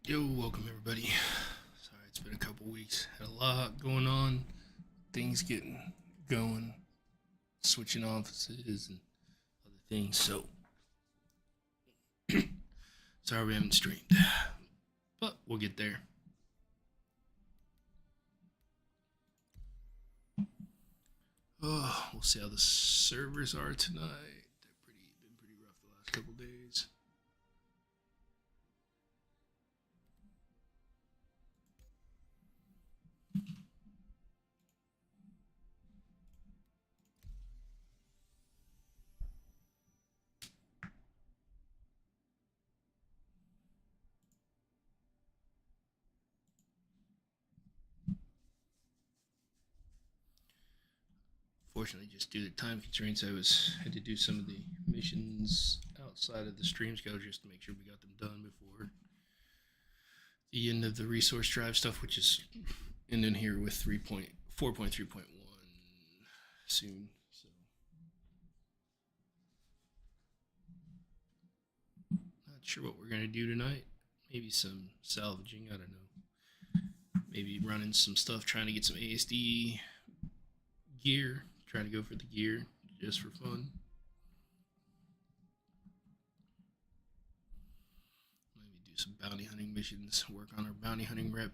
Yo, welcome everybody. Sorry, it's been a couple weeks. Had a lot going on. Things getting going, switching offices and other things. So, sorry we haven't streamed, but we'll get there. Oh, we'll see how the servers are tonight. They're been pretty rough the last couple days. Fortunately, just due to time constraints, had to do some of the missions outside of the stream schedule just to make sure we got them done before the end of the resource drive stuff, which is ending here with 4.3.1 soon. So not sure what we're gonna do tonight. Maybe some salvaging. I don't know. Maybe running some stuff, trying to get some ASD gear. Trying to go for the gear just for fun. Maybe do some bounty hunting missions. Work on our bounty hunting rep.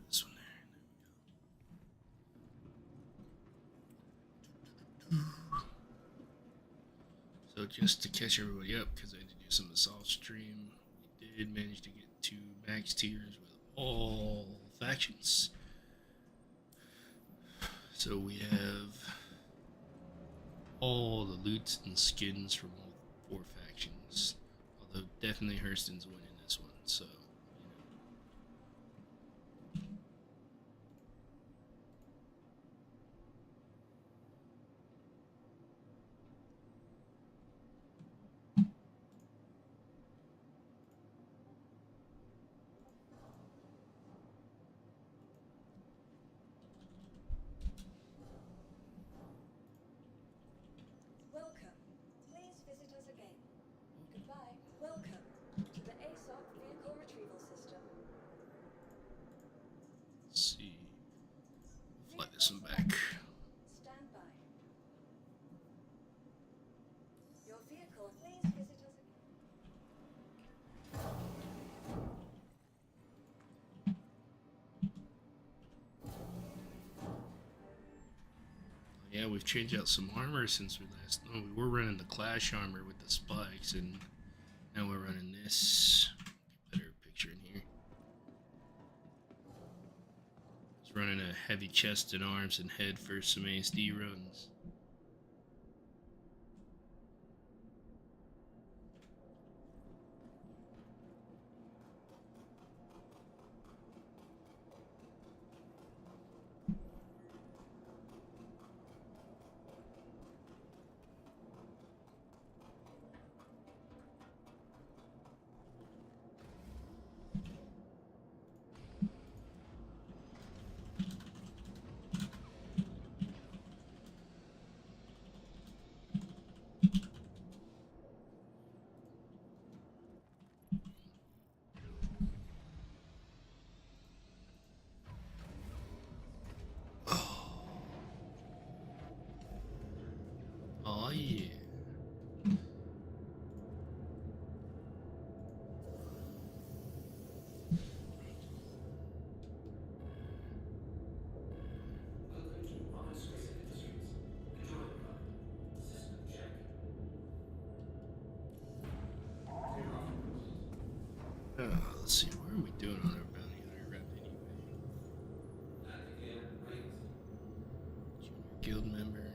This one there. So just to catch everybody up, because I had to do some assault stream, we did manage to get 2 max tiers with all factions. So we have all the loots and skins from all 4 factions. Although definitely Hurston's winning this one, so Welcome. Please visit us again. Goodbye. Welcome to the ASOC vehicle. Please visit us again. Yeah, we've changed out some armor since we last. Oh, we were running the Clash armor with the spikes, and now we're running this. Better picture in here. It's running a heavy chest and arms and head for some ASD runs. Oh yeah. Let's see, where are we doing on our bounty hunter rep anyway? Junior guild member.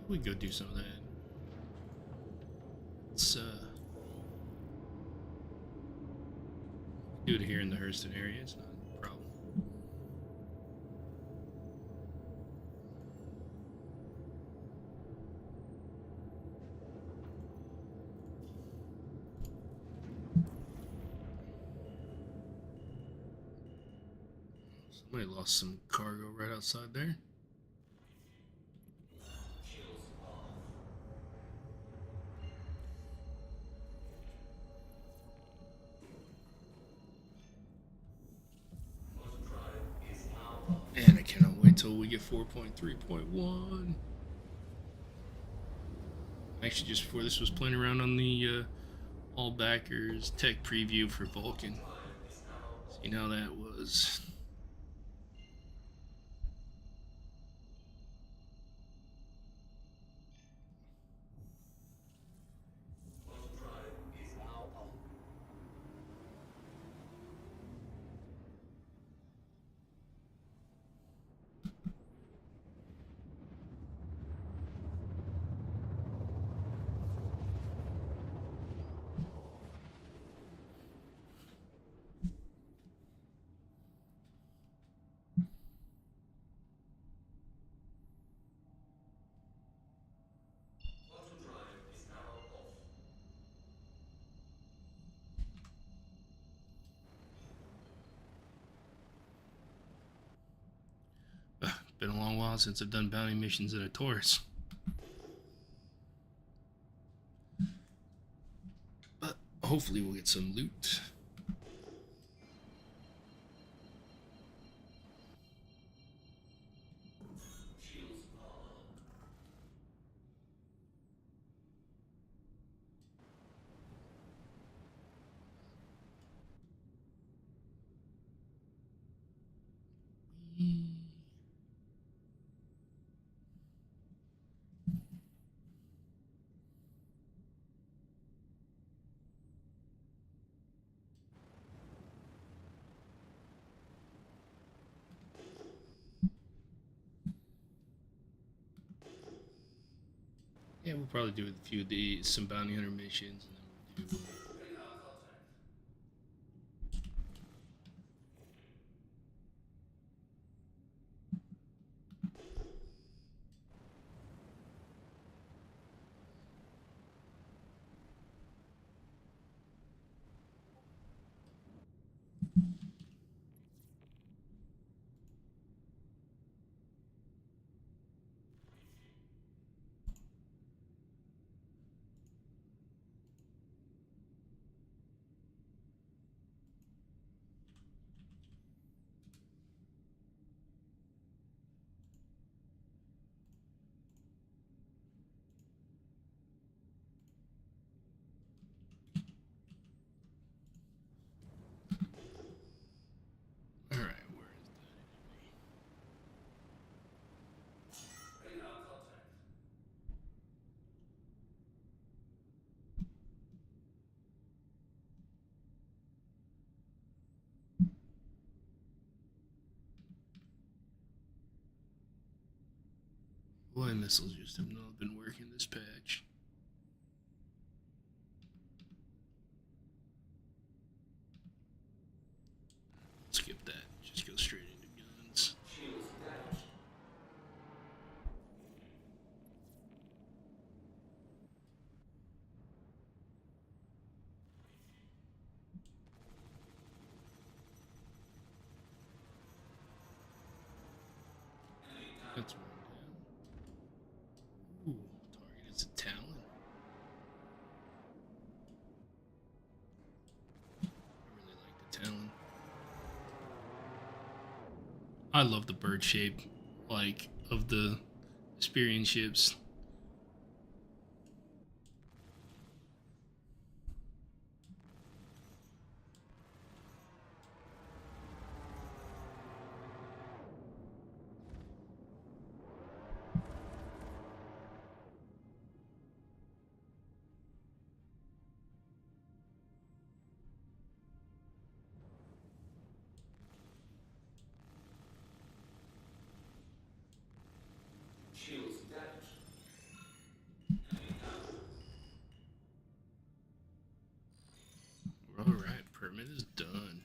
We go do some of that. Let's do it here in the Hurston area. It's not a problem. Somebody lost some cargo right outside there. Man, I cannot wait till we get 4.3.1. Actually, just before this was playing around on the all backers tech preview for Vulcan. See how that was. Been a long while since I've done bounty missions in a Taurus. But hopefully we'll get some loot. Yeah, we'll probably do a few of these, some bounty hunter missions, and then we'll do. Why missiles just have not been working this patch. Skip that. Just go straight into guns. Shields damaged. That's one down. Ooh, target is a Talon. I really like the Talon. I love the bird shape, like, of the Hesperian ships. Shields damaged. Alright, permit is done.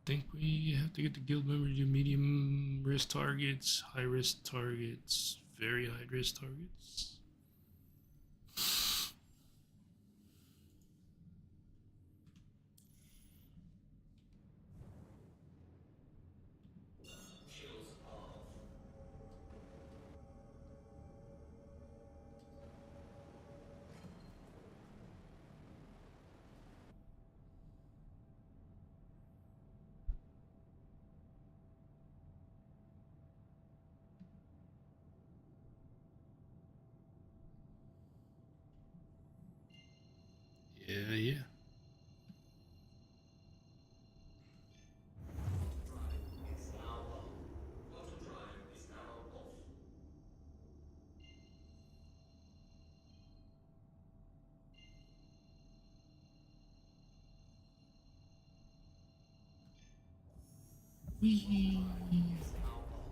I think we have to get the guild member to do medium risk targets, high risk targets, very high risk targets. Shields off. Yeah. Drive is now on. Auto drive is now off. Whee. Is now on.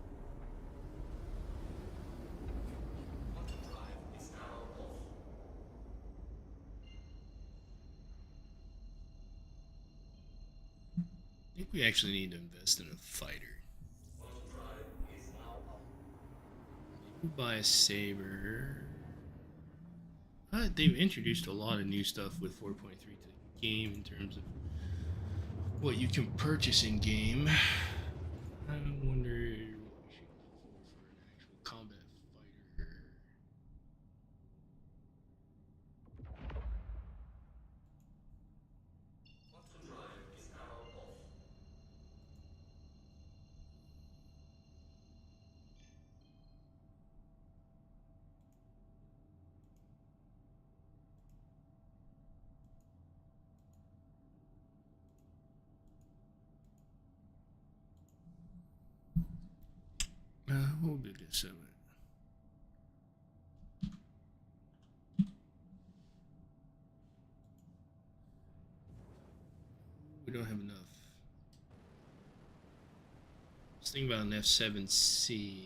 Auto drive is now off. I think we actually need to invest in a fighter. Auto drive is now on. Maybe buy a saber. They've introduced a lot of new stuff with 4.3 to the game in terms of what you can purchase in game. I wonder what we should go for an actual combat fighter. Auto drive is now off. We'll do this. We don't have enough. Let's think about an F7C.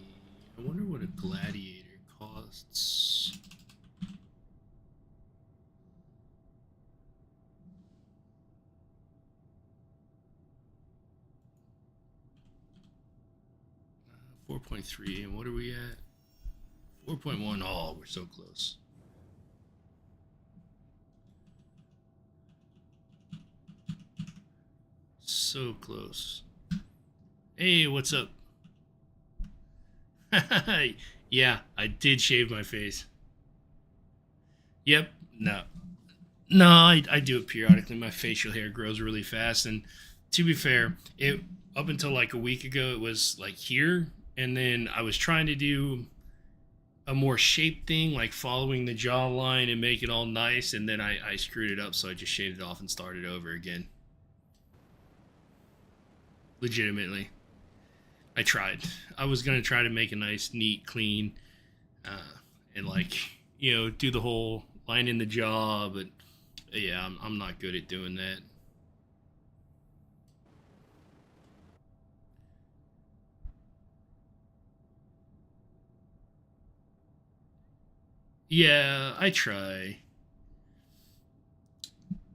I wonder what a gladiator costs. Uh, 4.3, and what are we at? 4.1. Oh, we're so close. So close. Hey, what's up? Yeah, I did shave my face. Yep, no. No, I do it periodically. My facial hair grows really fast, and to be fair, it up until like a week ago it was like here, and then I was trying to do a more shaped thing, like following the jawline and make it all nice, and then I screwed it up, so I just shaved it off and started over again. Legitimately. I tried. I was gonna try to make a nice, neat, clean, and like, do the whole line in the jaw, but yeah, I'm not good at doing that. Yeah, I try.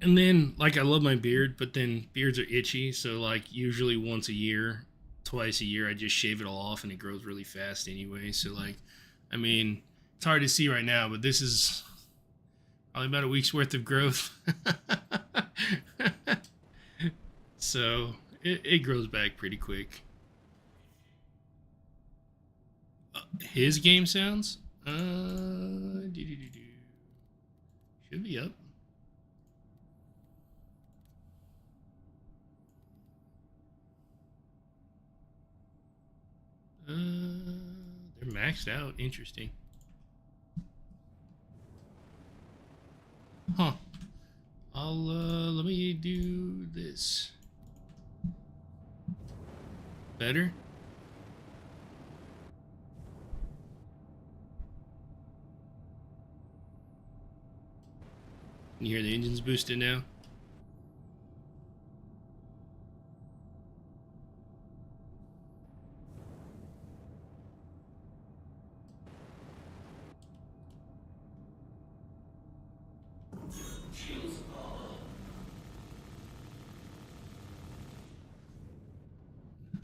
And then, like, I love my beard, but then beards are itchy, so like usually once a year, twice a year, I just shave it all off, and it grows really fast anyway. So like, I mean, it's hard to see right now, but this is probably about a week's worth of growth. So it grows back pretty quick. His game sounds? Should be up. They're maxed out. Interesting. Huh. Let me do this. Better? Can you hear the engines boosted now?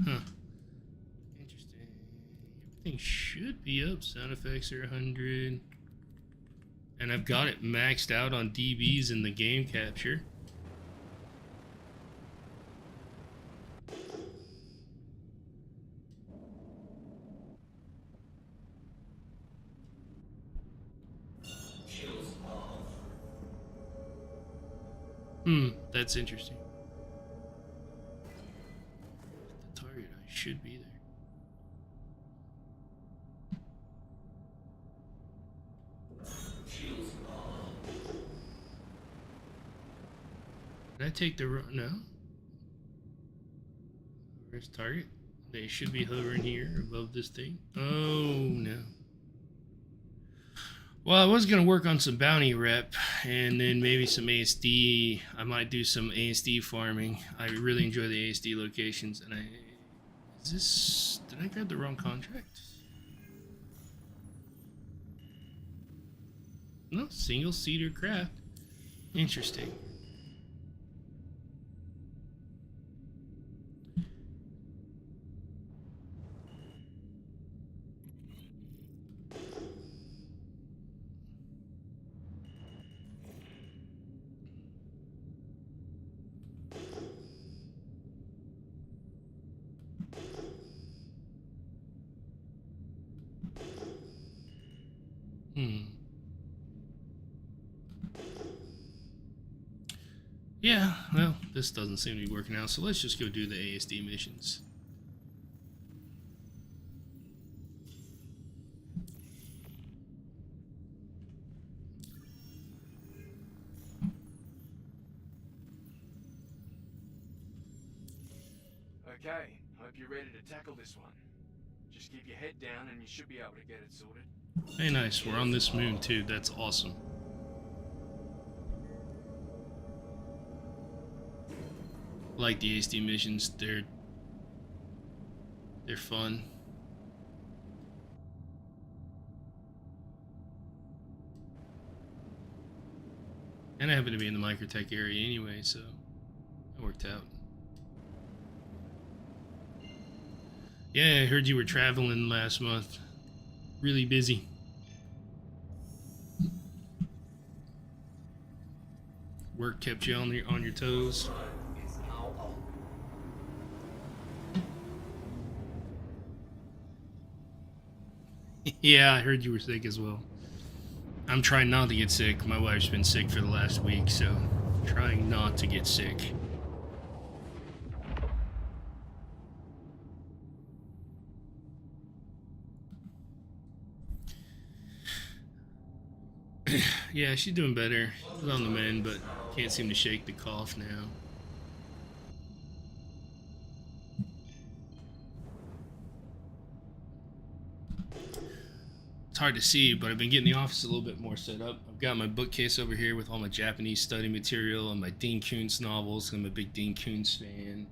Huh. Interesting. Everything should be up. Sound effects are 100. And I've got it maxed out on dBs in the game capture. That's interesting. The target, I should be there. Did I take the wrong? No. Where's target? They should be hovering here above this thing. Oh no. Well, I was gonna work on some bounty rep and then maybe some ASD. I might do some ASD farming. I really enjoy the ASD locations, and did I grab the wrong contract? No, single seater craft. Interesting. Yeah, well, this doesn't seem to be working out, so let's just go do the ASD missions. Okay, hope you're ready to tackle this one. Just keep your head down and you should be able to get it sorted. Hey, nice, we're on this moon too, that's awesome. Like the ASD missions, they're fun. And I happen to be in the Microtech area anyway, so it worked out. Yeah, I heard you were traveling last month. Really busy. Work kept you on your toes. Yeah, I heard you were sick as well. I'm trying not to get sick. My wife's been sick for the last week, so I'm trying not to get sick. Yeah, she's doing better. She's on the mend, but can't seem to shake the cough now. It's hard to see, but I've been getting the office a little bit more set up. I've got my bookcase over here with all my Japanese study material and my Dean Koontz novels. I'm a big Dean Koontz fan.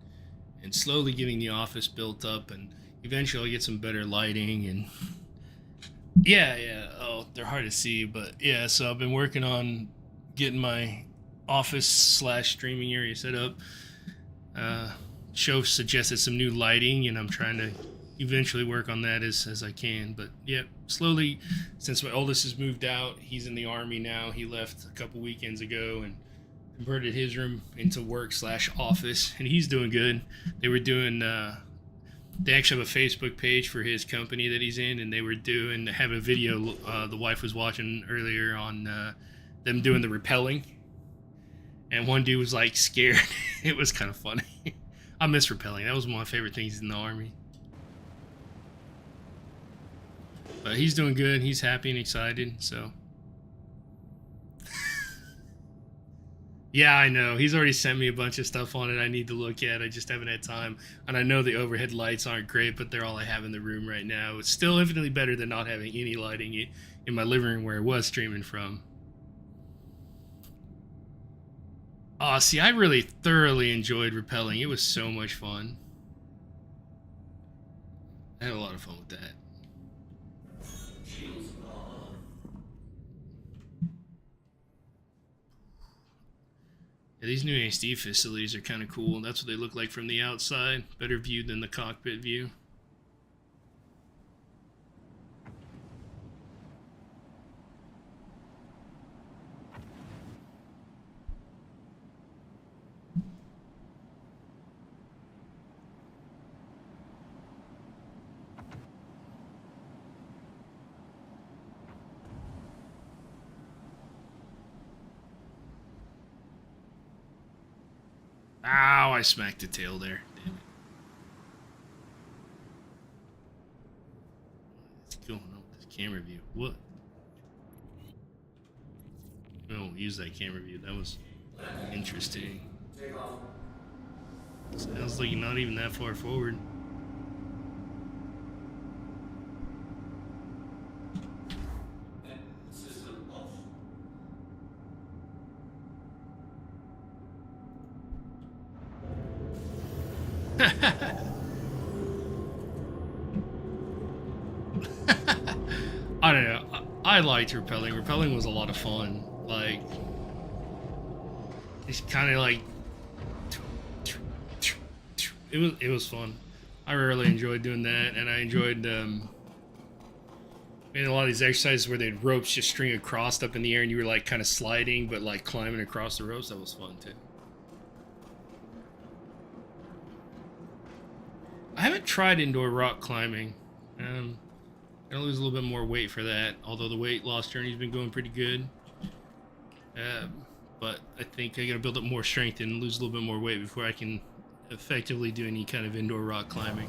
And slowly getting the office built up, and eventually I'll get some better lighting. And yeah. Oh, they're hard to see, but yeah, so I've been working on getting my office slash streaming area set up. Show suggested some new lighting, and I'm trying to eventually work on that as I can. But yeah, slowly, since my oldest has moved out, he's in the army now. He left a couple weekends ago and converted his room into work slash office, and he's doing good. They were doing they actually have a Facebook page for his company that he's in, and they have a video the wife was watching earlier on them doing the rappelling, and one dude was like scared. It was kind of funny. I miss rappelling. That was one of my favorite things in the army. But he's doing good. He's happy and excited. So, yeah, I know. He's already sent me a bunch of stuff on it I need to look at. I just haven't had time. And I know the overhead lights aren't great, but they're all I have in the room right now. It's still infinitely better than not having any lighting in my living room where I was streaming from. Oh, see, I really thoroughly enjoyed rappelling. It was so much fun. I had a lot of fun with that. Yeah, these new ASD facilities are kind of cool. That's what they look like from the outside. Better view than the cockpit view. Ow, I smacked the tail there. Damn it. What's going on with this camera view? What? I won't use that camera view. That was interesting. Take off. Sounds like you're not even that far forward. And system off. I don't know. I liked rappelling. Rappelling was a lot of fun. Like, it's kind of like it was fun. I really enjoyed doing that, and I enjoyed in a lot of these exercises where they had ropes just string across up in the air, and you were like kind of sliding, but like climbing across the ropes. That was fun too. I haven't tried indoor rock climbing. Gotta lose a little bit more weight for that, although the weight loss journey's been going pretty good. But I think I gotta build up more strength and lose a little bit more weight before I can effectively do any kind of indoor rock climbing.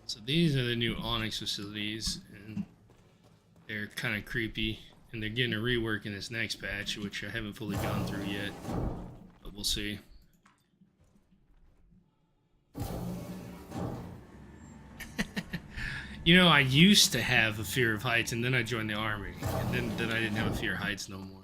So these are the new Onyx facilities, and they're kind of creepy, and they're getting a rework in this next patch, which I haven't fully gone through yet, but we'll see. You know, I used to have a fear of heights, and then I joined the army, and then I didn't have a fear of heights no more.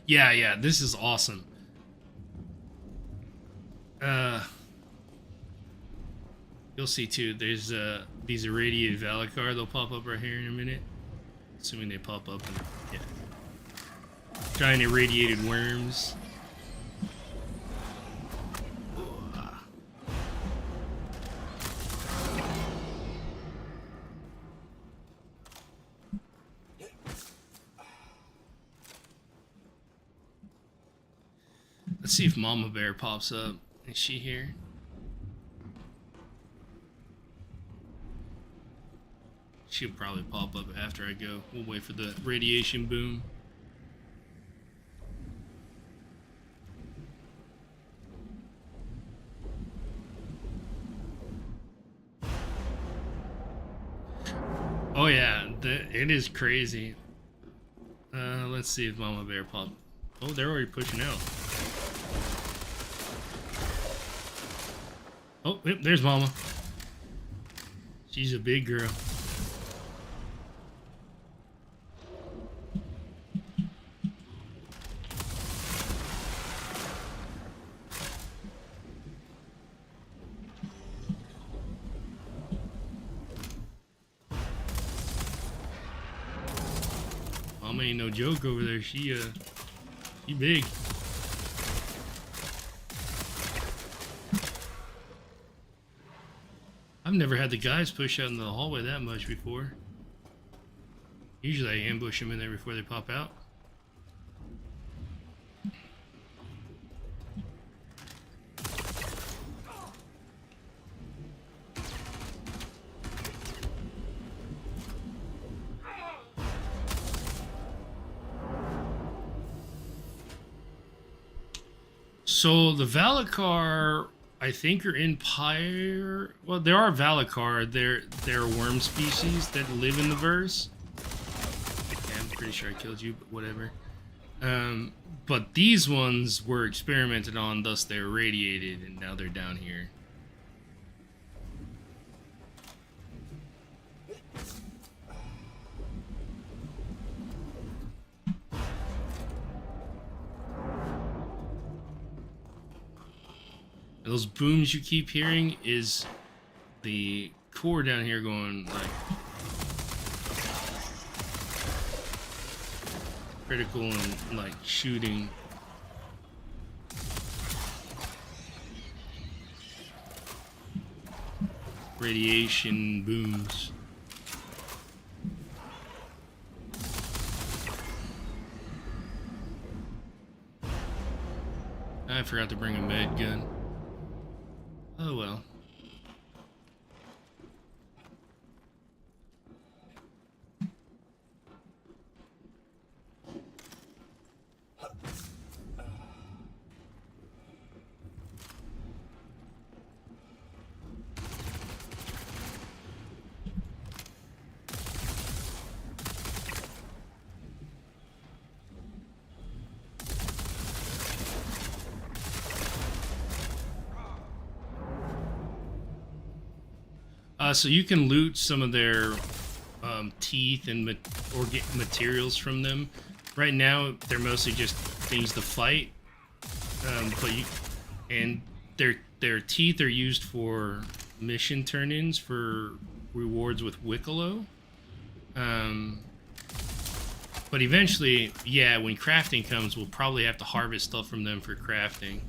Yeah, this is awesome. You'll you'll see too. There's these irradiated Valacar. They'll pop up right here in a minute, assuming they pop up. And, yeah, giant irradiated worms. Let's see if Mama Bear pops up. Is she here? She'll probably pop up after I go. We'll wait for the radiation boom. Oh yeah, it is crazy. Let's see if Mama Bear pop. Oh, they're already pushing out. Oh, yep, there's Mama. She's a big girl. Mama ain't no joke over there. She big. I've never had the guys push out in the hallway that much before. Usually I ambush them in there before they pop out. So the Valacar, I think, are in Pyre. Well, there are Valacar. They're a worm species that live in the verse. Yeah, I'm pretty sure I killed you, but whatever. But these ones were experimented on, thus they're irradiated, and now they're down here. And those booms you keep hearing is the core down here going like critical and like shooting. Radiation booms. I forgot to bring a med gun. Oh well. So you can loot some of their teeth and or get materials from them. Right now, they're mostly just things to fight. And their teeth are used for mission turn-ins for rewards with Wicklow. But eventually, yeah, when crafting comes, we'll probably have to harvest stuff from them for crafting.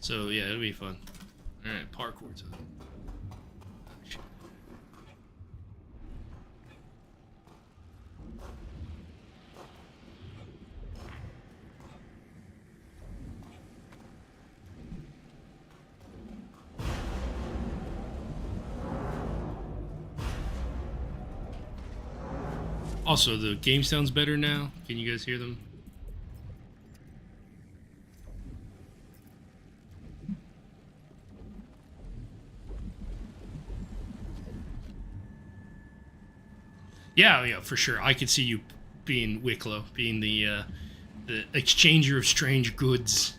So yeah, it'll be fun. Alright, parkour time. Also, the game sounds better now. Can you guys hear them? Yeah, for sure. I could see you being Wicklow, being the exchanger of strange goods.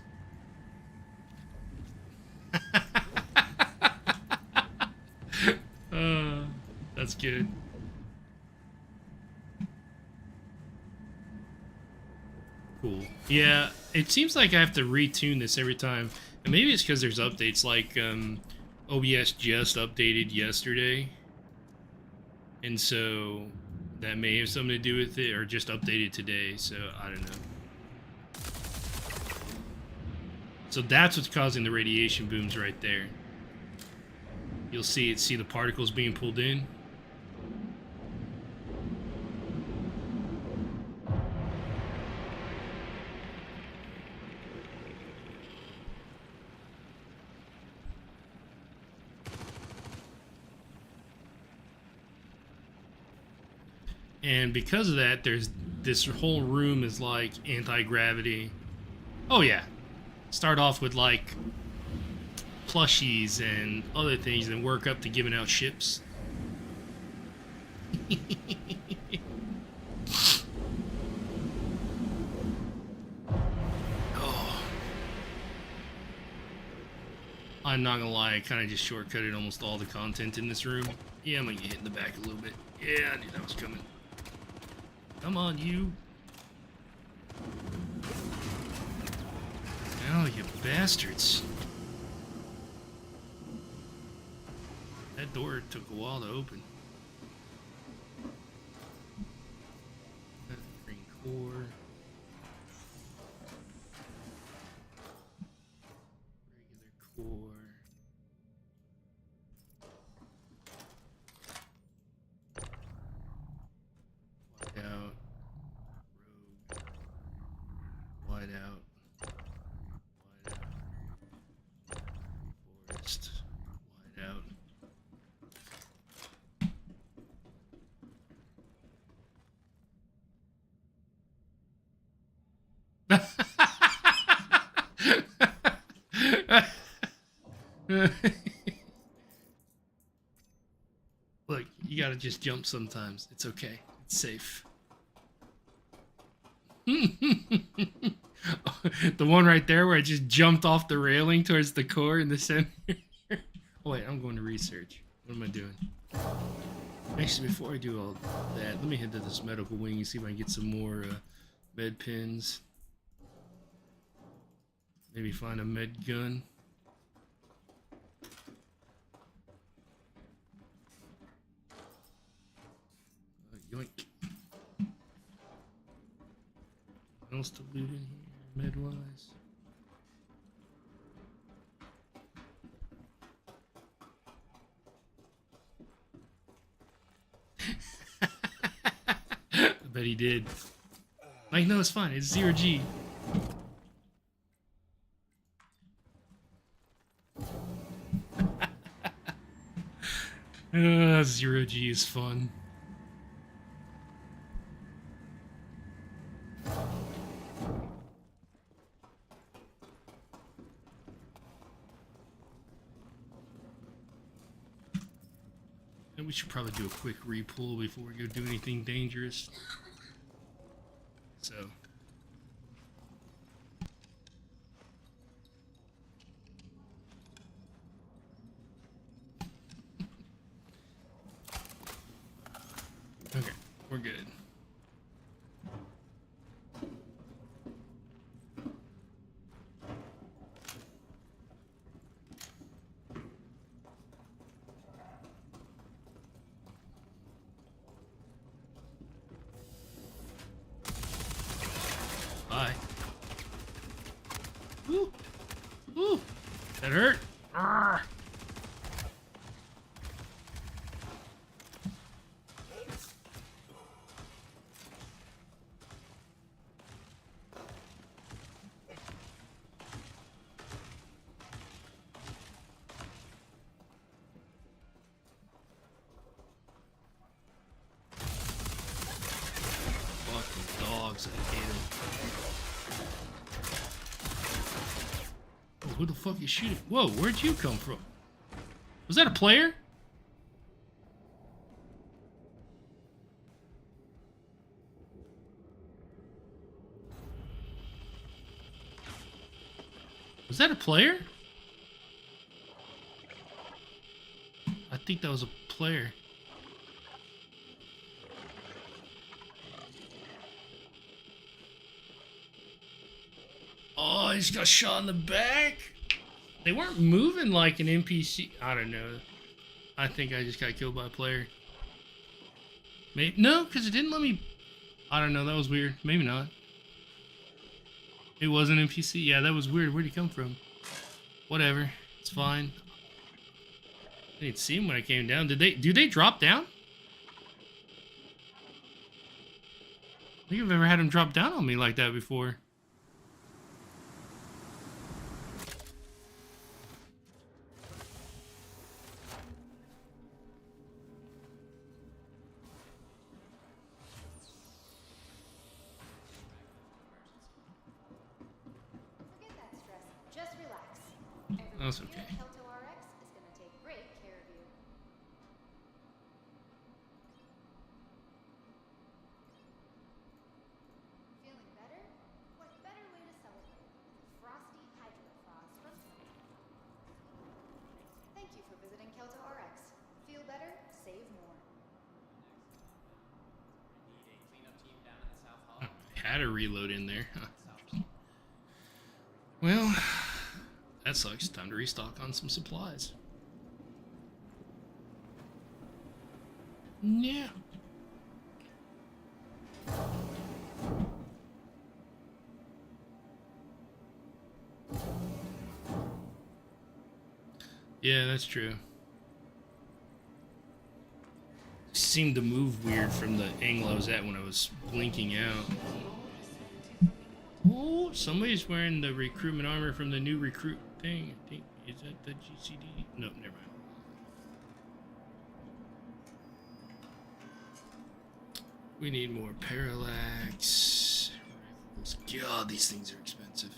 good. Cool. Yeah, it seems like I have to retune this every time. And maybe it's because there's updates, like OBS just updated yesterday. And so that may have something to do with it, or just updated today, so I don't know. So that's what's causing the radiation booms right there. You'll see the particles being pulled in. And because of that, there's this whole room is like anti-gravity. Oh yeah. Start off with like plushies and other things and work up to giving out ships. Oh. I'm not gonna lie, I kind of just shortcutted almost all the content in this room. Yeah, I'm gonna get hit in the back a little bit. Yeah, I knew that was coming. Come on, you. Oh, you bastards. That door took a while to open. Green core. Regular core. Whiteout. Rogue. Whiteout. Forest. Whiteout. Look, you gotta just jump sometimes. It's okay. It's safe. The one right there where I just jumped off the railing towards the core in the center. Oh wait, I'm going to research. What am I doing? Actually, before I do all that, let me head to this medical wing and see if I can get some more med pins. Maybe find a med gun. Yoink. What else to loot in here, med-wise? I bet he did. Like, no, it's fine. It's 0G. Zero G is fun. And we should probably do a quick repull before we go do anything dangerous. So. Okay, we're good. Bye. Woo! Woo! That hurt! Arrgh. Fucking dogs, I hate them. Oh, who the fuck is shooting? Whoa, where'd you come from? Was that a player? Was that a player? I think that was a player. Oh, I just got shot in the back. They weren't moving like an NPC. I don't know. I think I just got killed by a player. Maybe no, because it didn't let me. I don't know. That was weird. Maybe not. It was an NPC. Yeah, that was weird. Where'd he come from? Whatever. It's fine. I didn't see him when I came down. Did they? Do they drop down? I think I've ever had him drop down on me like that before. Forget that stress. Just relax. That's Everyone okay. here at Kelto RX is going to take great care of you. Feeling better? What better way to celebrate with a frosty Hydro Frost from... Thank you for visiting Kelto RX. Feel better, save more. Need a cleanup team down in the South Hall. Had a reload in there. Huh. South Hall. Well, that sucks. Time to restock on some supplies. Yeah. Yeah, that's true. Seemed to move weird from the angle I was at when I was blinking out. Oh, somebody's wearing the recruitment armor from the new recruit thing. I think is that the GCD? No, never mind. We need more parallax rifles. God, these things are expensive.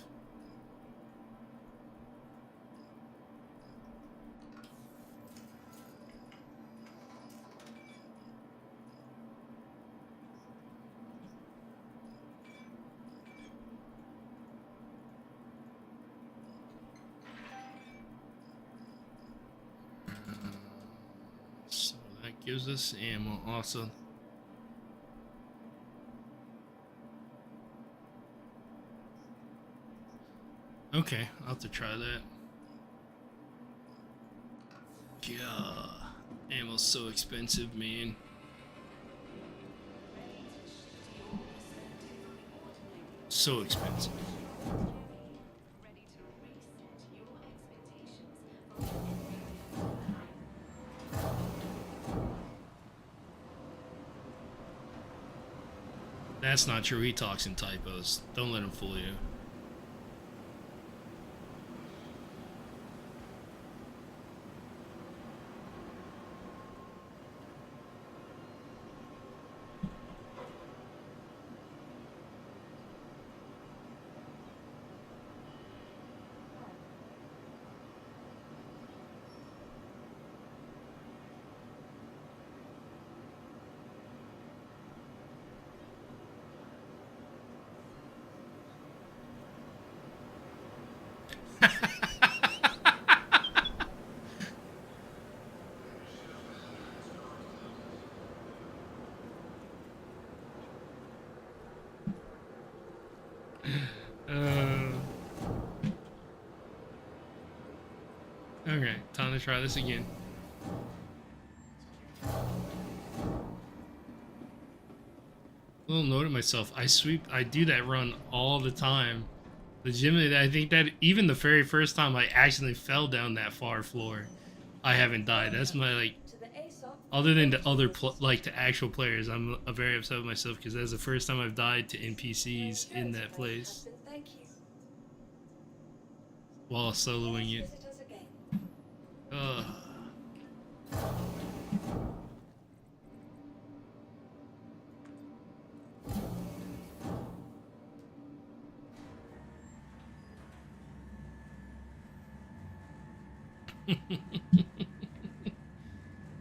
So that gives us ammo also. Okay, I'll have to try that. God, ammo's so expensive, man. So expensive. Ready to reset your expectations That's not true. He talks in typos. Don't let him fool you. Okay, time to try this again. Little note to myself: I do that run all the time. Legitimately, I think that even the very first time I accidentally fell down that far floor, I haven't died. That's my like. to the ASOP. Other than to other like to actual players, I'm very upset with myself because that's the first time I've died to NPCs in that place Thank you. while soloing it. Visit us again. Ugh.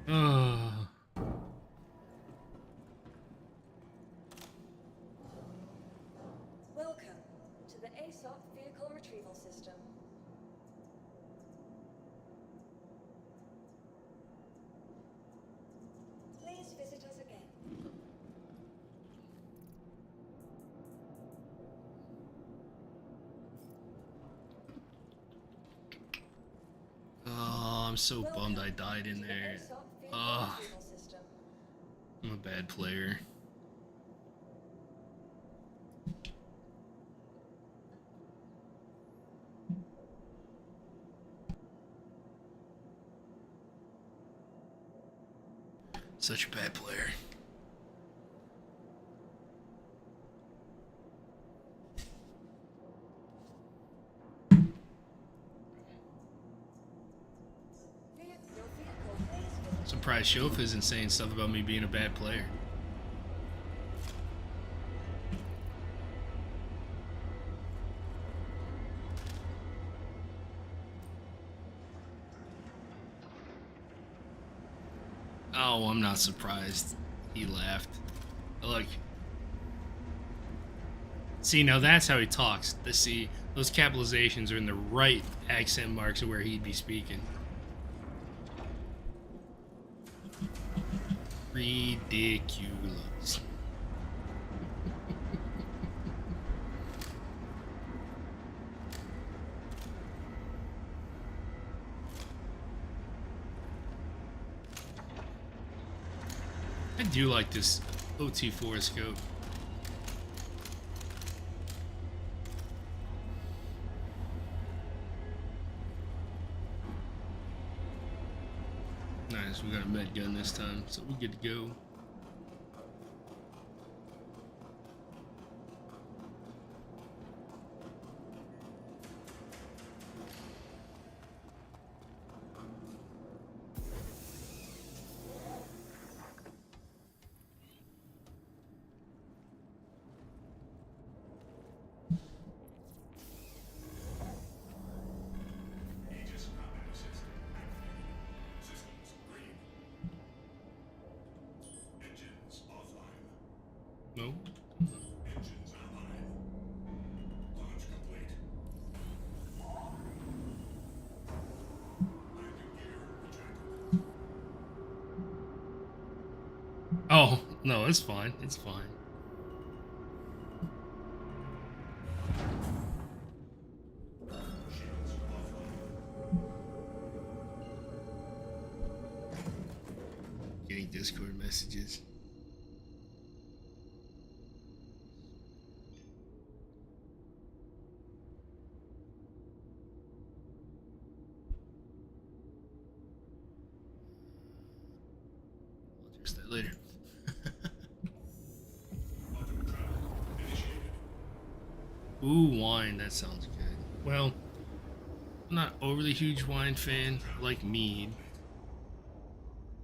Ugh. Welcome to the ASOP vehicle retrieval system. Please visit us again. so bummed I died in there. Ugh, I'm a bad player. Such a bad player. Surprised Shof isn't saying stuff about me being a bad player. Oh, I'm not surprised. He laughed. Look. See, now that's how he talks. See, those capitalizations are in the right accent marks of where he'd be speaking. Ridiculous. I do like this OT4 scope. Nice, we got a med gun this time, so we're good to go. No? Engines online. Launch complete. Landing gear ejected. Oh, no, it's fine. It's fine. Shields offline. Getting Discord messages. I'll address that later. Auto travel initiated. Ooh, wine. That sounds good. Well, I'm not overly huge wine fan. I like mead.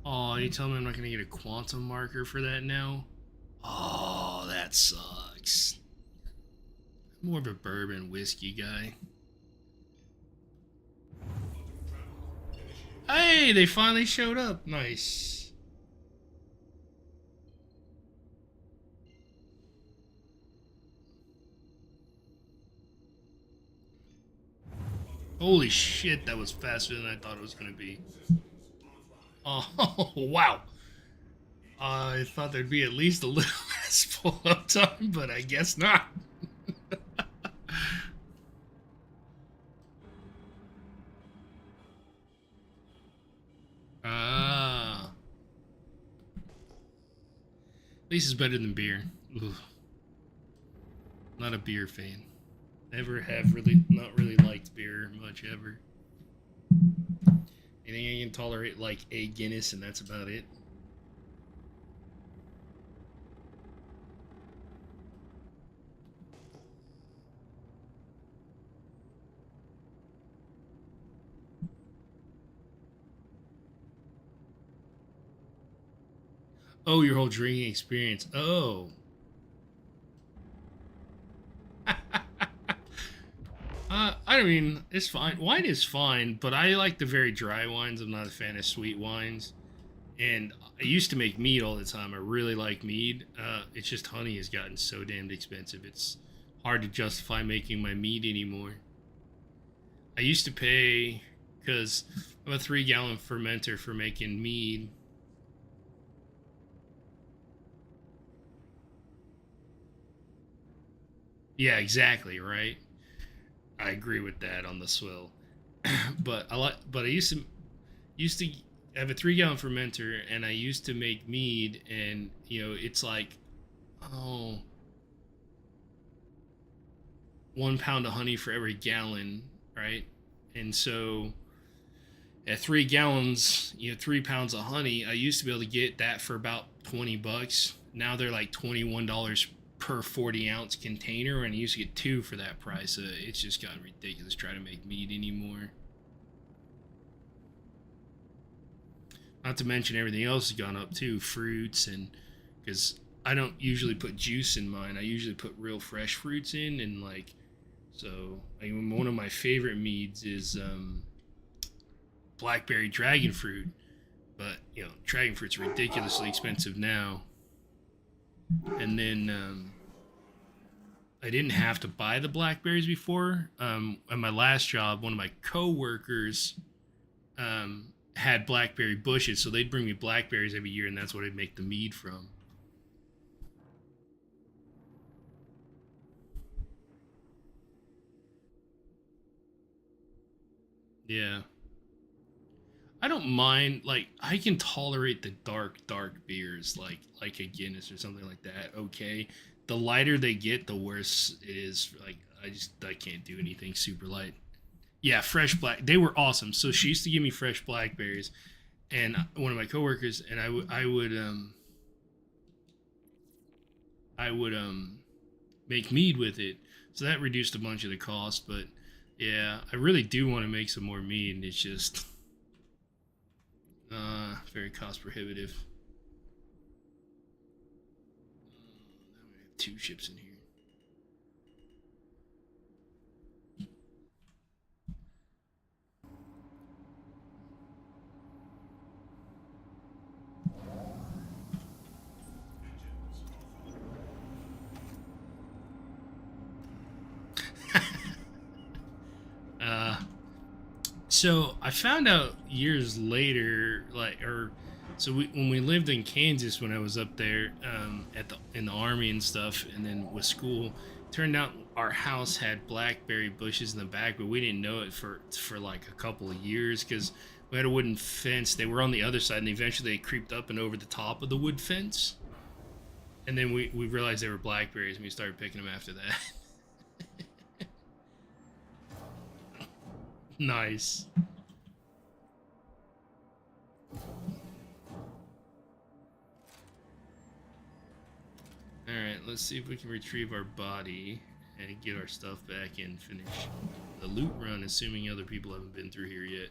Oh, you tell me I'm not gonna get a quantum marker for that now? Oh, that sucks. I'm more of a bourbon whiskey guy. Auto travel initiated. Hey, they finally showed up. Nice. Holy shit, that was faster than I thought it was gonna be. Oh, wow. I thought there'd be at least a little less pull-up time, but I guess not. Ah. At least it's better than beer. Ugh. Not a beer fan. Never have not really liked beer much ever. Anything I can tolerate, like a Guinness, and that's about it. Oh, your whole drinking experience. Oh. I mean, it's fine. Wine is fine, but I like the very dry wines. I'm not a fan of sweet wines. And I used to make mead all the time. I really like mead. It's just honey has gotten so damned expensive. It's hard to justify making my mead anymore. I used to pay, because I'm a 3-gallon fermenter for making mead. Yeah, exactly, right? I agree with that on the swill. But I used to, used to have a 3-gallon fermenter, and I used to make mead, and it's like, oh, 1 pound of honey for every gallon, right? And so at 3 gallons, 3 pounds of honey, I used to be able to get that for about $20. Now they're like $21 per 40-ounce container, and I used to get 2 for that price. It's just gotten ridiculous trying to make mead anymore. Not to mention everything else has gone up too, fruits, and because I don't usually put juice in mine, I usually put real fresh fruits in, and like, so one of my favorite meads is blackberry dragon fruit, but dragon fruit's ridiculously expensive now. And then I didn't have to buy the blackberries before. At my last job, one of my co-workers had blackberry bushes, so they'd bring me blackberries every year, and that's what I'd make the mead from. Yeah. I don't mind, like, I can tolerate the dark beers, like a Guinness or something like that, okay? The lighter they get, the worse it is. Like, I can't do anything super light. Yeah, fresh black. They were awesome. So she used to give me fresh blackberries, and one of my coworkers, and I would make mead with it. So that reduced a bunch of the cost, but yeah, I really do want to make some more mead, and it's just very cost prohibitive. Now we have 2 ships in here. So I found out years later, when we lived in Kansas, when I was up there in the army and stuff, and then with school, turned out our house had blackberry bushes in the back, but we didn't know it for like a couple of years because we had a wooden fence. They were on the other side, and eventually they creeped up and over the top of the wood fence, and then we realized they were blackberries, and we started picking them after that. Nice. Alright, let's see if we can retrieve our body and get our stuff back and finish the loot run, assuming other people haven't been through here yet.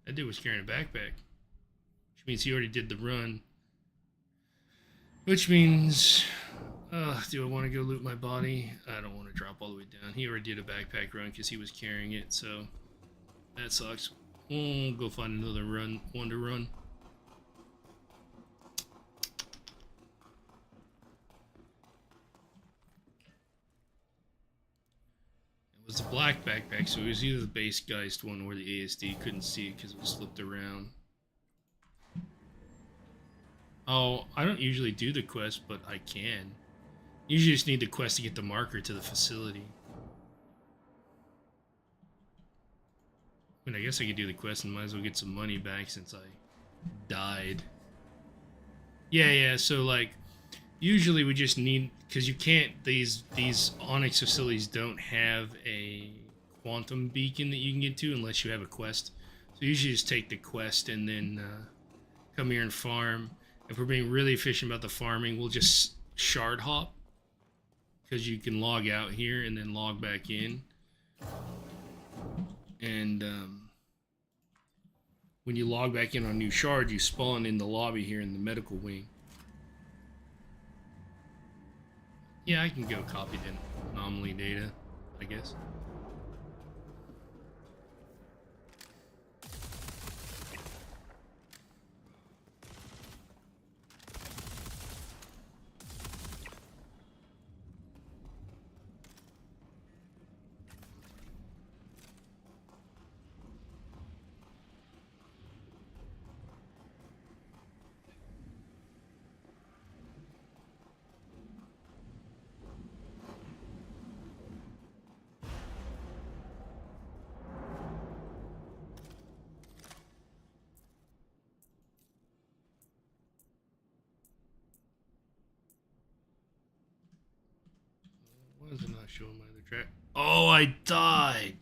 That dude was carrying a backpack, which means he already did the run. Which means, do I want to go loot my body? I don't want to drop all the way down. He already did a backpack run because he was carrying it, so that sucks. We'll go find another one to run. It was a black backpack, so it was either the base Geist one or the ASD. Couldn't see it because it was flipped around. Oh, I don't usually do the quest, but I can. Usually just need the quest to get the marker to the facility. I mean, I guess I could do the quest and might as well get some money back since I died. Yeah, so like, usually we just need, because you can't, these Onyx facilities don't have a quantum beacon that you can get to unless you have a quest. So you usually just take the quest and then come here and farm. If we're being really efficient about the farming, we'll just shard hop, because you can log out here and then log back in. And when you log back in on new shard, you spawn in the lobby here in the medical wing. Yeah, I can go copy the anomaly data, I guess. Why is it not showing my other track? Oh, I died.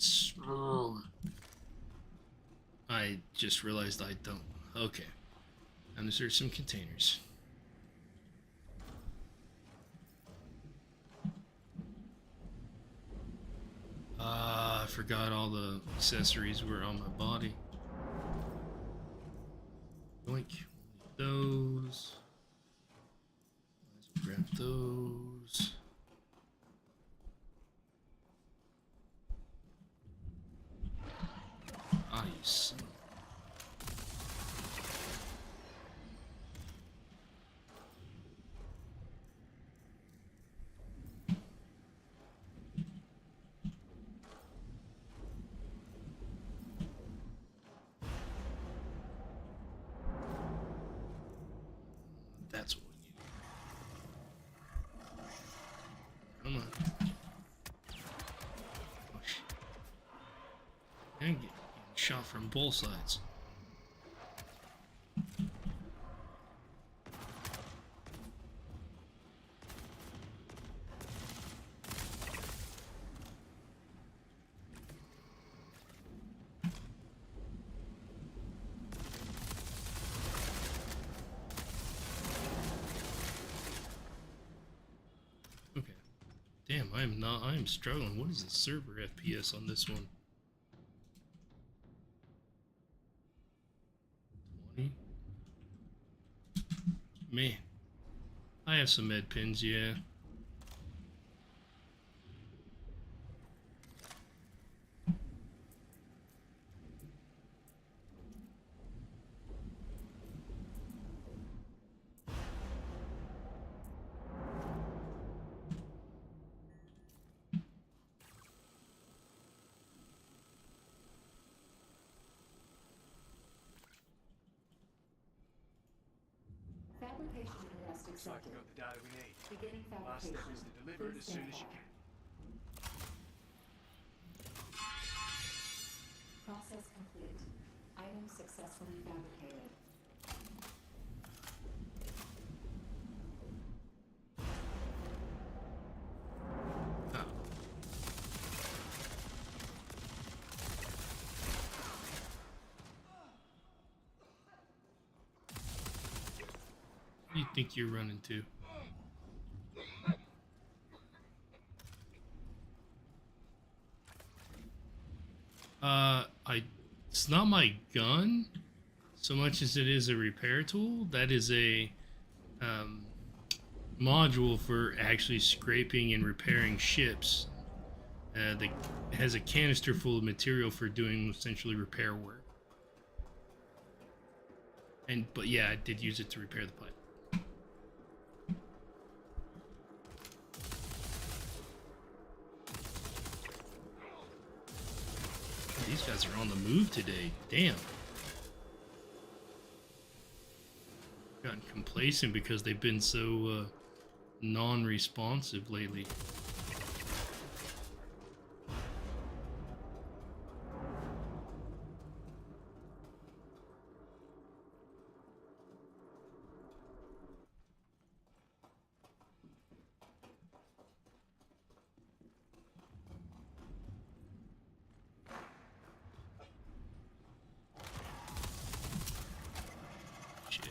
I just realized I don't. Okay. Time to search some containers. I forgot all the accessories were on my body. Yoink. Those. Let's grab those. Ah, you son. That's what we need. Come on. Oh, shit. And getting shot from both sides. Okay. Damn, I'm struggling. What is the server FPS on this one? 20? Man. I have some med pins, yeah. Fabrication request Looks like accepted. we got the data we need. Beginning Last step fabrication. is to deliver it as Please soon stand as you by. can. Process complete. Item successfully fabricated. Ah. Who do you think you're running to? It's not my gun so much as it is a repair tool. That is a module for actually scraping and repairing ships. That has a canister full of material for doing essentially repair work. But yeah, I did use it to repair the pipe. These guys are on the move today. Damn. Gotten complacent because they've been so non-responsive lately. Shit.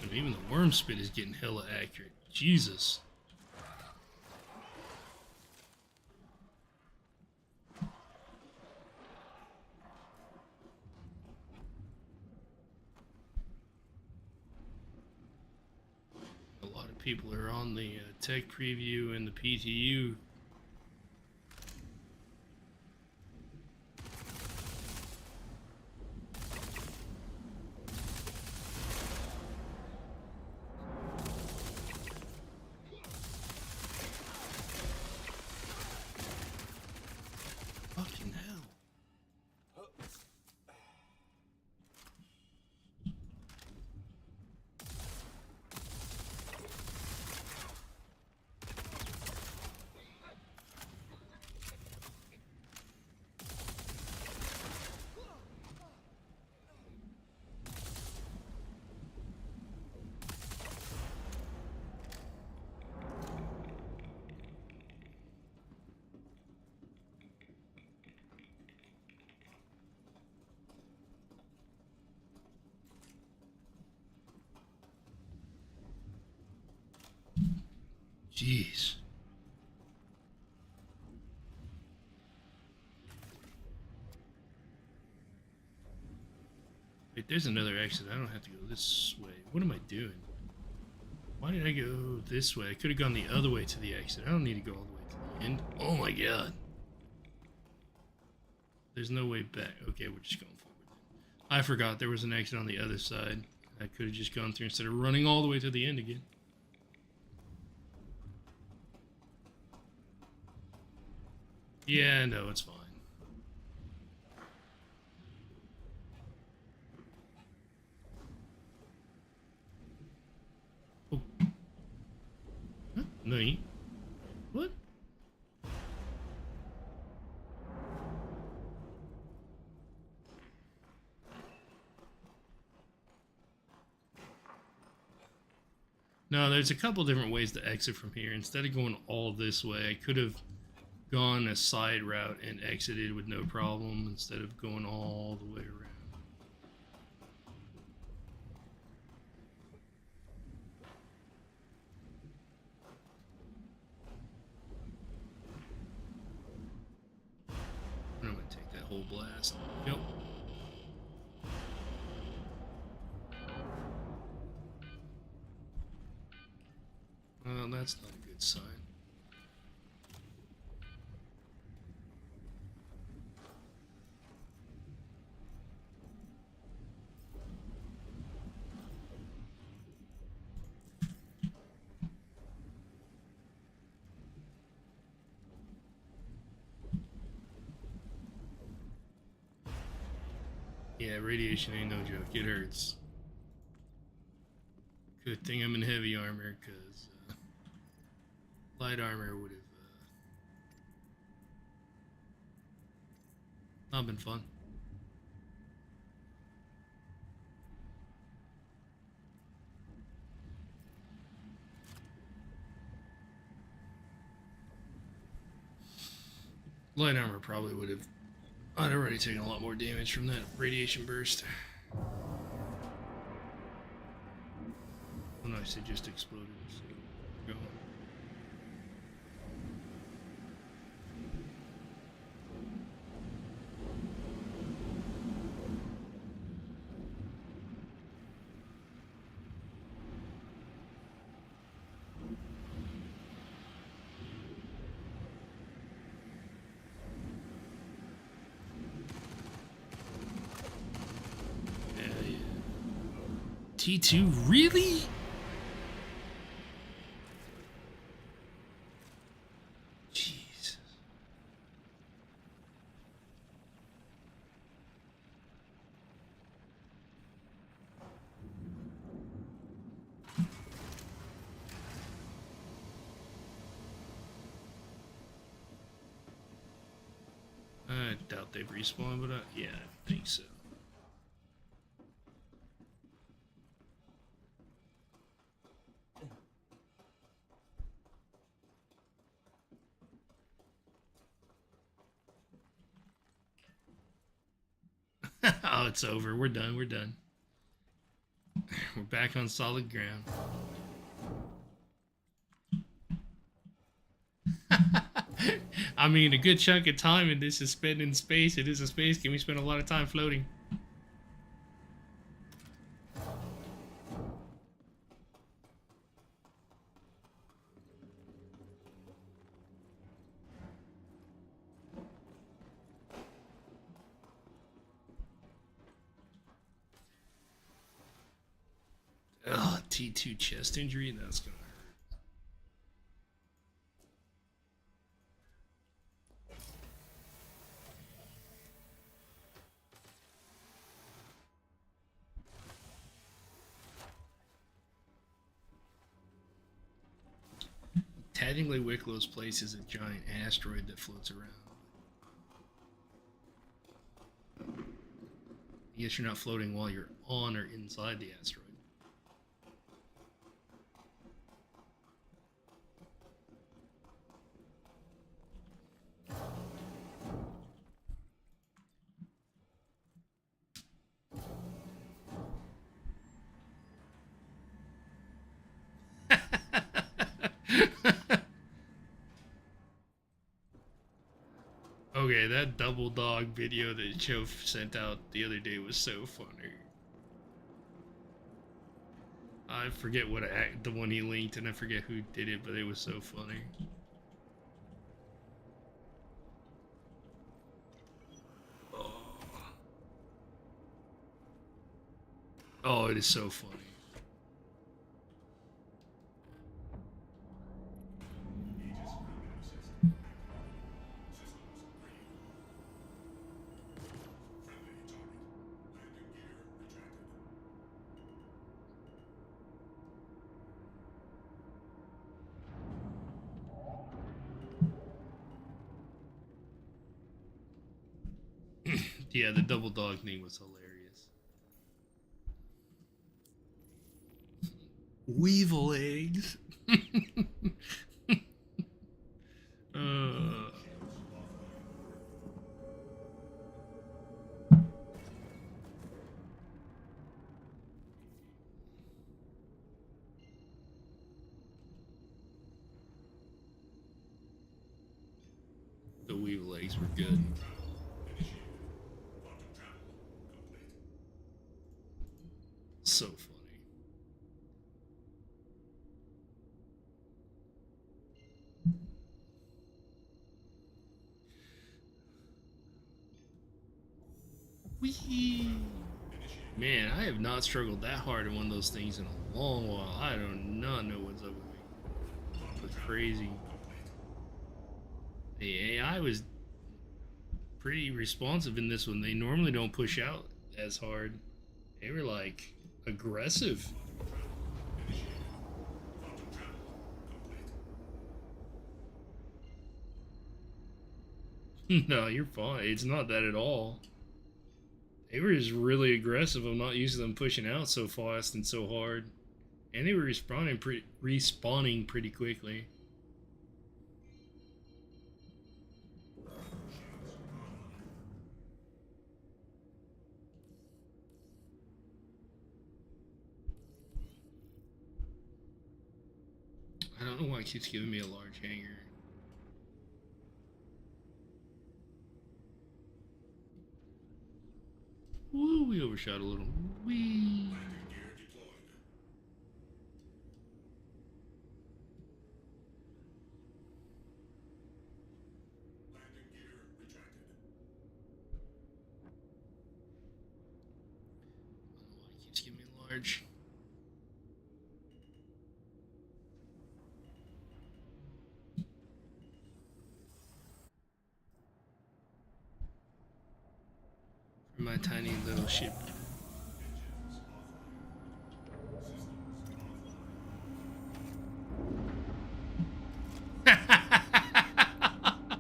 And even the worm spit is getting hella accurate. Jesus. A lot of people are on the tech preview and the PTU. Fucking hell. Jeez. Wait, there's another exit. I don't have to go this way. What am I doing? Why did I go this way? I could have gone the other way to the exit. I don't need to go all the way to the end. Oh my god. There's no way back. Okay, we're just going forward then. I forgot there was an exit on the other side. I could have just gone through instead of running all the way to the end again. Yeah, no, it's fine. Oh. Huh? No, what? No, there's a couple different ways to exit from here. Instead of going all this way, I could have gone a side route and exited with no problem instead of going all the way around. I'm gonna take that whole blast. Yep. Well, that's not a good sign. Yeah, radiation ain't no joke. It hurts. Good thing I'm in heavy armor, because light armor would have not been fun. Light armor probably would have. I'd already taken a lot more damage from that radiation burst. Oh, nice, it just exploded. So go. T2, really? Jeez. I doubt they've respawned, but yeah, I think so. Oh, it's over. We're done. We're done. We're back on solid ground. I mean, a good chunk of time in this is spent in space. It is a space game. We spend a lot of time floating. Ugh, T2 chest injury? That's gonna hurt. Technically, Wicklow's place is a giant asteroid that floats around. I guess you're not floating while you're on or inside the asteroid. Okay, that double dog video that Chof sent out the other day was so funny. I forget what the one he linked, and I forget who did it, but it was so funny. Oh, it is so funny. Aegis primitive system active. Systems green. Friendly target. Landing gear retracted. Yeah, the double dog thing was hilarious. Weevil eggs. uh, the weevil eggs were good. Initiated. Quantum travel complete. So funny. Whee! Man, I have not struggled that hard in one of those things in a long while. I do not know what's up with me. It's crazy. The AI was pretty responsive in this one. They normally don't push out as hard. They were like aggressive. Initiated. Quantum travel complete. No, you're fine. It's not that at all. They were just really aggressive. I'm not used to them pushing out so fast and so hard. And they were respawning pretty quickly. I don't know why it keeps giving me a large hanger. Woo, we overshot a little. Wee. Landing gear deployed. Landing gear retracted. I don't know why it keeps giving me large. For my tiny little ship. Engines offline. Systems offline.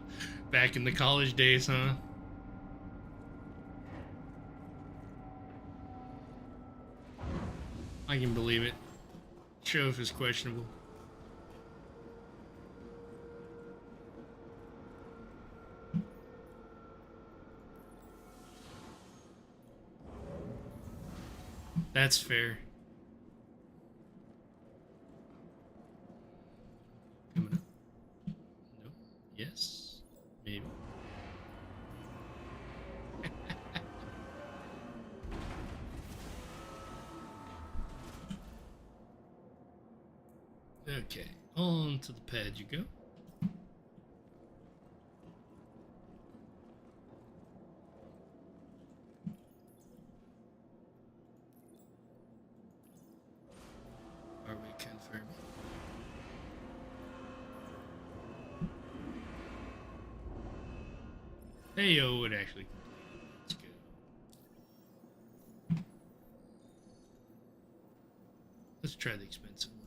Back in the college days, huh? I can believe it. Show if it's questionable. That's fair. Coming up. Nope. Yes. Maybe. Okay. On to the pad you go. Are we confirming? Hey yo, it actually completed. Let's go. Let's try the expensive one.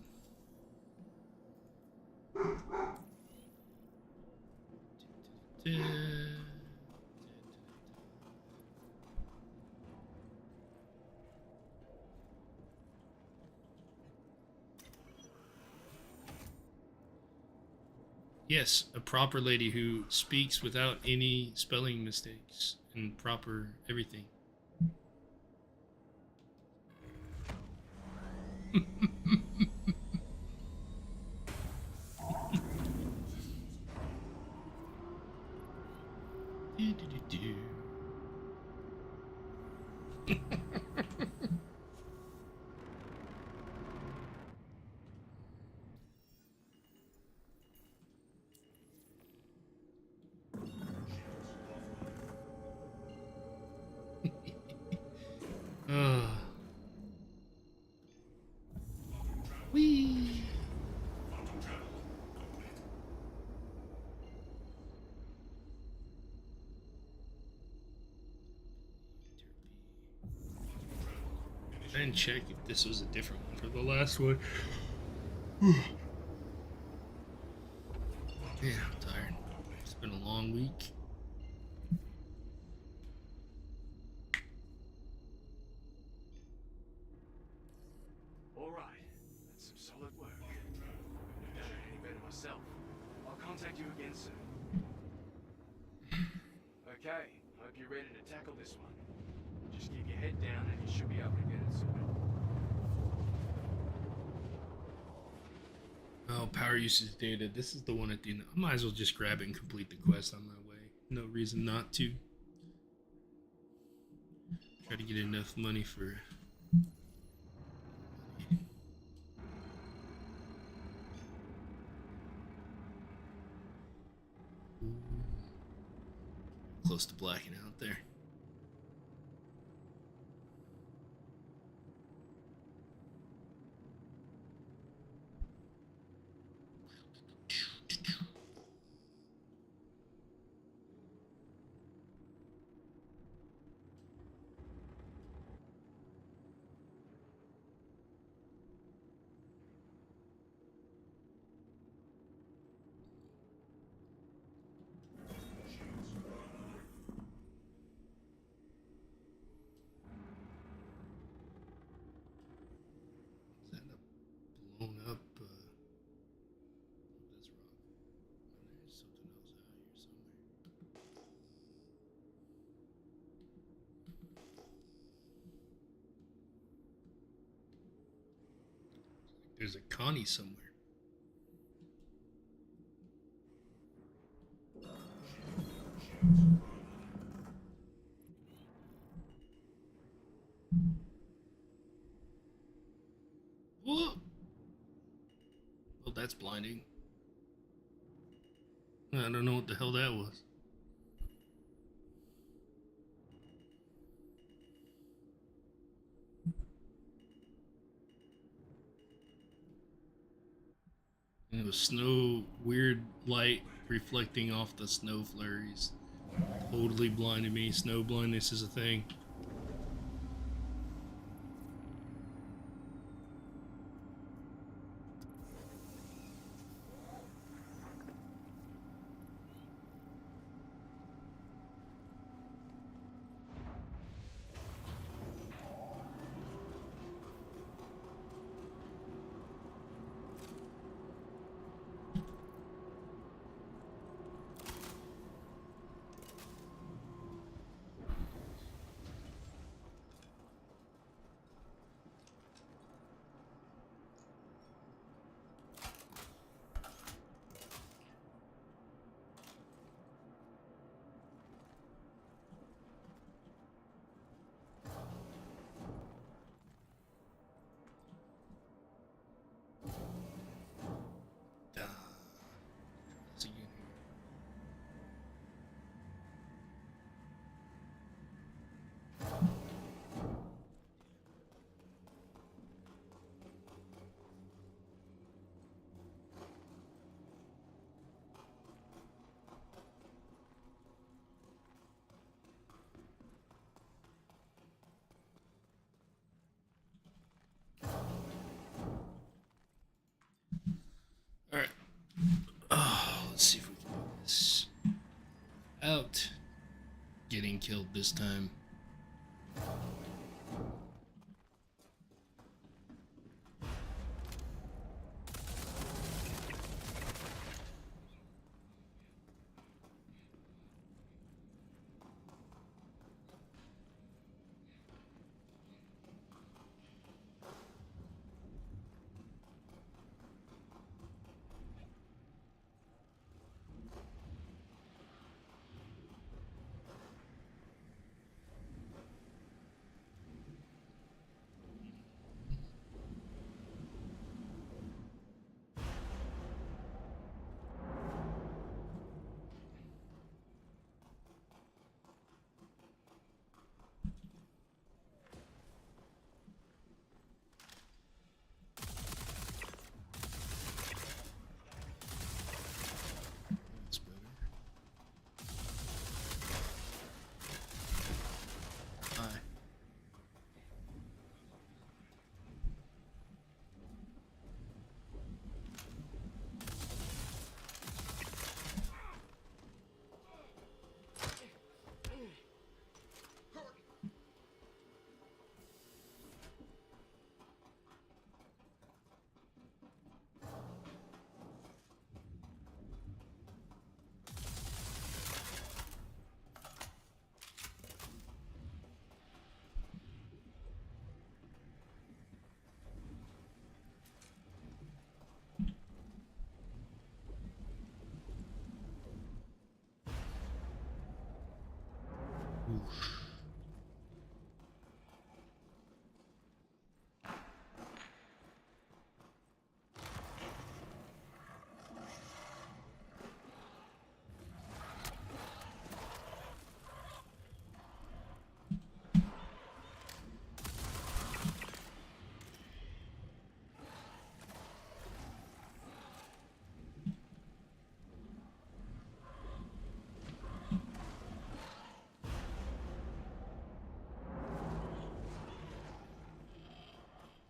Yes, a proper lady who speaks without any spelling mistakes and proper everything. Do-do-do-do. uh. Whee! I didn't check if this was a different one for the last one. Yeah, I'm tired. It's been a long week. All right, that's some solid work. Couldn't have done it any better myself. I'll contact you again soon. Okay, hope you're ready to tackle this one. Just keep your head down and you should be able to get it sorted. Oh, power usage data. This is the one at the end. I might as well just grab it and complete the quest on my way. No reason not to. Try to get enough money for. Close to blacking out there. Is that a blown up? That's wrong. There's something else out here somewhere. There's a Connie somewhere. Whoa! Well, that's blinding. I don't know what the hell that was. And it was snow, weird light reflecting off the snow flurries. Totally blinded me. Snow blindness is a thing. It's again here. Alright. Oh, let's see if we can do this. Out. Getting killed this time. Oof.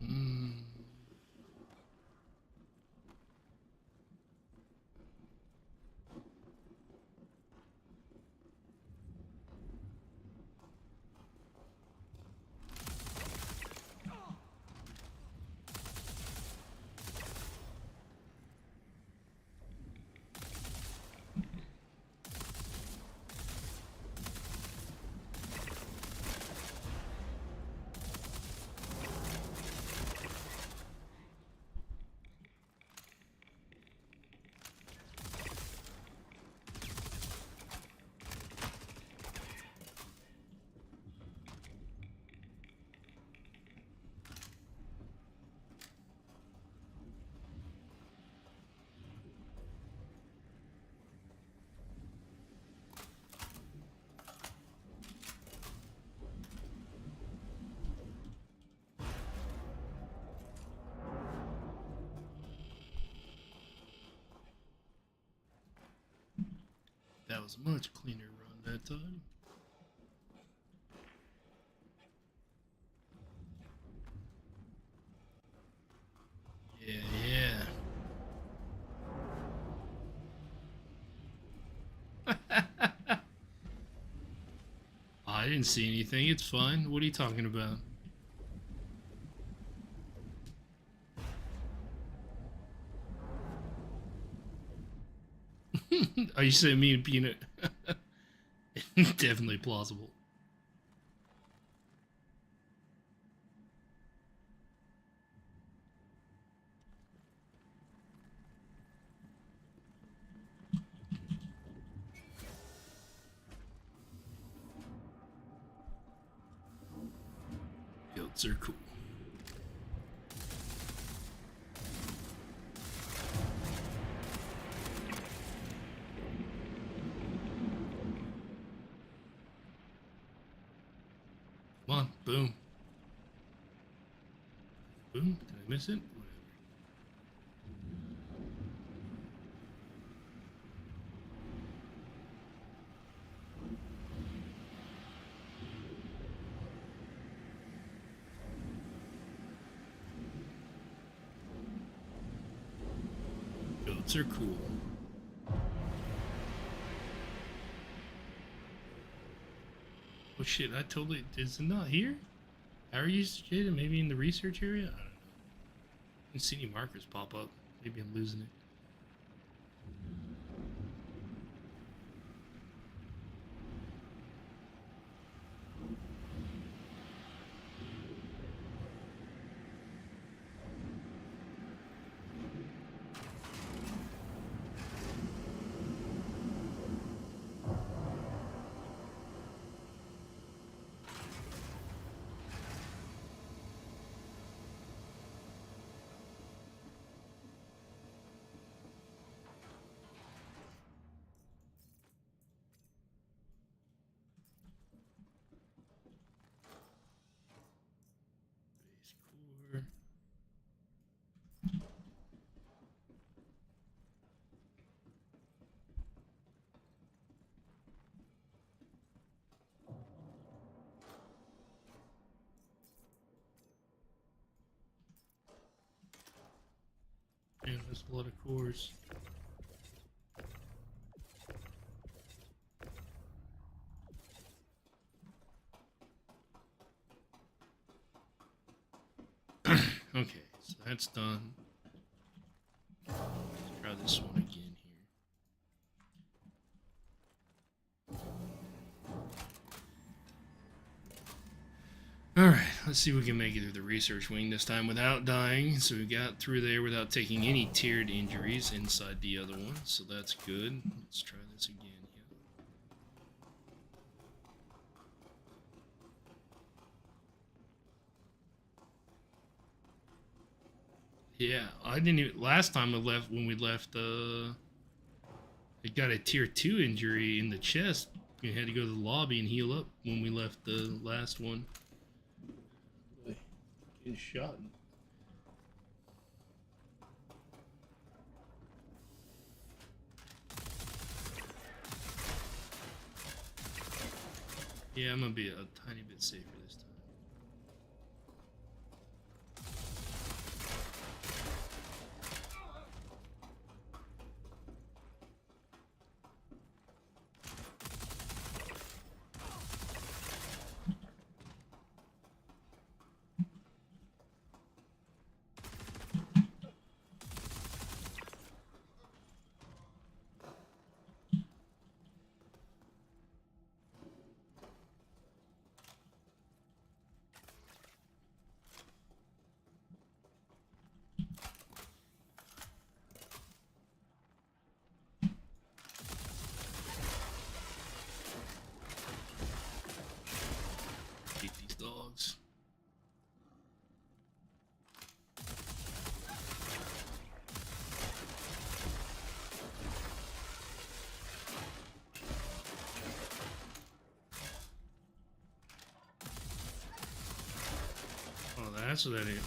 Mm. That was a much cleaner run that time. Yeah, yeah. I didn't see anything. It's fine. What are you talking about? Are you saying me and Peanut? Definitely plausible. Goats are cool. Come on, boom. Boom. Did I miss it? Whatever. Goats are cool. Oh shit, I totally... Is it not here? How are you situated? Maybe in the research area? I don't know. I didn't see any markers pop up. Maybe I'm losing it. Base core. Man, that's a lot of cores. Okay, so that's done. Let's try this one again here. Alright, let's see if we can make it through the research wing this time without dying. So we got through there without taking any tiered injuries inside the other one, so that's good. Let's try this again here. Yeah, I didn't even. Last time I left, when we left, it got a tier 2 injury in the chest. We had to go to the lobby and heal up when we left the last one. Getting shot. Yeah, I'm gonna be a tiny bit safer this time. Hate these dogs. Oh, that's what that is.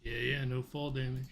Yeah, no fall damage.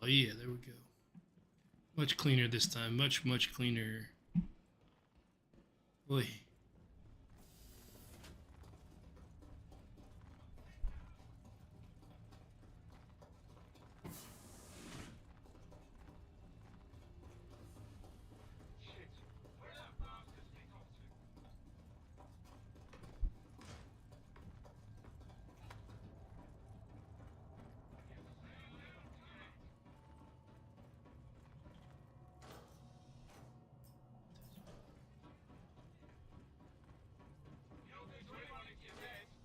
Oh yeah, there we go. Much cleaner this time. Much cleaner. Boy.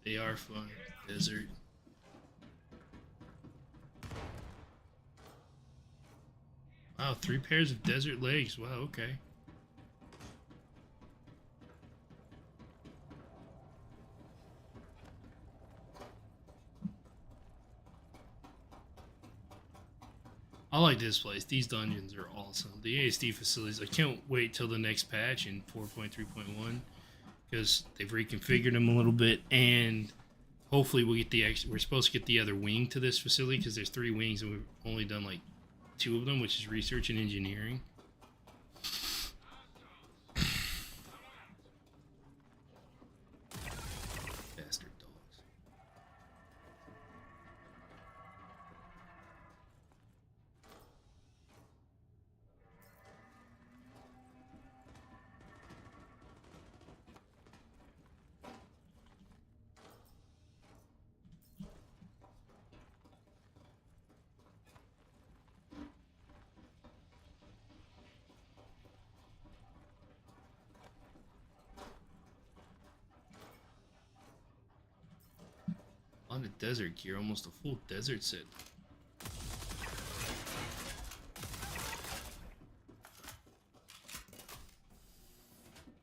They are fun. Desert. Wow, 3 pairs of desert legs. Wow, okay. I like this place. These dungeons are awesome. The ASD facilities, I can't wait till the next patch in 4.3.1 because they've reconfigured them a little bit, and hopefully we'll get we're supposed to get the other wing to this facility because there's 3 wings and we've only done like 2 of them, which is research and engineering. Bastard dogs. A lot of desert gear, almost a full desert set.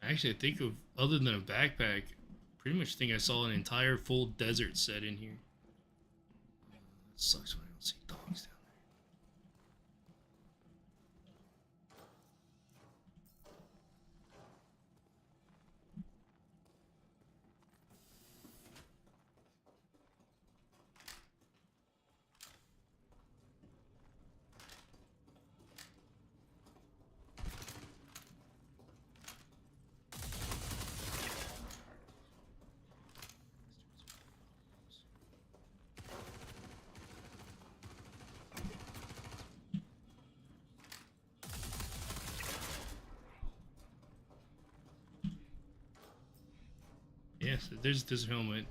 Actually, I think of, other than a backpack, pretty much think I saw an entire full desert set in here. That sucks when I don't don't see dogs down there. Yes, there's this helmet.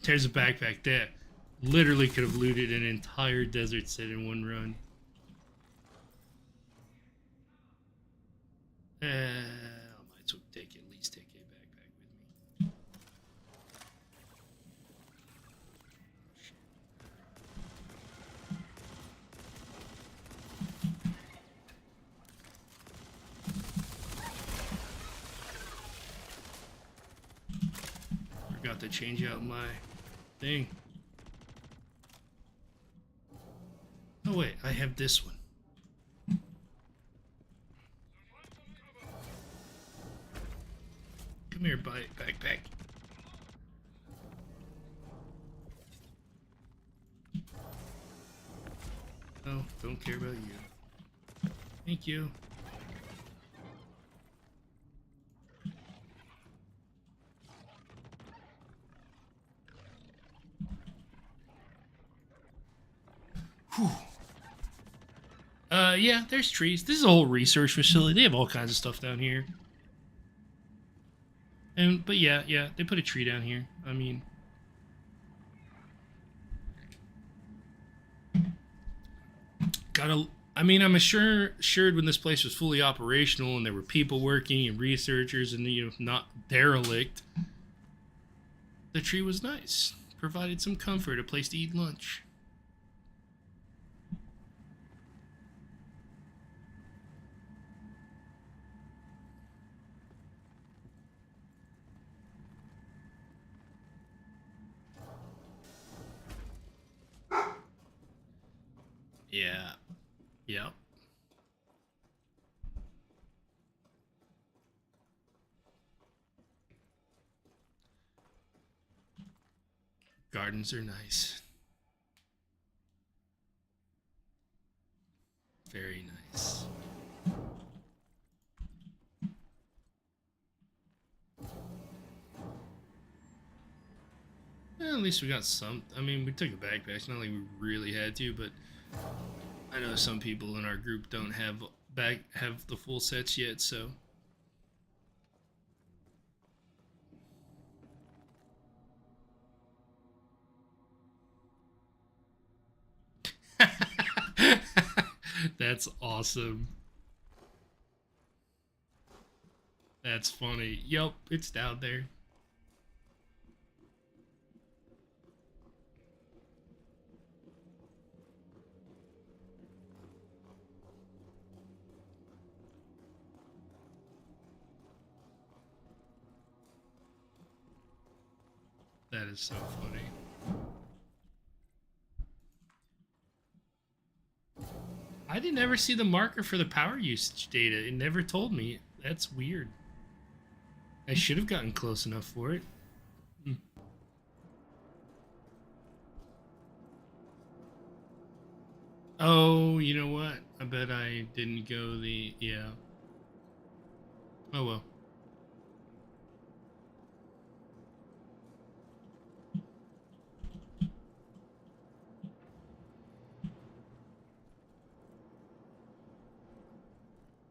There's a backpack that literally could have looted an entire desert set in one run. I might as well at least take a backpack with me. Forgot to change out my thing. Oh wait, I have this one. Come here, backpack. Oh, don't care about you. Thank you. Whew. Yeah, there's trees. This is a whole research facility. They have all kinds of stuff down here. But yeah, they put a tree down here. I mean, I'm assured when this place was fully operational and there were people working and researchers and not derelict, the tree was nice. Provided some comfort, a place to eat lunch. Yeah. Yep. Gardens are nice. Very nice. Well, at least we got some. I mean, we took a backpack. It's not like we really had to, but I know some people in our group don't have the full sets yet, so. That's awesome. That's funny. Yup, it's down there. That is so funny. I didn't ever see the marker for the power usage data. It never told me. That's weird. I should have gotten close enough for it. Oh, you know what? I bet I didn't go the... Yeah. Oh well.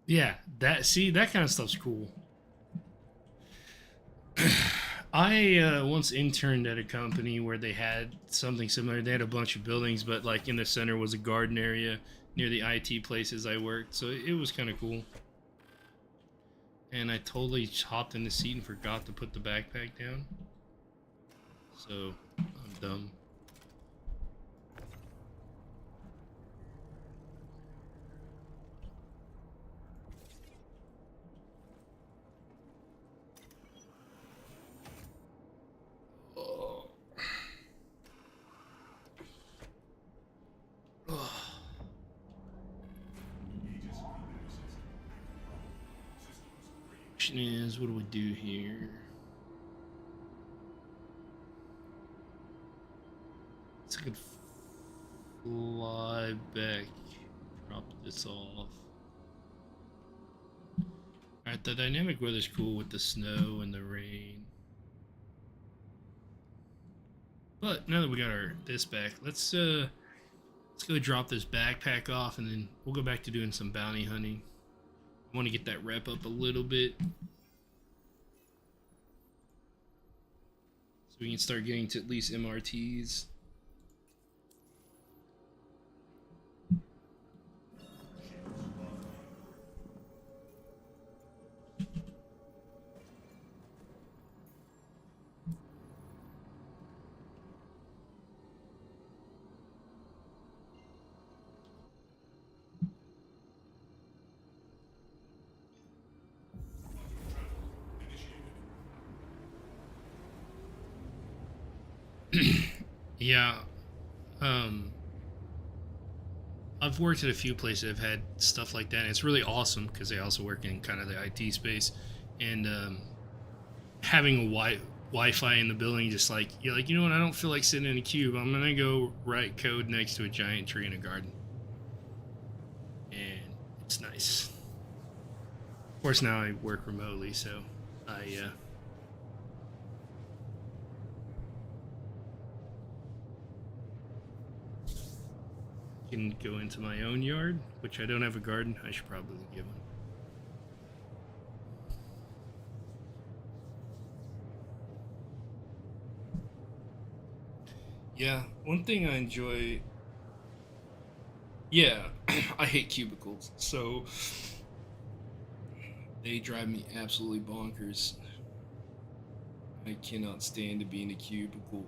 Yeah, that kind of stuff's cool. I once interned at a company where they had something similar. They had a bunch of buildings, but like in the center was a garden area near the IT places I worked. So it was kind of cool. And I totally hopped in the seat and forgot to put the backpack down. So I'm dumb. Oh. Question is, what do we do here? So I could fly back, drop this off. Alright, the dynamic weather's cool with the snow and the rain. But now that we got this back, let's go drop this backpack off, and then we'll go back to doing some bounty hunting. I want to get that rep up a little bit, so we can start getting to at least MRTs. Yeah, I've worked at a few places that have had stuff like that. And it's really awesome because they also work in kind of the IT space, and having a Wi-Fi in the building, just like you're like, you know what? I don't feel like sitting in a cube. I'm gonna go write code next to a giant tree in a garden, and it's nice. Of course, now I work remotely, so I can go into my own yard, which I don't have a garden. I should probably give one. Yeah, one thing I enjoy. Yeah, I hate cubicles, so they drive me absolutely bonkers. I cannot stand to be in a cubicle.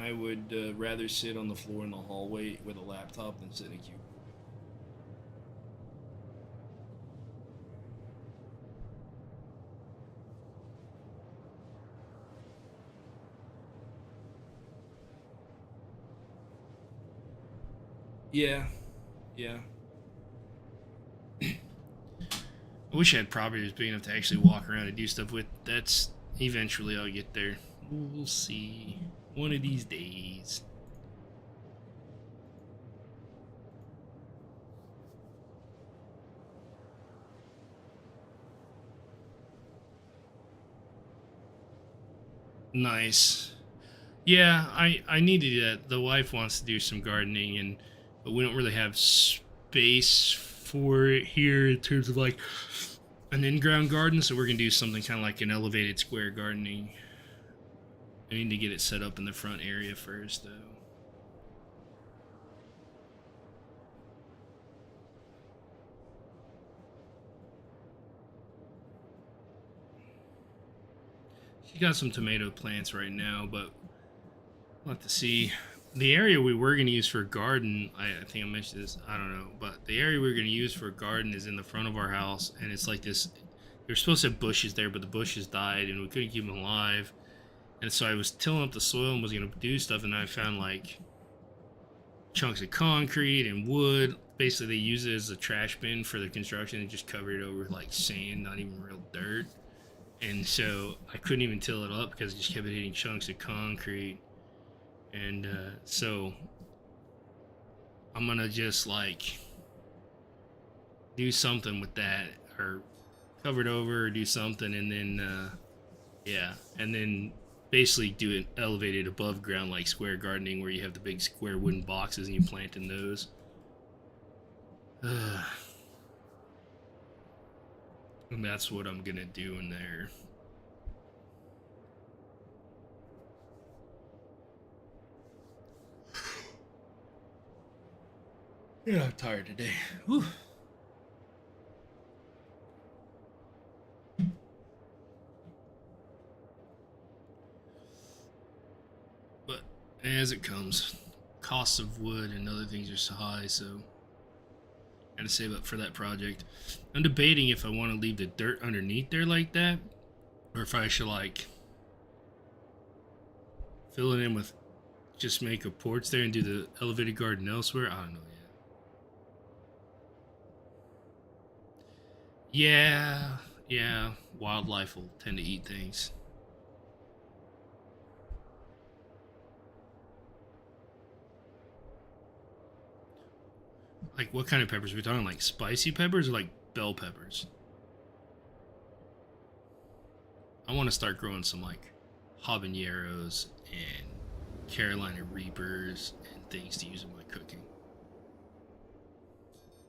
I would rather sit on the floor in the hallway with a laptop than sit in a cubicle. Yeah, yeah. I wish I had properties big enough to actually walk around and do stuff with. That's eventually I'll get there. We'll see. One of these days. Nice. Yeah, I need to do that. The wife wants to do some gardening, and but we don't really have space for it here in terms of like an in-ground garden, so we're gonna do something kind of like an elevated square gardening. I need to get it set up in the front area first, though. She got some tomato plants right now, but we'll have to see. The area we were going to use for a garden, I think I mentioned this, I don't know, but the area we were going to use for a garden is in the front of our house, and it's like this. There's supposed to have bushes there, but the bushes died, and we couldn't keep them alive. And so I was tilling up the soil and was going to do stuff, and I found like chunks of concrete and wood. Basically, they use it as a trash bin for the construction and just cover it over with like sand, not even real dirt. And so I couldn't even till it up because it just kept hitting chunks of concrete. And so I'm gonna just like do something with that, or cover it over, or do something, and then yeah, and then basically do it elevated above ground like square gardening, where you have the big square wooden boxes and you plant in those. And that's what I'm gonna do in there. Yeah, I'm tired today. Whew. But as it comes, costs of wood and other things are so high, so gotta save up for that project. I'm debating if I want to leave the dirt underneath there like that, or if I should like fill it in with just make a porch there and do the elevated garden elsewhere. I don't know yet. Yeah. Wildlife will tend to eat things. Like what kind of peppers? We're talking like spicy peppers or like bell peppers? I want to start growing some like habaneros and Carolina Reapers and things to use in my cooking.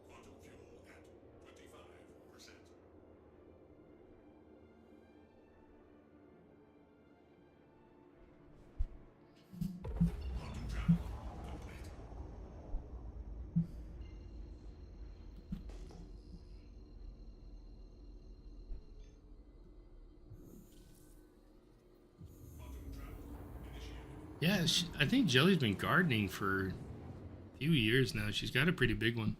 Quantum fuel at 25%. Quantum travel complete. Quantum travel initiated. Yeah, I think Jelly's been gardening for a few years now. She's got a pretty big one.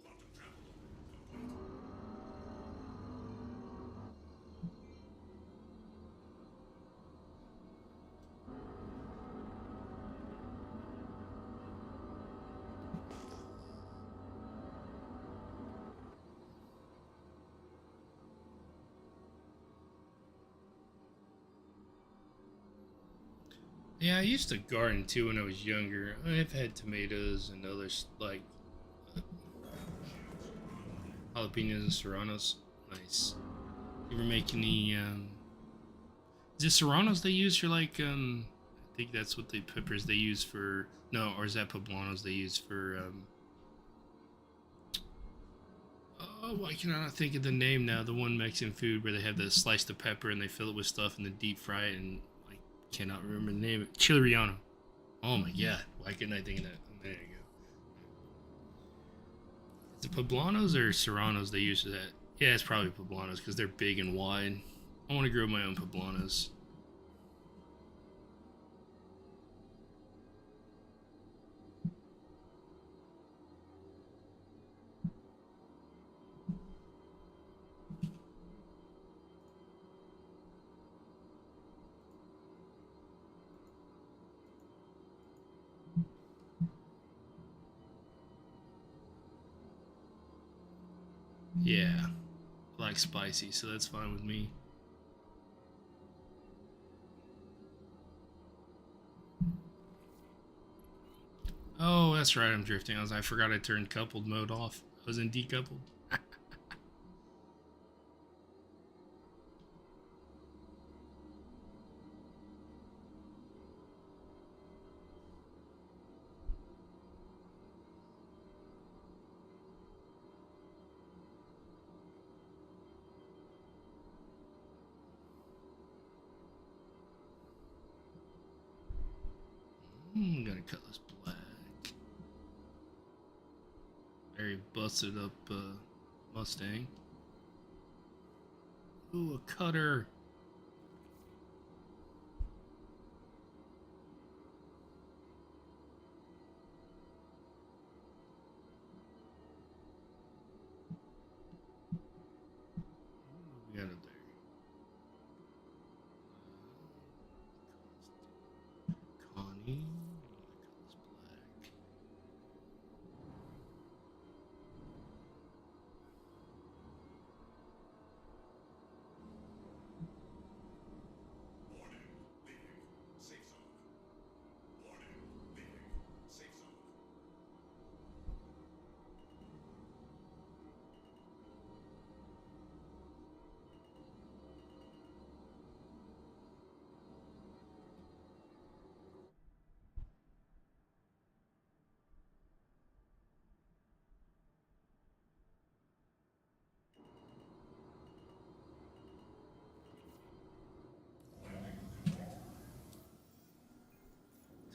Quantum travel complete. Yeah, I used to garden too when I was younger. I've had tomatoes and others like jalapenos and serranos. Nice. You ever make any is it serranos they use for like I think that's what the peppers they use for no, or is that poblanos they use for oh, why can I not think of the name now? The one Mexican food where they have the sliced of pepper and they fill it with stuff and then deep fry it and I cannot remember the name. Chile relleno. Oh my god, why couldn't I think of that a minute ago? Is it poblanos or serranos they use for that? Yeah, it's probably poblanos because they're big and wide. I want to grow my own poblanos. Yeah, I like spicy, so that's fine with me. Oh, that's right, I'm drifting. I forgot I turned coupled mode off. I was in decoupled. Got a cutlass black. Very busted up Mustang. Ooh, a cutter. What we got up there? Connie. Cutlass black.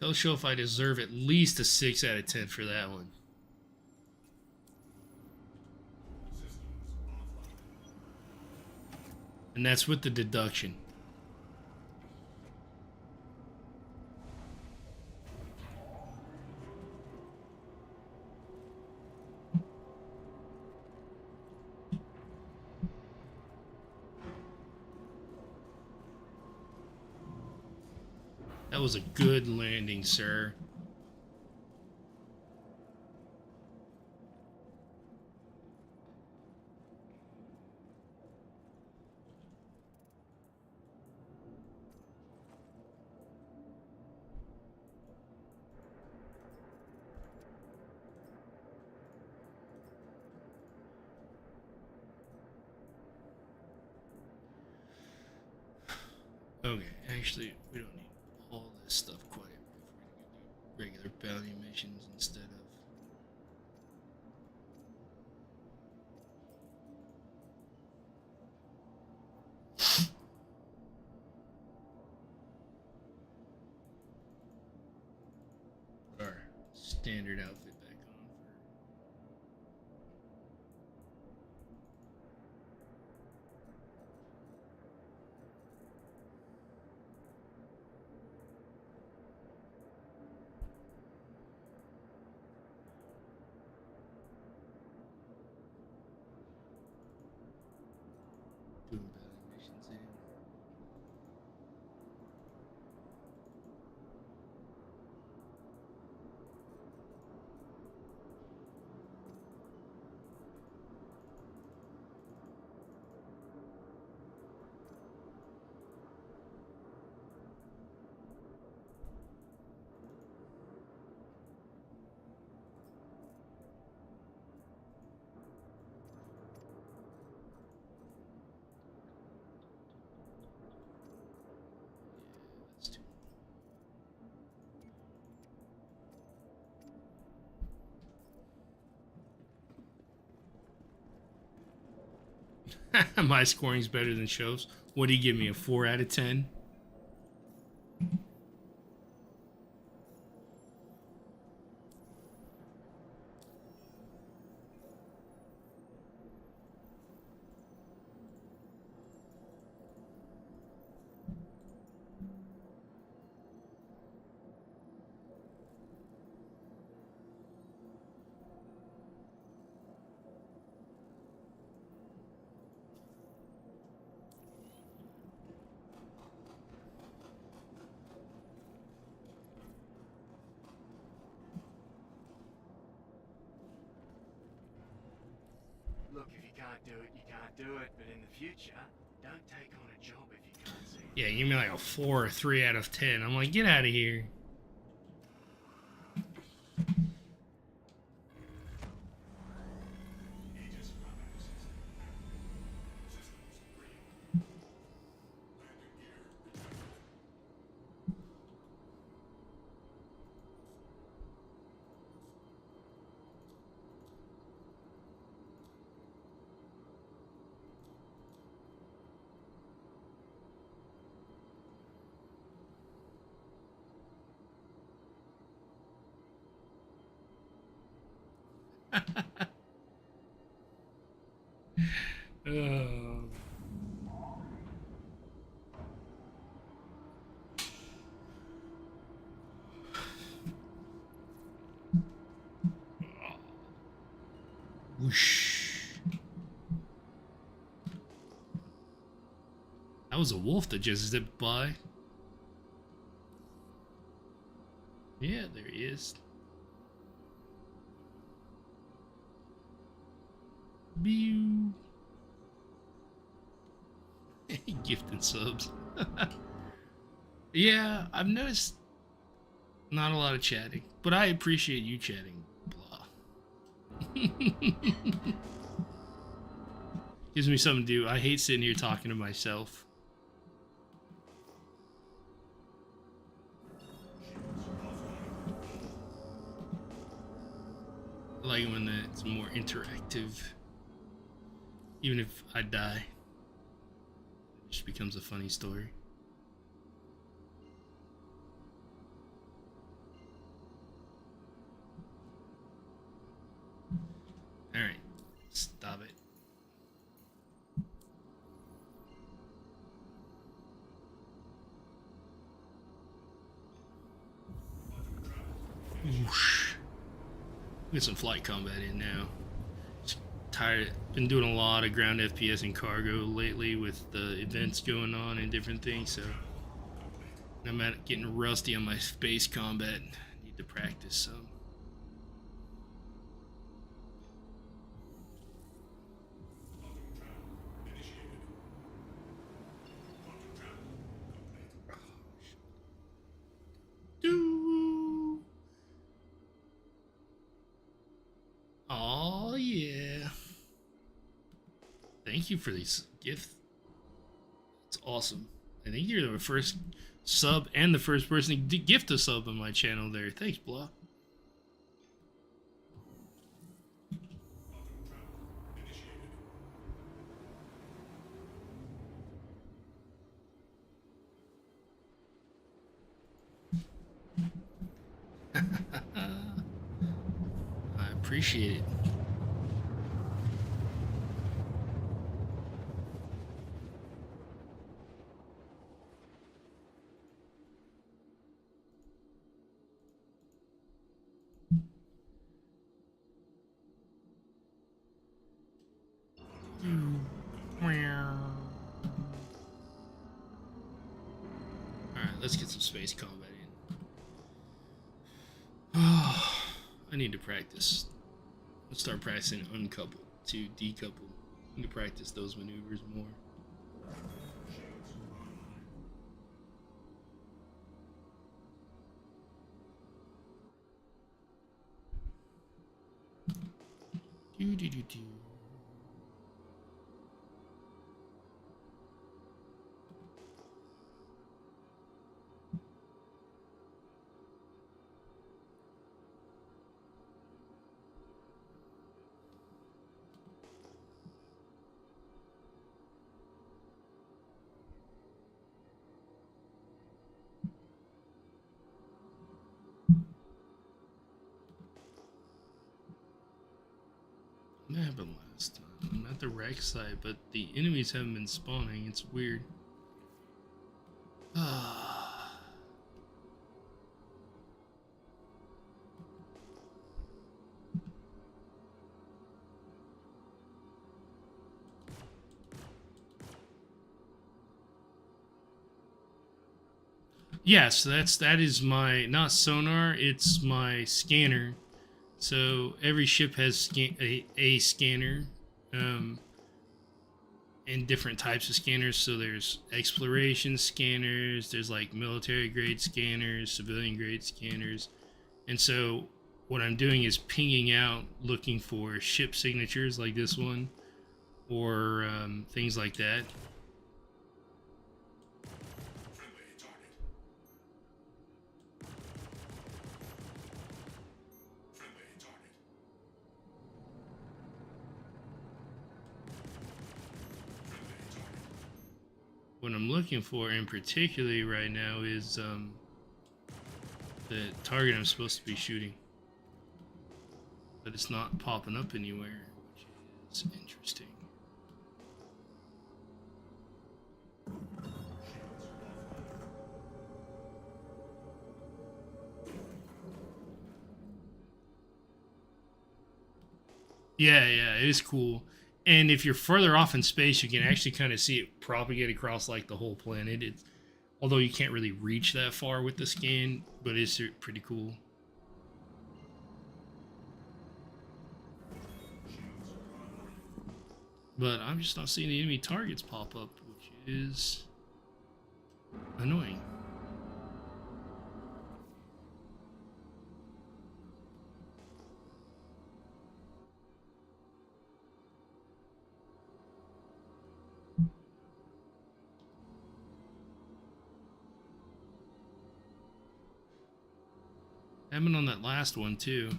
That'll show if I deserve at least a 6 out of 10 for that one. And that's with the deduction. That was a good landing, sir. Okay, actually, we don't need all this stuff quite. If we're gonna do regular bounty missions instead of. Put our standard outfit back on for. Doing bounty missions in. That's too. My scoring's better than shows. What do you give me? A 4 out of 10? Look, if you can't do it, you can't do it. But in the future, don't take on a job if you can't see it. Yeah, give me like a 4 or 3 out of 10. I'm like, get out of here. Aegis combat system. Systems green. Landing gear detected. Oh. Whoosh. That was a wolf that just zipped by. Yeah, there he is. Pew. Gifted subs. Yeah, I've noticed not a lot of chatting, but I appreciate you chatting. Blah. Gives me something to do. I hate sitting here talking to myself. I like it when it's more interactive. Even if I die, it just becomes a funny story. Whoosh. Get some flight combat in now. Just tired. Been doing a lot of ground FPS and cargo lately with the events going on and different things, so I'm getting rusty on my space combat. Need to practice some. Do. Oh yeah. Thank you for this gift. It's awesome. I think you're the first sub and the first person to gift a sub on my channel there. Thanks, Blah. I appreciate it. Alright, let's get some space combat in. Oh, I need to practice. Let's start practicing uncoupled to decoupled. I need to practice those maneuvers more. Do. That happened last time. I'm at the wreck site, but the enemies haven't been spawning. It's weird. Yes, that is my not sonar. It's my scanner. So every ship has a scanner, and different types of scanners. So there's exploration scanners, there's like military grade scanners, civilian grade scanners. And so what I'm doing is pinging out, looking for ship signatures like this one, or things like that. What I'm looking for in particularly right now is the target I'm supposed to be shooting, but it's not popping up anywhere, which is interesting. Yeah, it is cool. And if you're further off in space, you can actually kind of see it propagate across like the whole planet. Although you can't really reach that far with the scan, but it's pretty cool. But I'm just not seeing the enemy targets pop up, which is annoying. Happened on that last one too.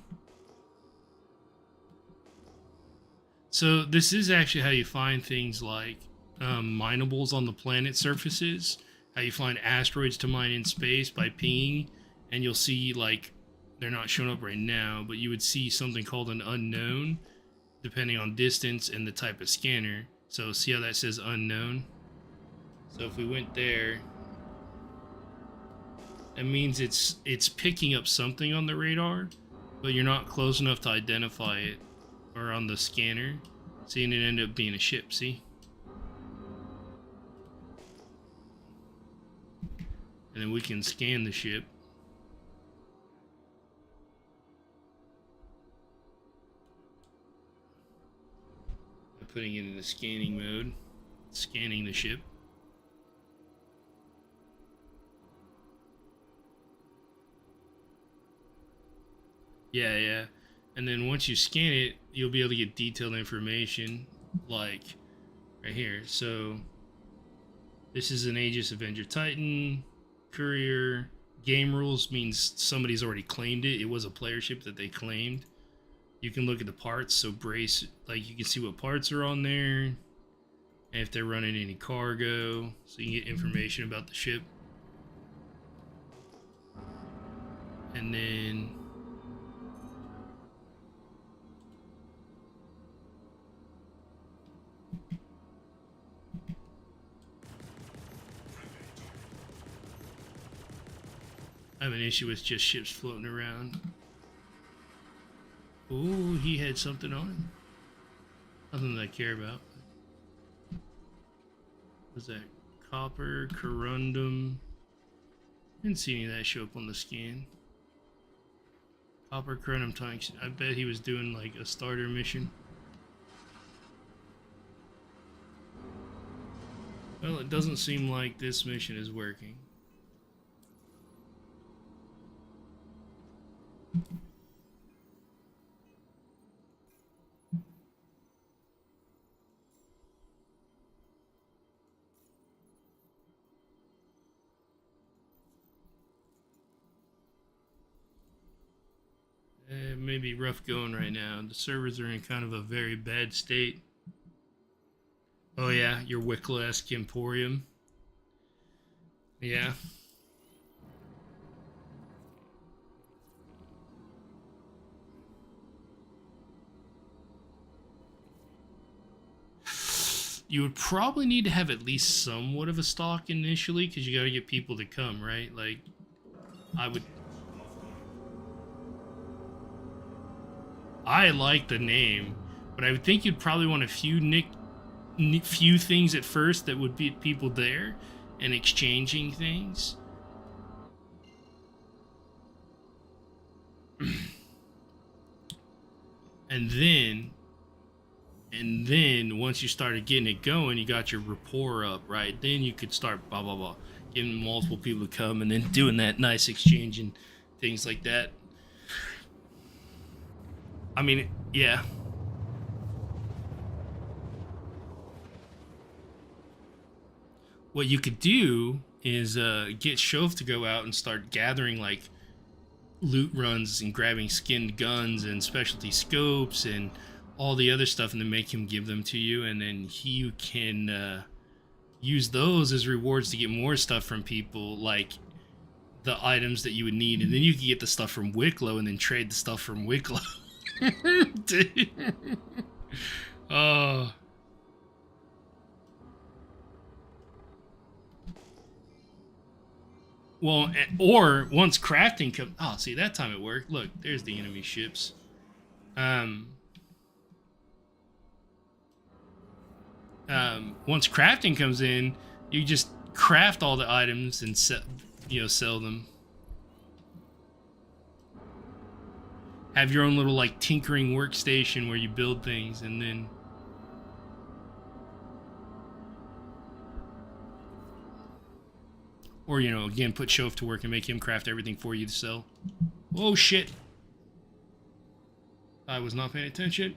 So this is actually how you find things like minables on the planet surfaces. How you find asteroids to mine in space by pinging, and you'll see like they're not showing up right now, but you would see something called an unknown, depending on distance and the type of scanner. So see how that says unknown? So if we went there, That means it's picking up something on the radar, but you're not close enough to identify it, or on the scanner. Seeing it end up being a ship, see? And then we can scan the ship. By putting it in the scanning mode, scanning the ship. Yeah. And then once you scan it, you'll be able to get detailed information, like right here. So this is an Aegis Avenger Titan. Courier. Game rules means somebody's already claimed it. It was a player ship that they claimed. You can look at the parts. So brace, like you can see what parts are on there, and if they're running any cargo, so you can get information about the ship. And then I have an issue with just ships floating around. Ooh, he had something on him. Nothing that I care about. What's that? Copper, corundum. Didn't see any of that show up on the scan. Copper, corundum, tanks. I bet he was doing like a starter mission. Well, it doesn't seem like this mission is working. It may be rough going right now. The servers are in kind of a very bad state. Oh yeah, your Wickla-esque Emporium. Yeah. You would probably need to have at least somewhat of a stock initially, because you got to get people to come, right? Like, I like the name, but I would think you'd probably want a few things at first that would be people there and exchanging things. And then once you started getting it going, you got your rapport up, right? Then you could start blah blah blah, getting multiple people to come, and then doing that nice exchange and things like that. I mean, yeah. What you could do is get Shove to go out and start gathering like loot runs and grabbing skinned guns and specialty scopes and all the other stuff, and then make him give them to you, and then you can use those as rewards to get more stuff from people, like the items that you would need, and then you can get the stuff from Wicklow and then trade the stuff from Wicklow. Dude. Oh. Well, or once crafting comes... Oh, see, that time it worked. Look, there's the enemy ships. Once crafting comes in, you just craft all the items and sell them. Have your own little like tinkering workstation where you build things, and then or again put Shove to work and make him craft everything for you to sell. Oh shit. I was not paying attention.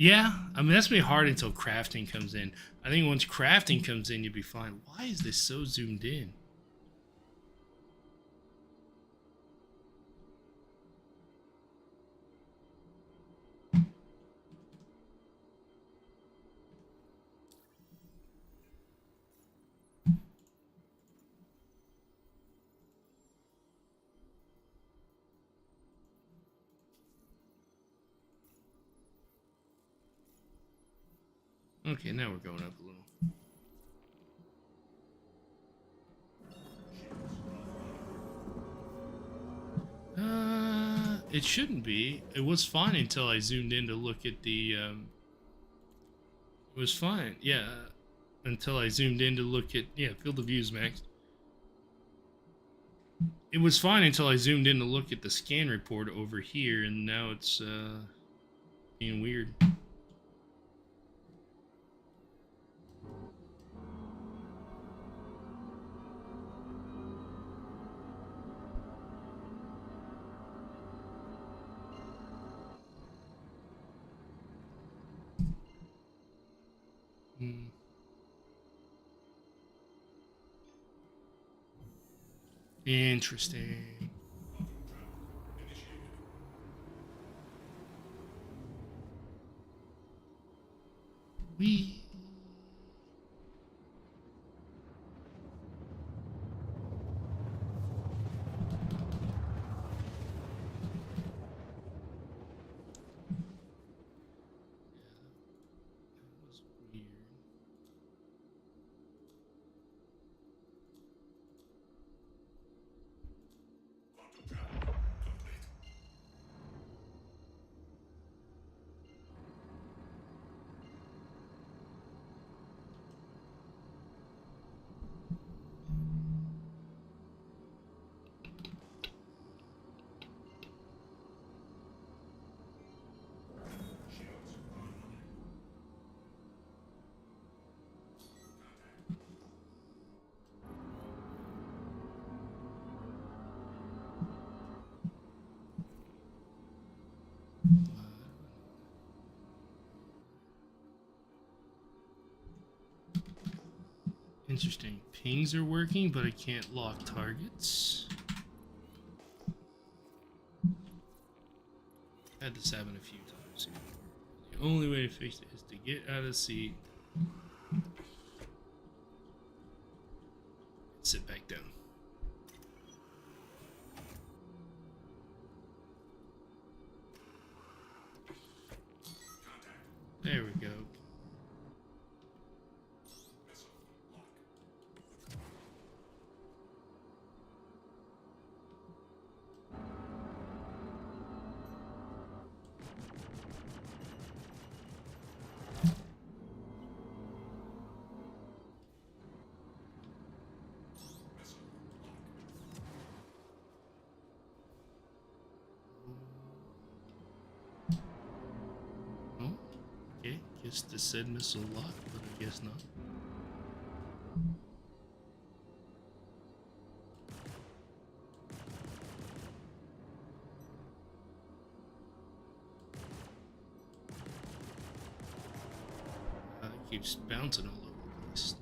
Yeah, I mean, that's gonna be hard until crafting comes in. I think once crafting comes in, you'll be fine. Why is this so zoomed in? Okay, now we're going up a little. It shouldn't be. It was fine until I zoomed in to look at the, It was fine, yeah. Until I zoomed in to look at, yeah, field of views, Max. It was fine until I zoomed in to look at the scan report over here, and now it's, being weird. Hmm. Interesting. We. That was weird. Interesting. Pings are working, but I can't lock targets. Had this happen a few times before. The only way to fix it is to get out of the seat, sit back down. There we go. Oh, okay. Guess the said missile locked, but I guess not. It keeps bouncing all over the place.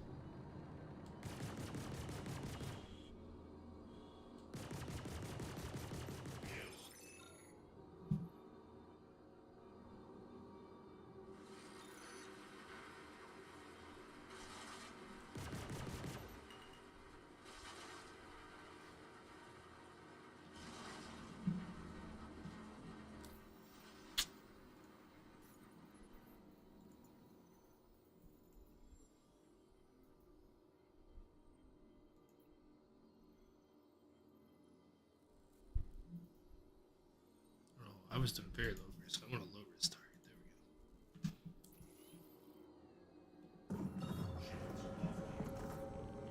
Oh, I was doing very low risk. I want to low risk target.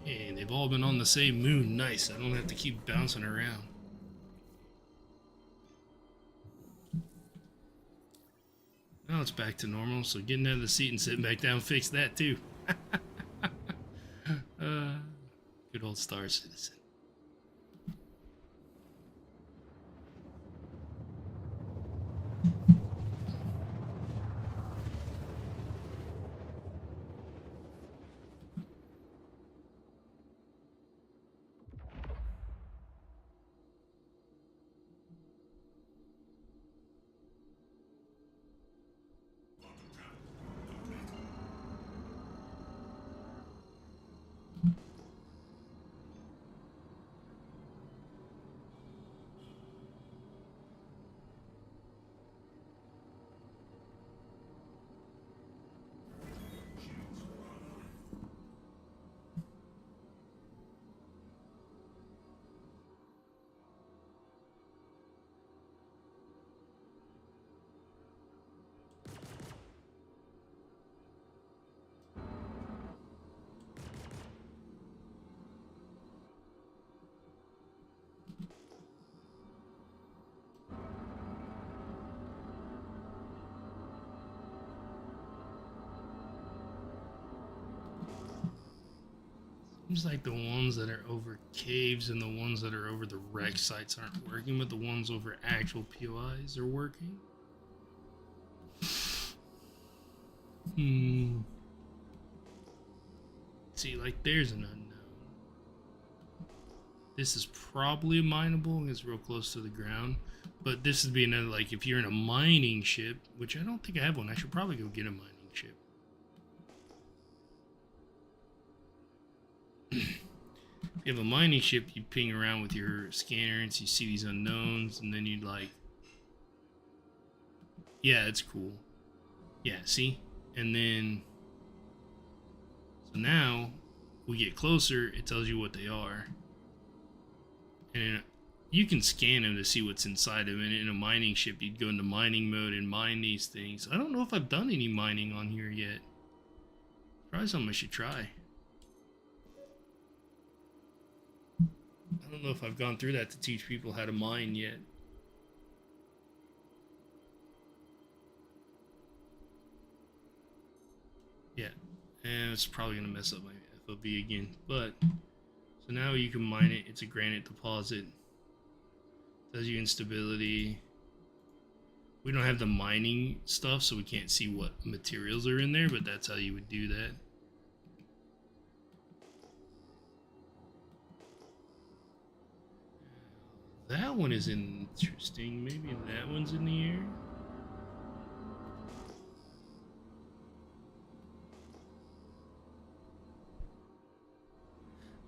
There we go. And they've all been on the same moon. Nice. I don't have to keep bouncing around. Now it's back to normal, so getting out of the seat and sitting back down fixed that too. Good old Star Citizen. Seems like the ones that are over caves and the ones that are over the wreck sites aren't working, but the ones over actual POIs are working. See, like there's an unknown. This is probably mineable. It's real close to the ground. But this would be another, like, if you're in a mining ship, which I don't think I have one. I should probably go get a mining ship. If you have a mining ship, you ping around with your scanner and you see these unknowns, and then you'd like, yeah, it's cool. Yeah, see? And then, so now we get closer, it tells you what they are. And you can scan them to see what's inside them. And in a mining ship, you'd go into mining mode and mine these things. I don't know if I've done any mining on here yet. Probably something I should try. I don't know if I've gone through that to teach people how to mine yet. Yeah, and it's probably gonna mess up my FOB again. But so now you can mine it. It's a granite deposit. Tells you instability. We don't have the mining stuff, so we can't see what materials are in there. But that's how you would do that. That one is interesting. Maybe that one's in the air.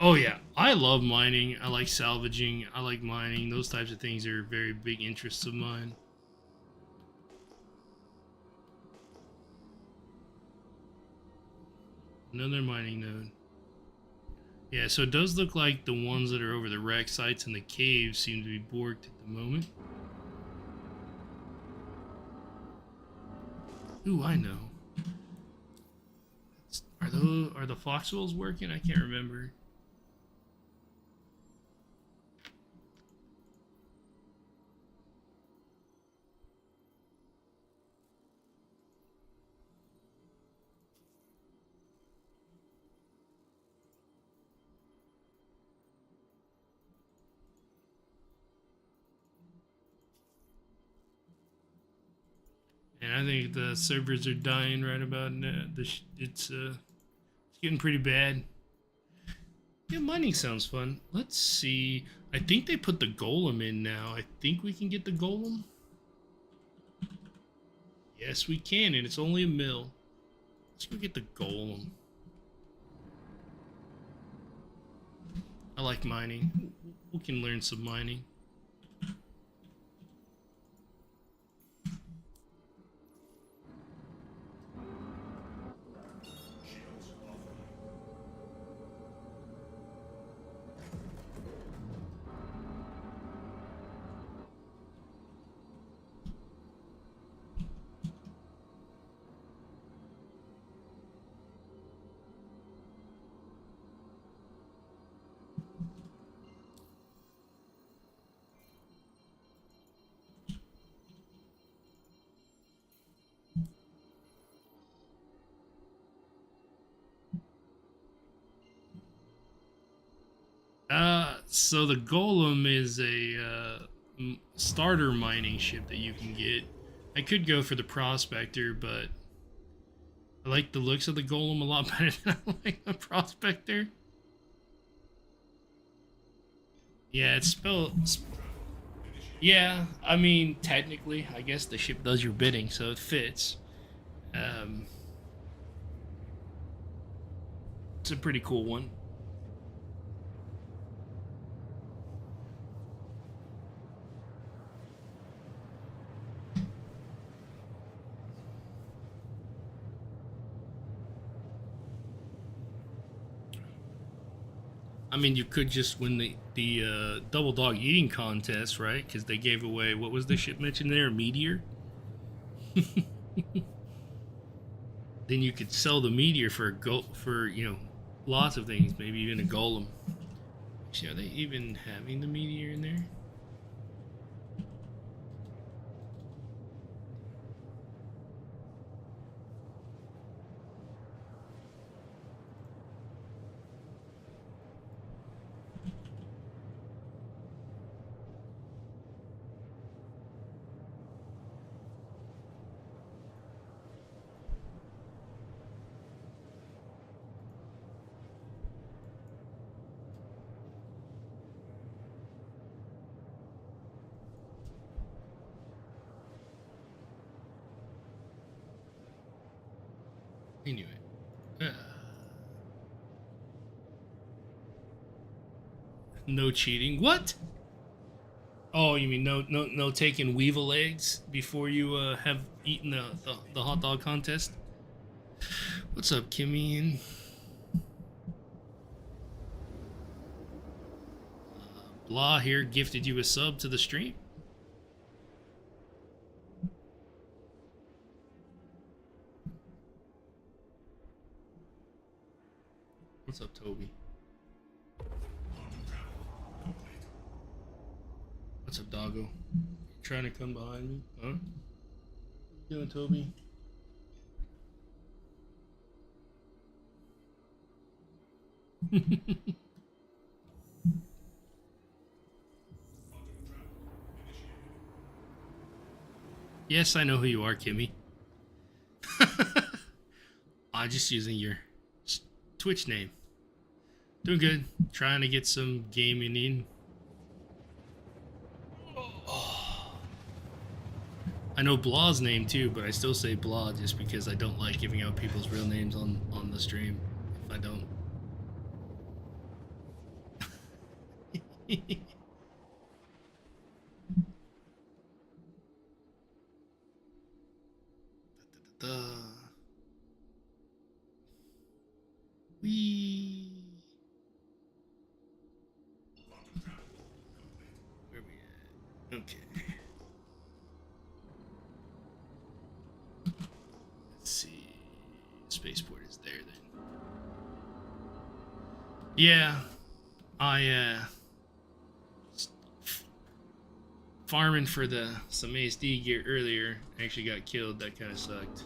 Oh yeah, I love mining. I like salvaging. I like mining. Those types of things are very big interests of mine. Another mining node. Yeah, so it does look like the ones that are over the wreck sites and the caves seem to be borked at the moment. Ooh, I know. Are the foxholes working? I can't remember. And I think the servers are dying right about now. It's getting pretty bad. Yeah, mining sounds fun. Let's see. I think they put the golem in now. I think we can get the golem. Yes, we can, and it's only a mill. Let's go get the golem. I like mining. We can learn some mining. So the golem is a starter mining ship that you can get. I could go for the prospector, but I like the looks of the golem a lot better than I like the prospector. Yeah, it's spelled. Yeah, I mean, technically, I guess the ship does your bidding, so it fits. It's a pretty cool one. I mean, you could just win the double dog eating contest, right? Because they gave away, what was the ship mentioned there? A meteor? Then you could sell the meteor for lots of things, maybe even a golem. Actually, are they even having the meteor in there? Anyway. Uh, no cheating. What? Oh, you mean no taking weevil eggs before you have eaten the hot dog contest? What's up, Kimmy? Blah here gifted you a sub to the stream. What's up, Toby? What's up, doggo? You trying to come behind me? Huh? What you doing, Toby? Yes, I know who you are, Kimmy. I'm just using your Twitch name. Doing good. Trying to get some gaming in. I know Blah's name too, but I still say Blah just because I don't like giving out people's real names on the stream. If I don't. Wee. Where we at? Okay. Let's see. Spaceport is there then. Yeah. I farming for some ASD gear earlier. Actually got killed. That kind of sucked.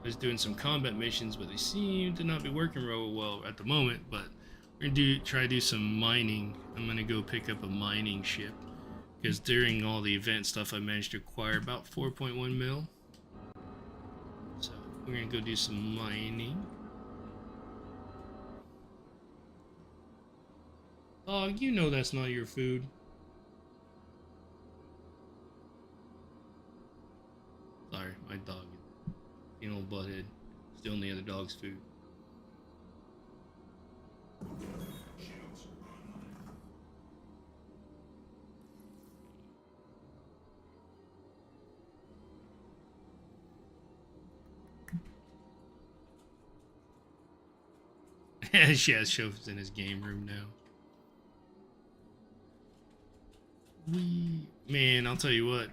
I was doing some combat missions, but they seem to not be working real well at the moment. But we're gonna try to do some mining. I'm gonna go pick up a mining ship because during all the event stuff, I managed to acquire about 4.1 mil. So we're gonna go do some mining. Dog, you know that's not your food. Sorry, my dog. You know, butthead. Stealing the other dog's food. Shields online. Shaz shows in his game room now. Man, I'll tell you what.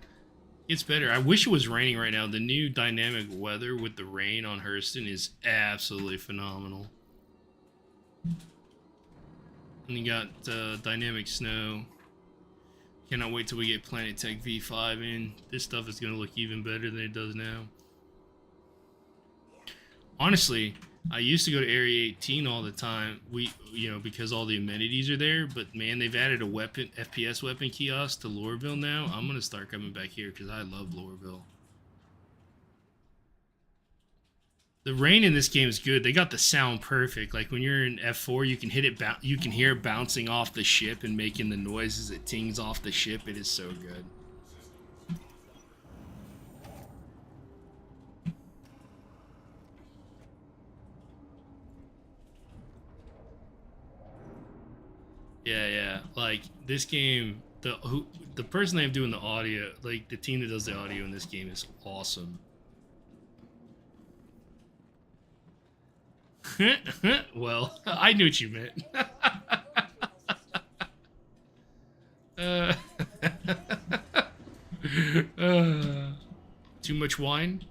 It's better. I wish it was raining right now. The new dynamic weather with the rain on Hurston is absolutely phenomenal. And you got dynamic snow. Cannot wait till we get Planet Tech V5 in. This stuff is going to look even better than it does now. Honestly, I used to go to Area 18 all the time. Because all the amenities are there. But man, they've added a FPS weapon kiosk to Lorville now. I'm gonna start coming back here because I love Lorville. The rain in this game is good. They got the sound perfect. Like when you're in F4, you can hit it. You can hear it bouncing off the ship and making the noises it tings off the ship. It is so good. Yeah. Like this game, the person I'm doing the audio, like the team that does the audio in this game is awesome. Well, I knew what you meant. Too much wine?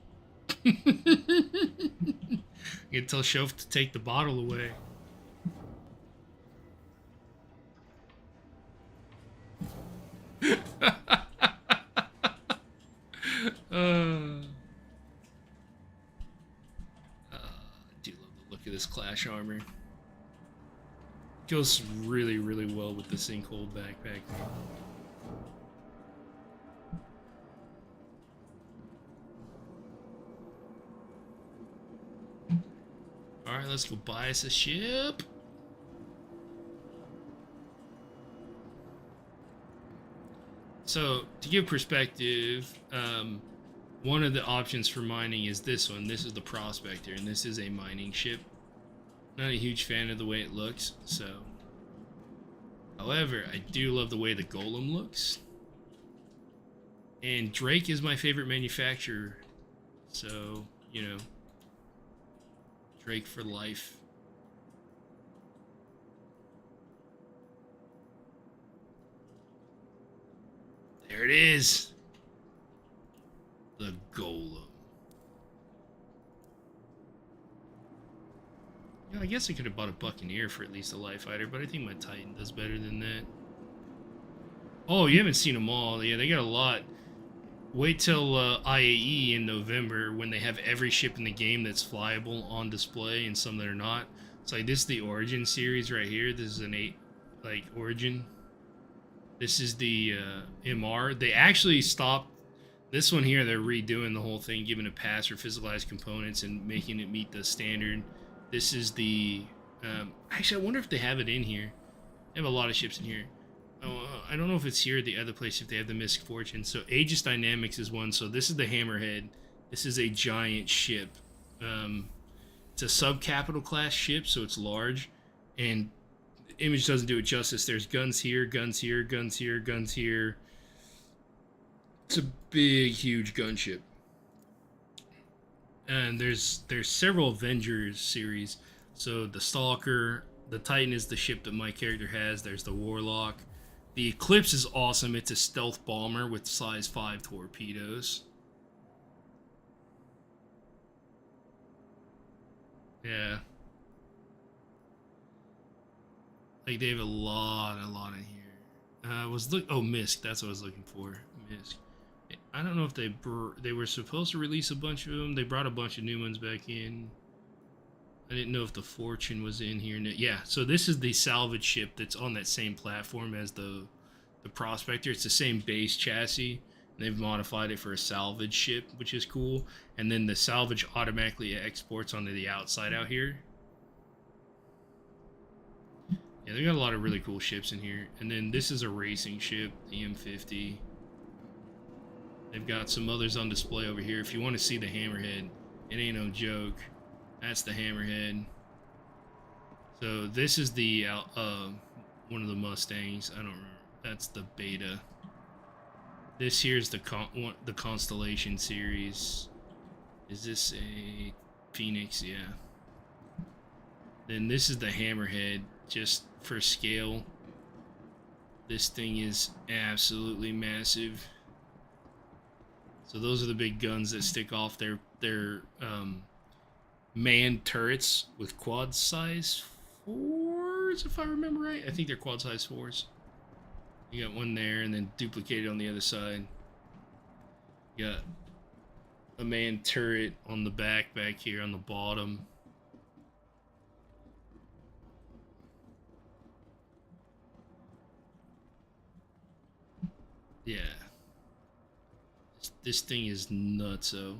You can tell Shof to take the bottle away. I do love the look of this Clash armor. Goes really, really well with the Sinkhole backpack. Alright, let's go buy us a ship. So, to give perspective, one of the options for mining is this one. This is the Prospector, and this is a mining ship. Not a huge fan of the way it looks, so. However, I do love the way the Golem looks. And Drake is my favorite manufacturer, so, you know, Drake for life. There it is. The Golem. You know, I guess I could have bought a Buccaneer for at least a Life Fighter, but I think my Titan does better than that. Oh, you haven't seen them all. Yeah, they got a lot. Wait till IAE in November when they have every ship in the game that's flyable on display and some that are not. It's like this is the Origin series right here. This is an 8 like Origin. This is the MR. They actually stopped this one here. They're redoing the whole thing, giving a pass for physicalized components and making it meet the standard. This is the actually, I wonder if they have it in here. They have a lot of ships in here. I don't know if it's here or the other place if they have the Mystic Fortune. So Aegis Dynamics is one. So this is the Hammerhead. This is a giant ship. It's a sub-capital class ship, so it's large. And the image doesn't do it justice. There's guns here, guns here, guns here, guns here. It's a big, huge gunship. And there's several Avengers series. So the Stalker, the Titan is the ship that my character has. There's the Warlock. The Eclipse is awesome. It's a stealth bomber with size 5 torpedoes. Yeah. Like they have a lot in here. Misk. That's what I was looking for. Misk. I don't know if they were supposed to release a bunch of them. They brought a bunch of new ones back in. I didn't know if the Fortune was in here. Yeah, so this is the salvage ship that's on that same platform as the Prospector. It's the same base chassis. They've modified it for a salvage ship, which is cool. And then the salvage automatically exports onto the outside out here. Yeah, they got a lot of really cool ships in here. And then this is a racing ship, the M50. They've got some others on display over here. If you want to see the Hammerhead, it ain't no joke. That's the Hammerhead. So this is the one of the Mustangs. I don't remember. That's the Beta. This here's the Constellation series. Is this a Phoenix? Yeah. Then this is the Hammerhead, just for scale. This thing is absolutely massive. So those are the big guns that stick off their manned turrets with quad size 4s, if I remember right. I think they're quad size 4s. You got one there and then duplicated on the other side. You got a manned turret on the back here on the bottom. Yeah. This thing is nutso.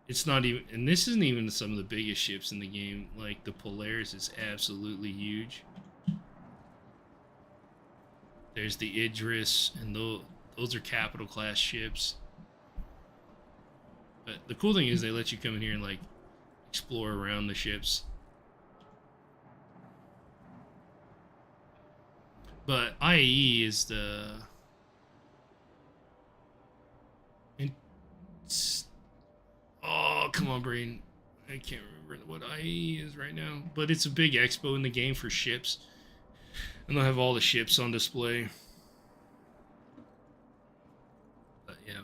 It's not even, and this isn't even some of the biggest ships in the game. Like the Polaris is absolutely huge. There's the Idris, and those are capital class ships. But the cool thing is they let you come in here and like explore around the ships. But IAE is the oh, come on, brain. I can't remember what IAE is right now. But it's a big expo in the game for ships. And they'll have all the ships on display. But yeah,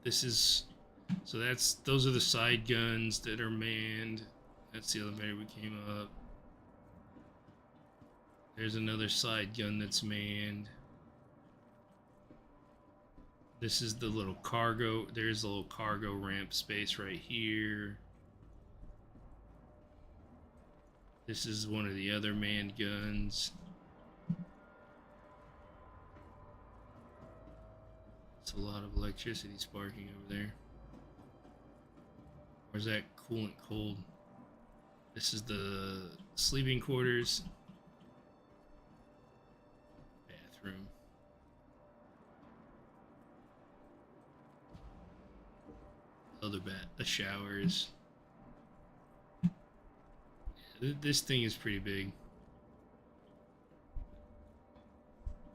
this is... So those are the side guns that are manned. That's the elevator we came up. There's another side gun that's manned. This is the little cargo. There's a little cargo ramp space right here. This is one of the other manned guns. It's a lot of electricity sparking over there. Where's that coolant cold? This is the sleeping quarters. Bathroom. other the showers. This thing is pretty big.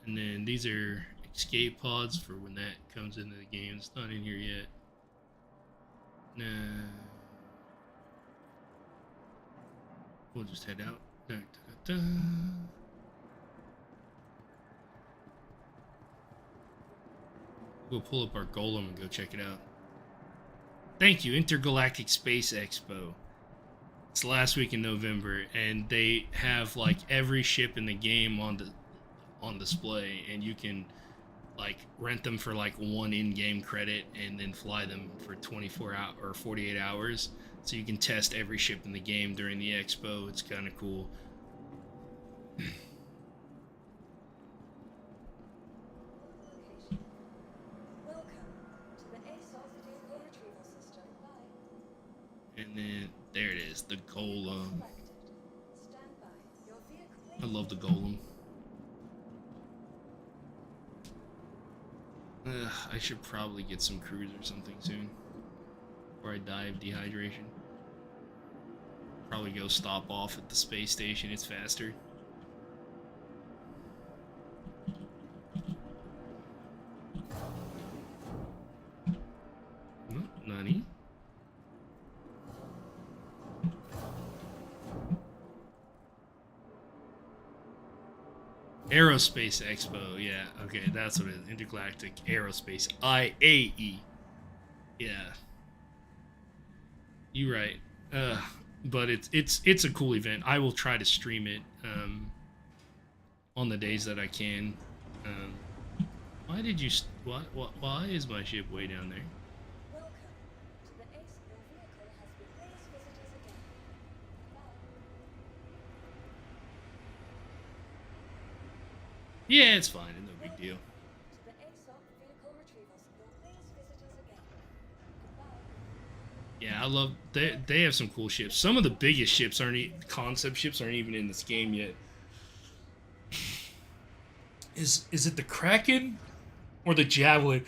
And then these are escape pods for when that comes into the game. It's not in here yet. Nah. We'll just head out. Da, da, da, da. We'll pull up our golem and go check it out. Thank you, Intergalactic Space Expo. It's last week in November, and they have like every ship in the game on display, and you can like rent them for like 1 in-game credit and then fly them for 24 hours or 48 hours. So you can test every ship in the game during the expo. It's kind of cool. And then there it is, the golem. I love the golem. I should probably get some cruise or something soon, before I die of dehydration. Probably go stop off at the space station, it's faster. Nani? Aerospace Expo, yeah, okay, that's what it is. Intergalactic Aerospace, IAE. Yeah. You're right. But it's a cool event. I will try to stream it on the days that I can. Why did you why is my ship way down there? Yeah, it's fine. No big deal. Yeah, I love they have some cool ships. Some of the biggest ships concept ships aren't even in this game yet. Is it the Kraken or the Javelin?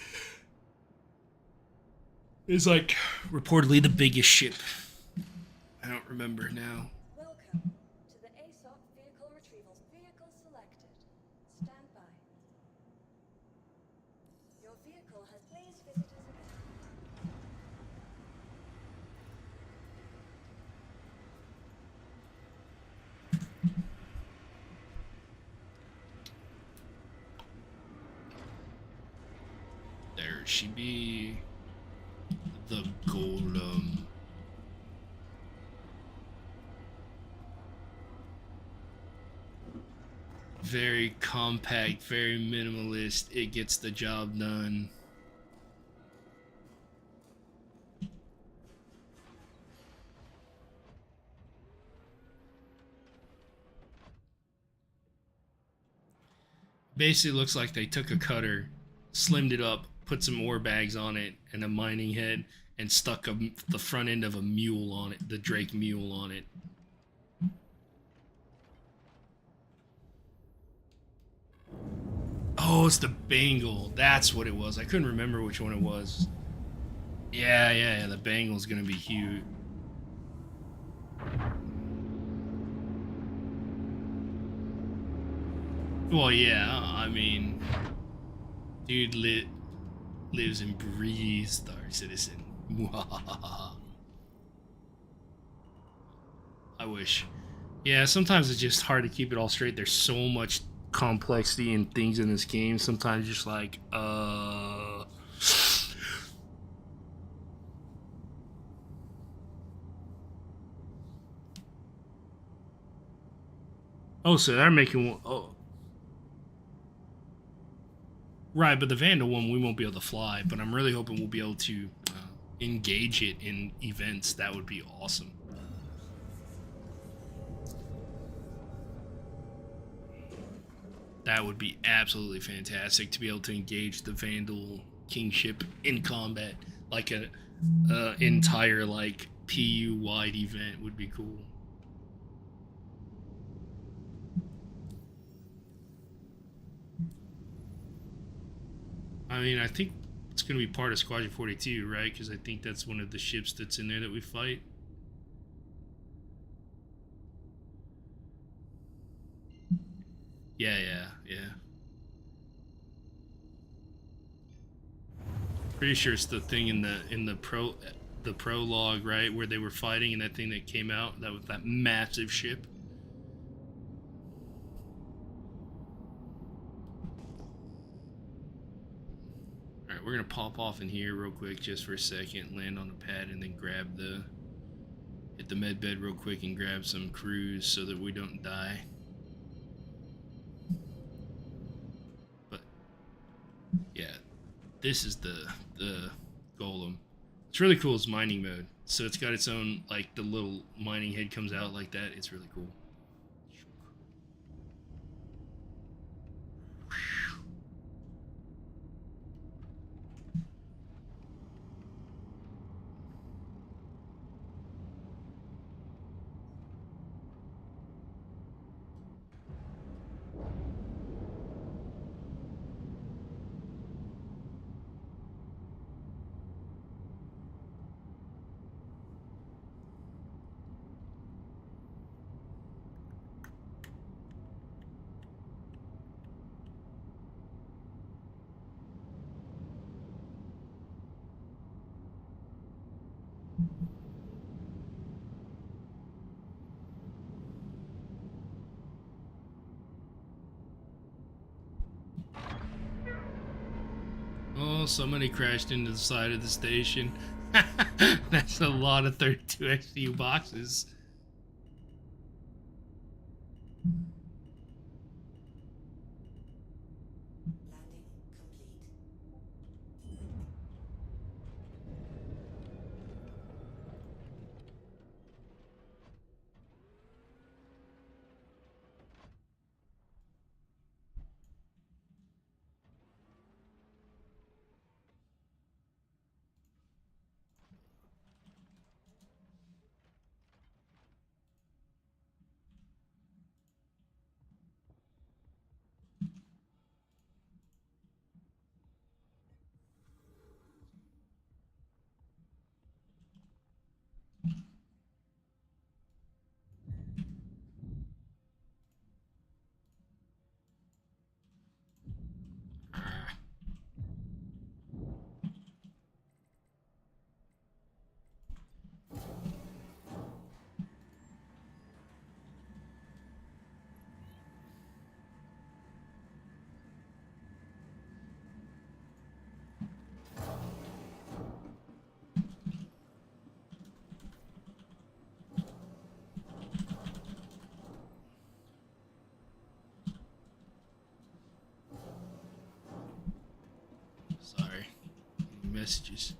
Is like reportedly the biggest ship. I don't remember now. Welcome to the ASOP vehicle retrievals. Vehicle selected. Stand by. Your vehicle has please visit us again. There she be. The golem. Very compact, very minimalist. It gets the job done. Basically looks like they took a cutter, slimmed it up, put some ore bags on it and a mining head, and stuck the front end of a mule on it, the Drake mule on it. Oh, it's the Bengal. That's what it was. I couldn't remember which one it was. Yeah, the Bengal's gonna be huge. Well, yeah, I mean, dude lives and breathes Star Citizen. I wish. Yeah, sometimes it's just hard to keep it all straight. There's so much complexity and things in this game. Sometimes just like, Oh, so they're making one. Oh. Right, but the Vandal one we won't be able to fly, but I'm really hoping we'll be able to engage it in events. That would be awesome. That would be absolutely fantastic to be able to engage the Vandal Kingship in combat. Like a entire like PU wide event would be cool. I mean, I think it's going to be part of Squadron 42, right? Because I think that's one of the ships that's in there that we fight. Yeah. Pretty sure it's the thing in the prologue, right, where they were fighting and that thing that came out, that was that massive ship. All right, we're gonna pop off in here real quick just for a second, land on the pad, and then hit the med bed real quick and grab some crews so that we don't die. But yeah, this is the golem. It's really cool. It's mining mode, so it's got its own, like, the little mining head comes out like that. It's really cool. Oh, somebody crashed into the side of the station. That's a lot of 32 XU boxes. Landing complete. Sorry. Any messages?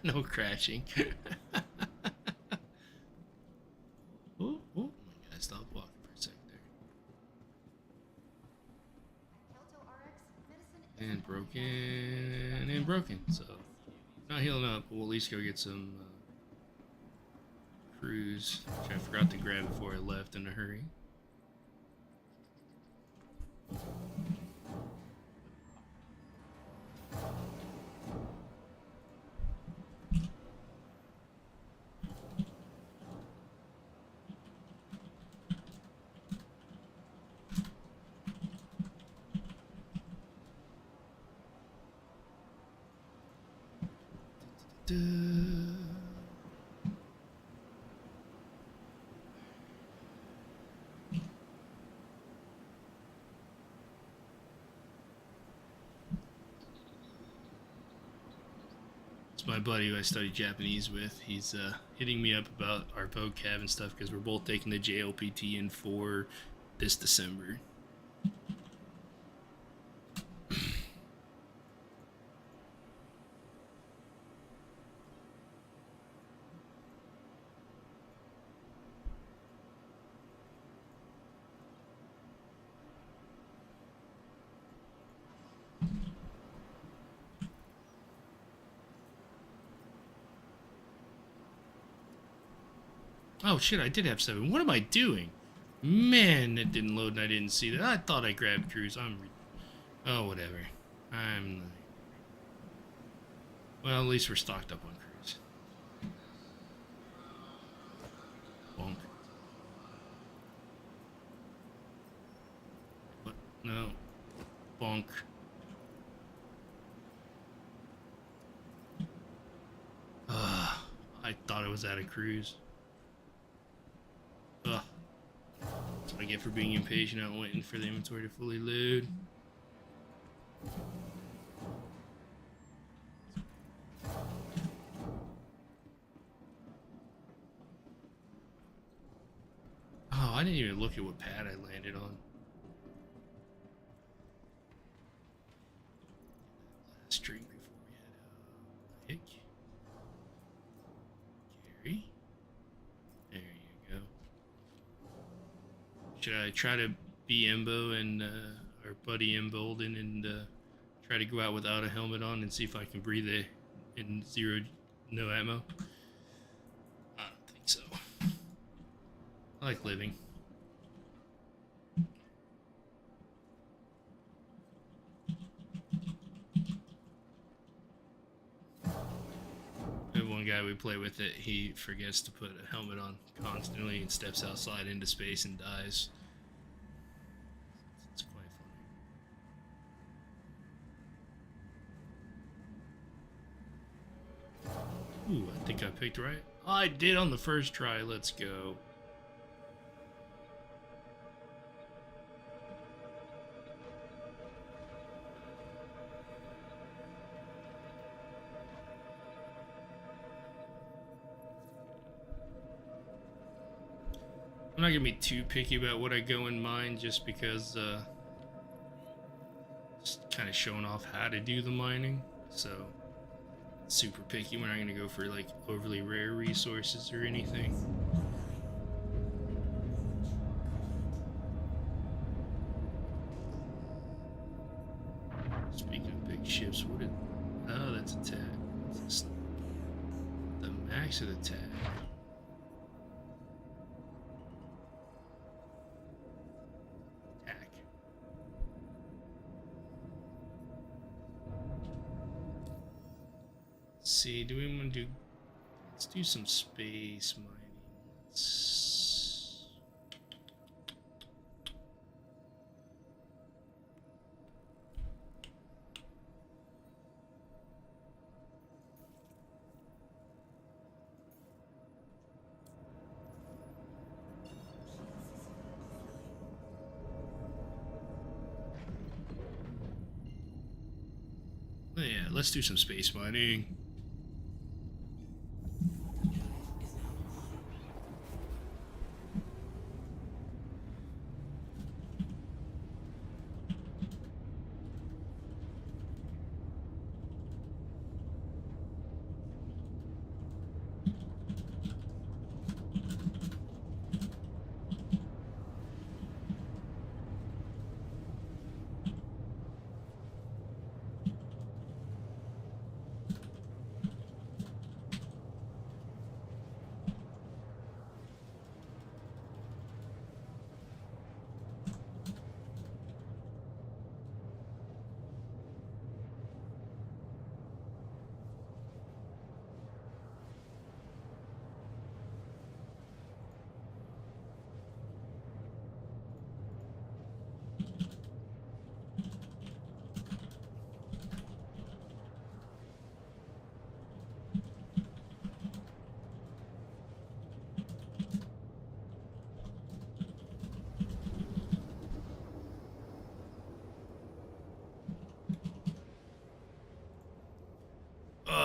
No crashing. Oh, my God, stop walking for a second there. Kelto RX, medicine And broken. So, not healing up, but we'll at least go get some crews, which I forgot to grab before I left in a hurry. It's my buddy who I studied Japanese with. He's hitting me up about our vocab and stuff because we're both taking the JLPT in for this December. Oh shit, I did have 7. What am I doing? Man, that didn't load and I didn't see that. I thought I grabbed cruise. Oh, whatever. Well, at least we're stocked up on cruise. Bonk. What? No. Bonk. I thought it was out of cruise. Ugh. That's what I get for being impatient out waiting for the inventory to fully load. Oh, I didn't even look at what pad I landed on. Last drink before we had a hick. Gary. There you go. Should I try to be Embo and our buddy Embolden and try to go out without a helmet on and see if I can breathe in no ammo? I don't think so. I like living. And one guy we play with it, he forgets to put a helmet on constantly and steps outside into space and dies. It's quite funny. Ooh, I think I picked right. I did on the first try. Let's go. I'm not gonna be too picky about what I go in mine just because just kind of showing off how to do the mining. So super picky. We're not gonna go for like overly rare resources or anything. Speaking of big ships, what is... Oh, that's a tag. What's this? The max of the tag. See, do we want to do... Let's do some space mining. Let's... Yeah, let's do some space mining.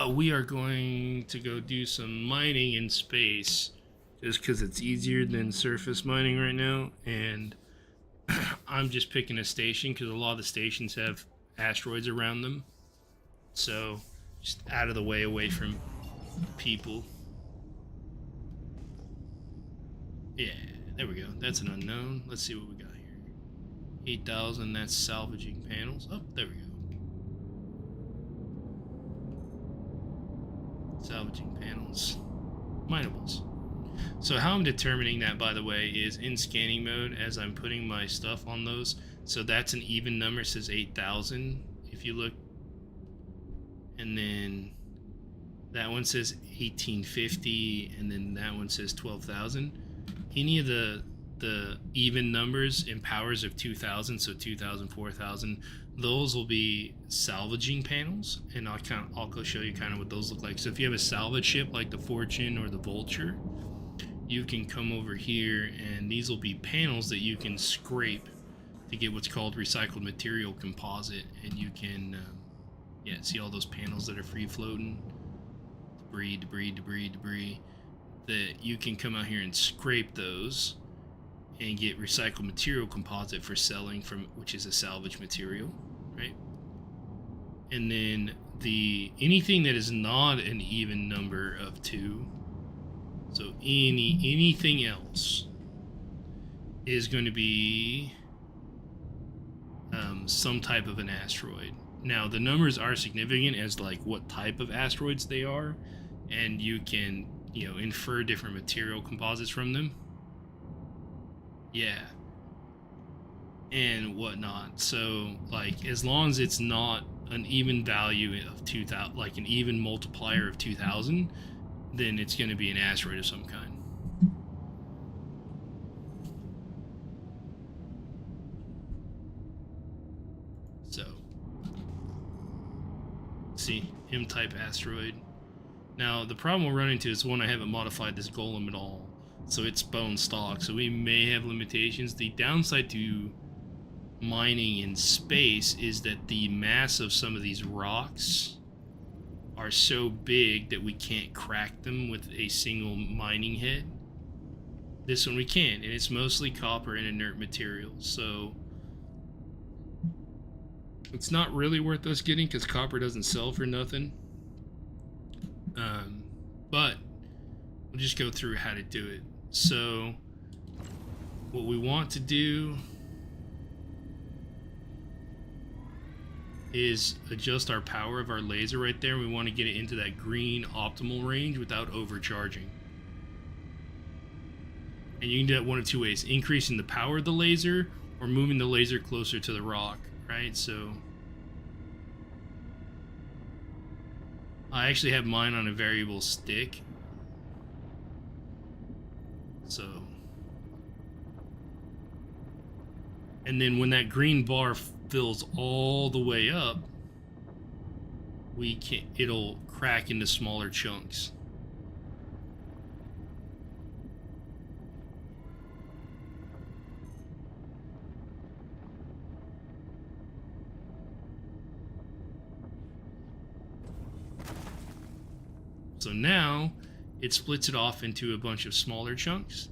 We are going to go do some mining in space just because it's easier than surface mining right now, and I'm just picking a station because a lot of the stations have asteroids around them, so just out of the way, away from people. Yeah, there we go. That's an unknown. Let's see what we got here. 8,000, that's salvaging panels. Oh, there we go. Salvaging panels. Minables. So how I'm determining that, by the way, is in scanning mode as I'm putting my stuff on those. So that's an even number, it says 8,000 if you look. And then that one says 1850, and then that one says 12,000. Any of the even numbers in powers of 2,000, so 2,000, 4,000, those will be salvaging panels, and I'll go show you kind of what those look like. So if you have a salvage ship like the Fortune or the Vulture, you can come over here, and these will be panels that you can scrape to get what's called recycled material composite, and you can yeah, see all those panels that are free floating, debris, that you can come out here and scrape those and get recycled material composite for selling, from which is a salvage material, right? And then anything that is not an even number of 2, so anything else is going to be some type of an asteroid. Now the numbers are significant as like what type of asteroids they are, and you can, you know, infer different material composites from them. Yeah. And whatnot. So like as long as it's not an even value of 2,000, like an even multiplier of 2,000, then it's going to be an asteroid of some kind. So see, M-type asteroid. Now the problem we'll run into is one, I haven't modified this golem at all, so it's bone stock, so we may have limitations. The downside to mining in space is that the mass of some of these rocks are so big that we can't crack them with a single mining head. This one we can, and it's mostly copper and inert materials, so it's not really worth us getting because copper doesn't sell for nothing. But we'll just go through how to do it. So what we want to do is adjust our power of our laser right there. We want to get it into that green optimal range without overcharging. And you can do that one of two ways: increasing the power of the laser or moving the laser closer to the rock, right? So I actually have mine on a variable stick. So, and then when that green bar fills all the way up, it'll crack into smaller chunks. So now it splits it off into a bunch of smaller chunks,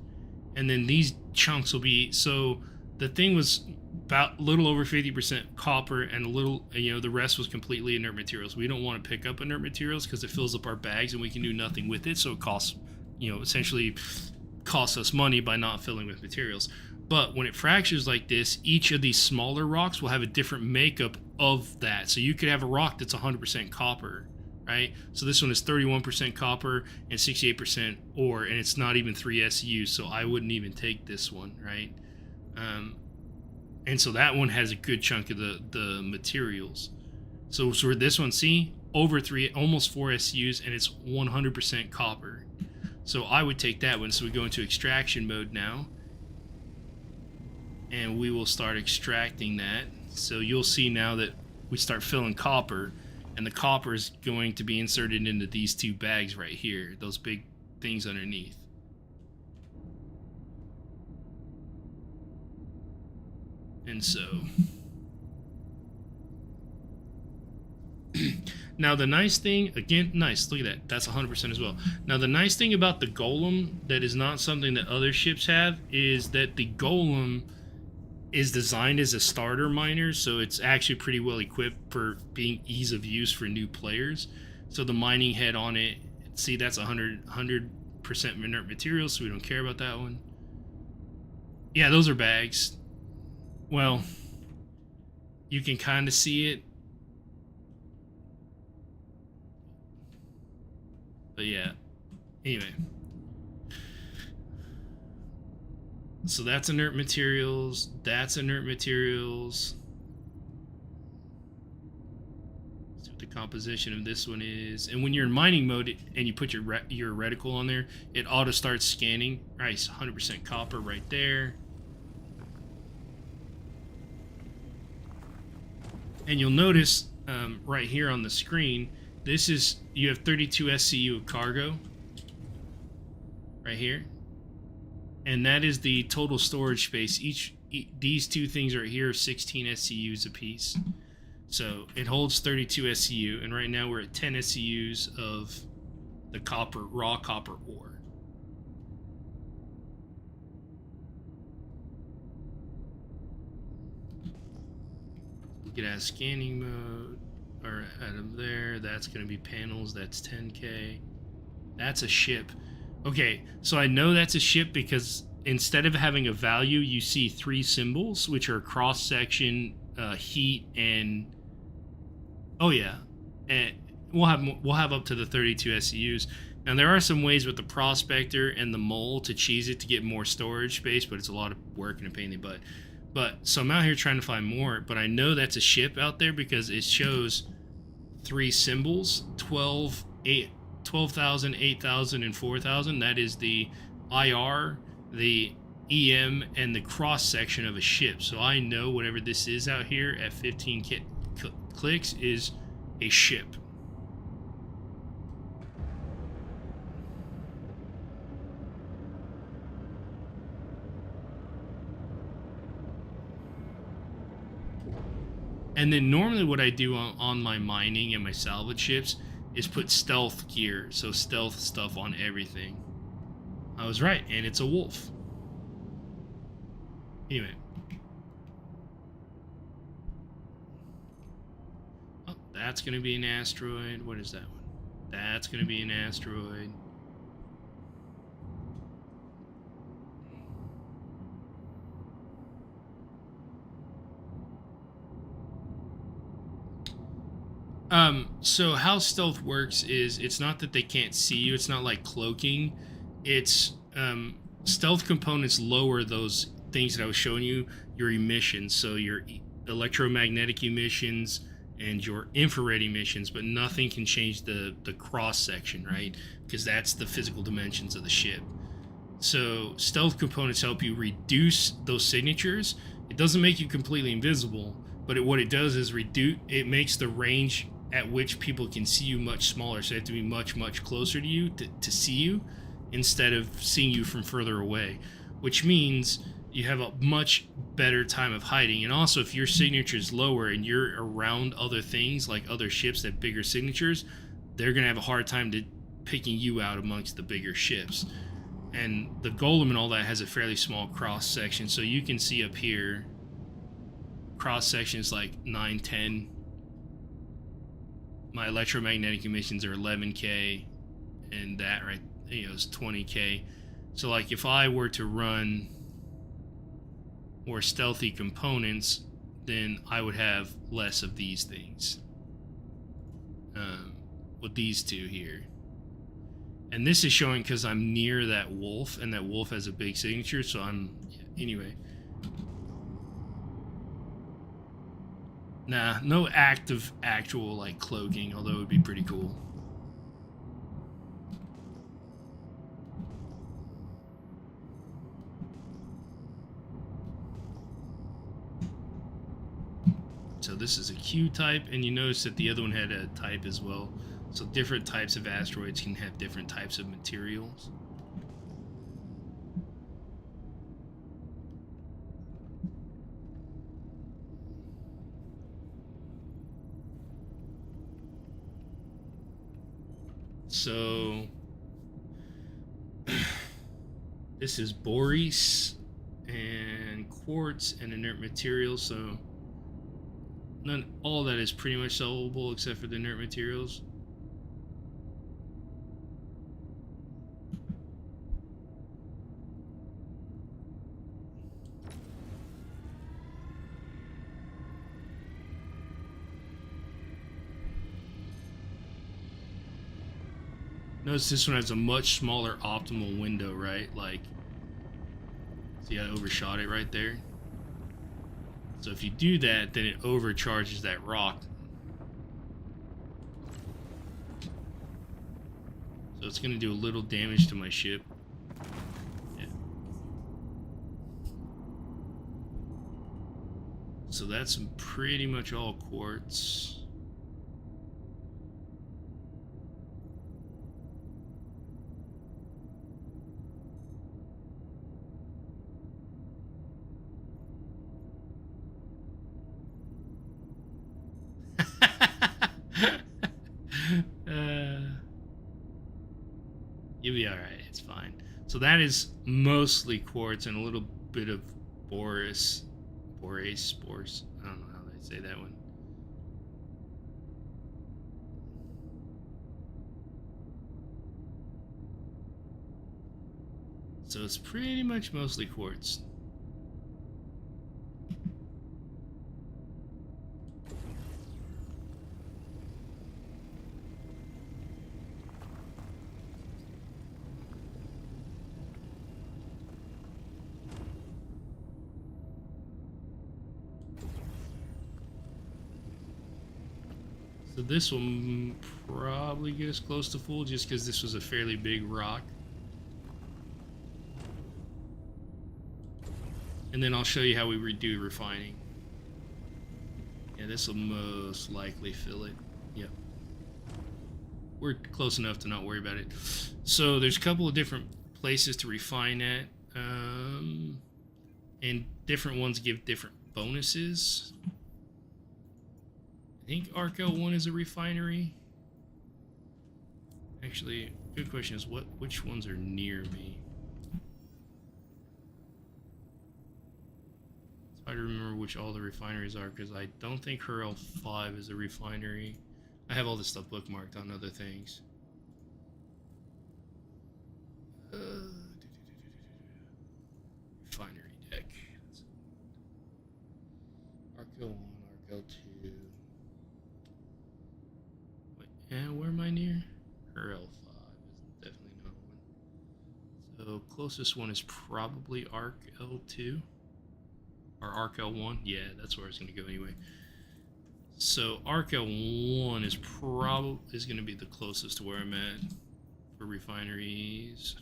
and then these chunks will be, so the thing was about a little over 50% copper, and a little, you know, the rest was completely inert materials. We don't want to pick up inert materials because it fills up our bags and we can do nothing with it, so it costs, you know, essentially costs us money by not filling with materials. But when it fractures like this, each of these smaller rocks will have a different makeup of that. So you could have a rock that's 100% copper, right? So this one is 31% copper and 68% ore, and it's not even 3 SU, so I wouldn't even take this one, right? And so that one has a good chunk of the materials. So for this one, see, over 3, almost 4 SUs, and it's 100% copper. So I would take that one. So we go into extraction mode now, and we will start extracting that. So you'll see now that we start filling copper, and the copper is going to be inserted into these 2 bags right here, those big things underneath. And so now the nice thing, again, nice, look at that, that's 100% as well. Now the nice thing about the golem that is not something that other ships have is that the golem is designed as a starter miner, so it's actually pretty well equipped for being ease of use for new players. So the mining head on it, see, that's 100% inert materials, so we don't care about that one. Yeah, those are bags. Well, you can kind of see it. But yeah, anyway. So that's inert materials. That's inert materials. See what the composition of this one is. And when you're in mining mode and you put your reticle on there, it auto starts scanning. Right, 100% copper right there. And you'll notice right here on the screen, this is, you have 32 SCU of cargo right here. And that is the total storage space. These two things right here are 16 SCUs apiece. So it holds 32 SCU, and right now we're at 10 SCUs of the raw copper ore. We could add scanning mode, or out of there, that's going to be panels, that's 10K. That's a ship. Okay, so I know that's a ship because instead of having a value, you see 3 symbols, which are cross-section, heat, and... Oh yeah, and we'll have up to the 32 SCUs. Now there are some ways with the prospector and the mole to cheese it to get more storage space, but it's a lot of work and a pain in the butt. So I'm out here trying to find more, but I know that's a ship out there because it shows 3 symbols, 12,000, 8,000, and 4,000. That is the IR, the EM, and the cross section of a ship. So I know whatever this is out here at 15 clicks is a ship. And then normally what I do on my mining and my salvage ships is put stealth gear, so stealth stuff on everything. I was right, and it's a wolf. Anyway. Oh, that's going to be an asteroid. What is that one? That's going to be an asteroid. So how stealth works is it's not that they can't see you. It's not like cloaking. It's stealth components lower those things that I was showing you, your emissions. So your electromagnetic emissions and your infrared emissions, but nothing can change the cross section, right? Because that's the physical dimensions of the ship. So stealth components help you reduce those signatures. It doesn't make you completely invisible, but what it does is it makes the range at which people can see you much smaller. So they have to be much, much closer to you to see you instead of seeing you from further away, which means you have a much better time of hiding. And also, if your signature is lower and you're around other things like other ships that have bigger signatures, they're going to have a hard time picking you out amongst the bigger ships. And the golem and all that has a fairly small cross section, so you can see up here cross section is like 9, 10. My electromagnetic emissions are 11K, and that right, is 20K. So like if I were to run more stealthy components, then I would have less of these things. With these two here. And this is showing because I'm near that wolf, and that wolf has a big signature, so anyway. Nah, no actual like cloaking, although it would be pretty cool. So this is a Q type, and you notice that the other one had a type as well. So different types of asteroids can have different types of materials. So this is boreas and quartz and inert materials. So all that is pretty much sellable except for the inert materials. Notice this one has a much smaller optimal window, right? Like See, I overshot it right there. So if you do that, then it overcharges that rock. So it's going to do a little damage to my ship. Yeah. So that's pretty much all quartz. You'll be alright, it's fine. So that is mostly quartz and a little bit of spores. I don't know how they say that one. So it's pretty much mostly quartz. So this will probably get us close to full just because this was a fairly big rock. And then I'll show you how we redo refining. Yeah, this will most likely fill it. Yep. We're close enough to not worry about it. So there's a couple of different places to refine at. And different ones give different bonuses. I think Arkel 1 is a refinery. Actually, good question is which ones are near me? It's hard to remember which all the refineries are because I don't think Hurl 5 is a refinery. I have all this stuff bookmarked on other things. Refinery deck. Arkel 1, Arkel 2. And where am I near? Hurl 5 is definitely not one. So closest one is probably Arc L2 or Arc L1. Yeah, that's where it's going to go anyway. So Arc L1 is going to be the closest to where I'm at for refineries.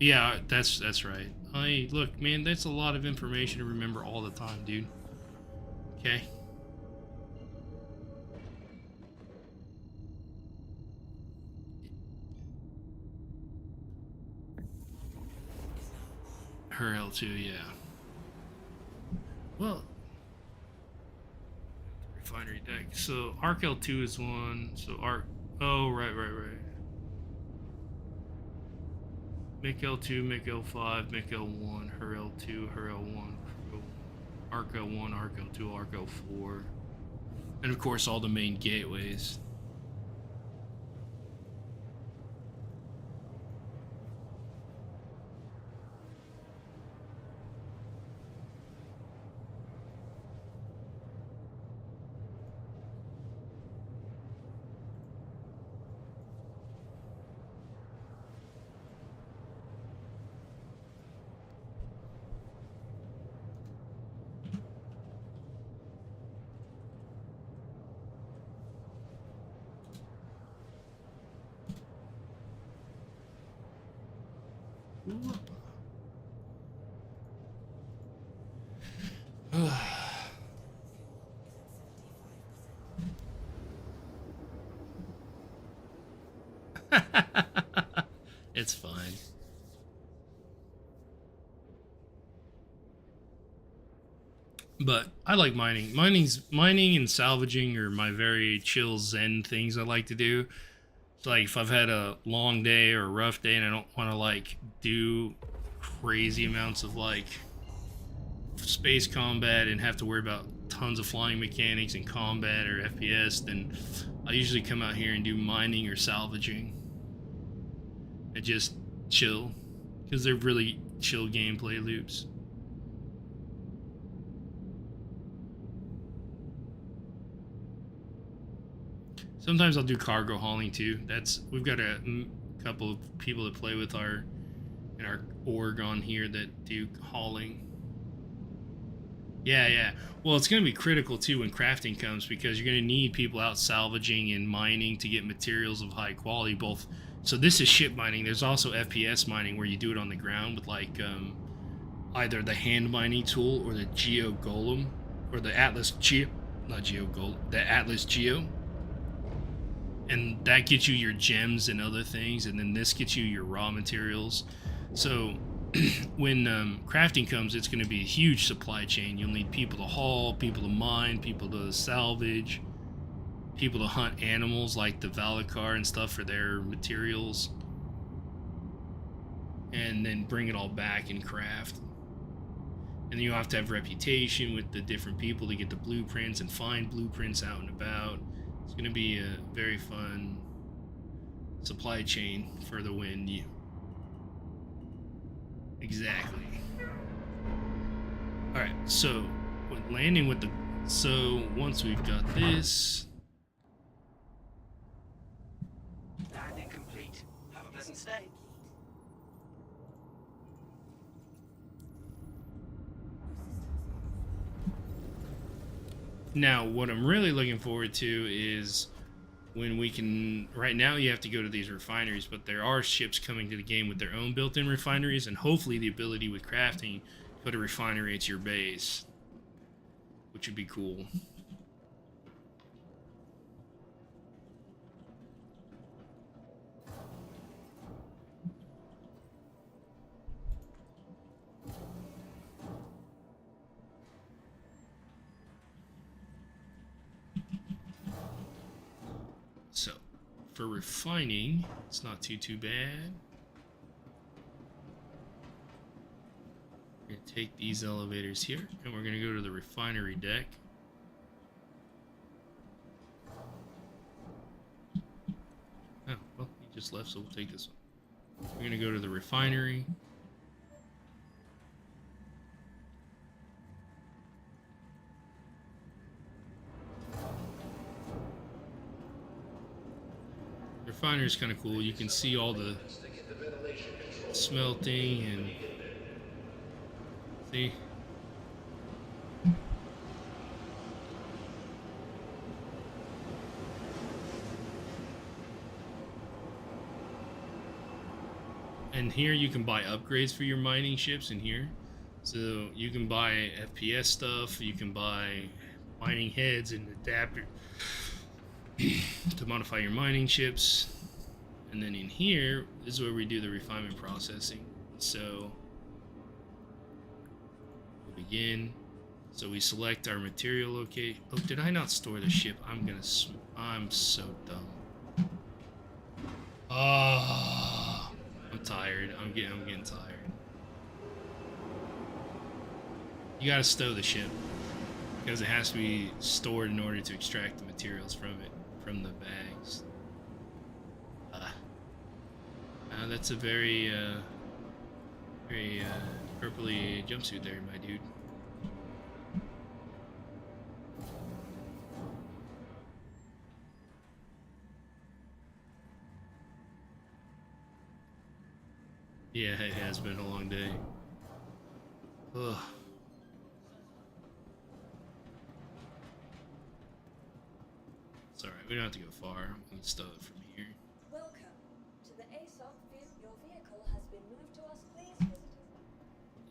Yeah, that's right. Look, man, that's a lot of information to remember all the time, dude. Okay. Her L2, yeah. Well, refinery deck. So Arc L2 is one. So oh, right. Make L2, make L5, make L1, her L2, her L1, Arc L1, Arc L2, Arc L4. And of course all the main gateways. It's fine. But I like mining. Mining and salvaging are my very chill zen things I like to do. It's like if I've had a long day or a rough day and I don't want to like do crazy amounts of like space combat and have to worry about tons of flying mechanics and combat or FPS, then I usually come out here and do mining or salvaging and just chill because they're really chill gameplay loops. Sometimes I'll do cargo hauling too. We've got a couple of people that play with in our org on here that do hauling. Yeah. Well, it's going to be critical too when crafting comes, because you're going to need people out salvaging and mining to get materials of high quality. Both. So this is ship mining. There's also FPS mining where you do it on the ground with like either the hand mining tool or the Geo Golem or the Atlas Geo, not Geo Golem, the Atlas Geo. And that gets you your gems and other things, and then this gets you your raw materials. So when crafting comes, it's going to be a huge supply chain. You'll need people to haul, people to mine, people to salvage, people to hunt animals like the Valakar and stuff for their materials, and then bring it all back and craft. And you have to have reputation with the different people to get the blueprints and find blueprints out and about. It's going to be a very fun supply chain for the win. Exactly. Alright, so when landing with the... So once we've got this... Landing complete. Have a pleasant stay. Now, what I'm really looking forward to is when we can... Right now you have to go to these refineries, but there are ships coming to the game with their own built-in refineries, and hopefully the ability with crafting to put a refinery at your base, which would be cool. So, for refining, it's not too bad. We're going to take these elevators here, and we're going to go to the refinery deck. Oh, well, he just left, so we'll take this one. We're going to go to the refinery. Refinery is kind of cool. You can see all the smelting and see. And here you can buy upgrades for your mining ships in here. So you can buy FPS stuff, you can buy mining heads and adapter to modify your mining ships. And then in here is where we do the refinement processing. So we'll begin. So we select our material location. Oh, did I not store the ship? I'm so dumb. Oh, I'm tired. I'm getting tired. You gotta stow the ship because it has to be stored in order to extract the materials from it, from the bags. That's a very purpley jumpsuit there, my dude. Yeah, it has been a long day. Ugh. It's alright, we don't have to go far. We can stow it from here. Welcome to the ASOP field. Your vehicle has been moved to us. Please visit us.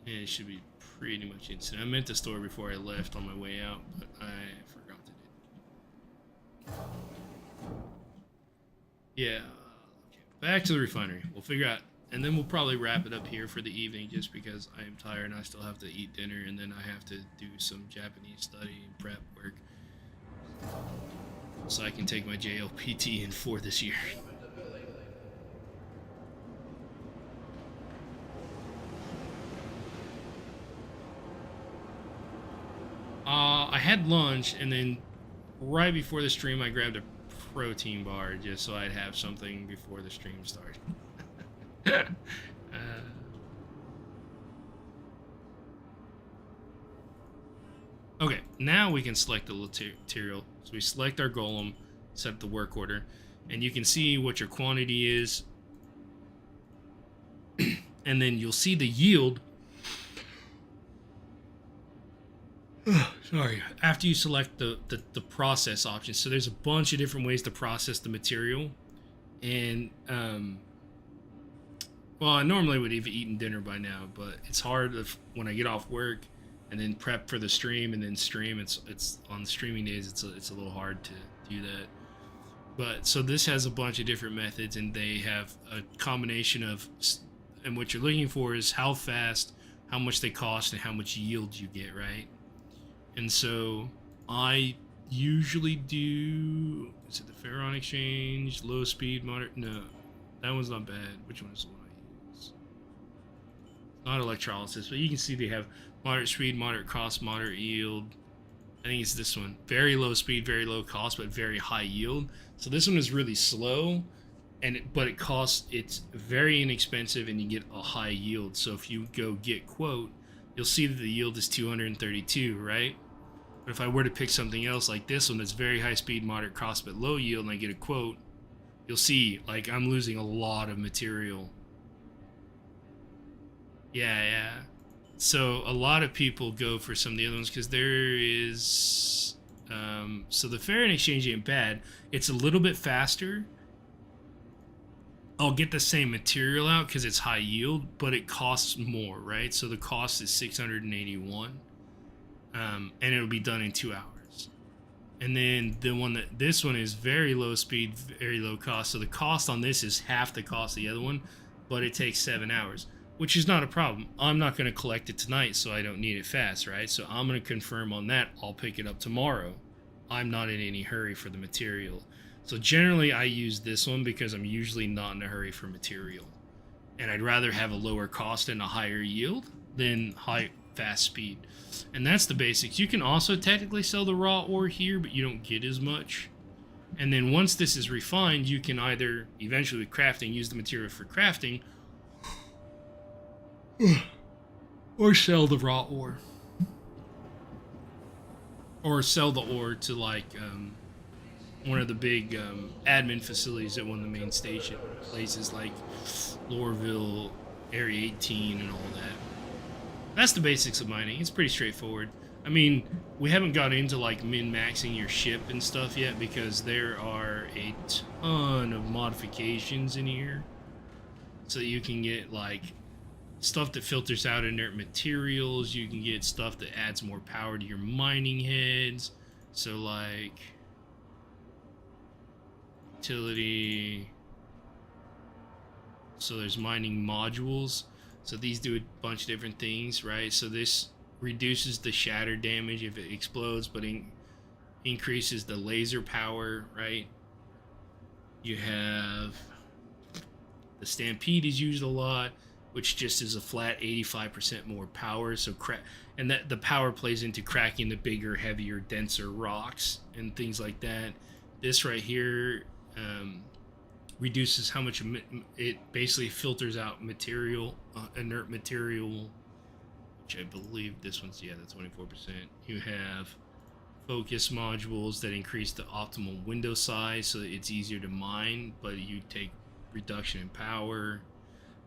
Yeah, it should be pretty much instant. I meant to store before I left on my way out, but I forgot to do it. Yeah, okay. Back to the refinery. We'll figure out, and then we'll probably wrap it up here for the evening just because I am tired and I still have to eat dinner, and then I have to do some Japanese study and prep work so I can take my JLPT in 4 this year. I had lunch, and then right before the stream, I grabbed a protein bar just so I'd have something before the stream started. Okay, now we can select the material. So we select our golem, set up the work order, and you can see what your quantity is, and then you'll see the yield. Sorry, after you select the process option. So there's a bunch of different ways to process the material, and well, I normally would have eaten dinner by now, but it's hard when I get off work and then prep for the stream and then stream. It's on streaming days. It's a little hard to do that. But so this has a bunch of different methods, and they have a combination of, and what you're looking for is how fast, how much they cost, and how much yield you get, right? And so I usually do, is it the Ferron Exchange, low speed, moderate? No, that one's not bad. Which one is the one I use? Not electrolysis, but you can see they have moderate speed, moderate cost, moderate yield. I think it's this one. Very low speed, very low cost, but very high yield. So this one is really slow, but it's very inexpensive, and you get a high yield. So if you go get quote, you'll see that the yield is 232, right? But if I were to pick something else like this one that's very high speed, moderate cost, but low yield, and I get a quote, you'll see like I'm losing a lot of material. Yeah. So a lot of people go for some of the other ones because there is, so the Ferron Exchange ain't bad. It's a little bit faster. I'll get the same material out because it's high yield, but it costs more, right? So the cost is 681, and it'll be done in 2 hours. And then this one is very low speed, very low cost. So the cost on this is half the cost of the other one, but it takes 7 hours, which is not a problem. I'm not going to collect it tonight, so I don't need it fast, right? So I'm going to confirm on that. I'll pick it up tomorrow. I'm not in any hurry for the material. So generally I use this one because I'm usually not in a hurry for material. And I'd rather have a lower cost and a higher yield than fast speed. And that's the basics. You can also technically sell the raw ore here, but you don't get as much. And then once this is refined, you can either eventually with crafting use the material for crafting or sell the raw ore. Or sell the ore to like one of the big admin facilities at one of the main station places like Lorville, Area 18, and all that. That's the basics of mining. It's pretty straightforward. I mean, we haven't got into like min-maxing your ship and stuff yet because there are a ton of modifications in here. So you can get like stuff that filters out inert materials. You can get stuff that adds more power to your mining heads. So like utility. So there's mining modules. So these do a bunch of different things, right? So this reduces the shatter damage if it explodes, but increases the laser power, right? You have the Stampede is used a lot, which just is a flat 85% more power. So and that the power plays into cracking the bigger, heavier, denser rocks and things like that. This right here reduces how much it basically filters out material, inert material, which I believe this one's, yeah, that's 24%. You have focus modules that increase the optimal window size so that it's easier to mine, but you take reduction in power.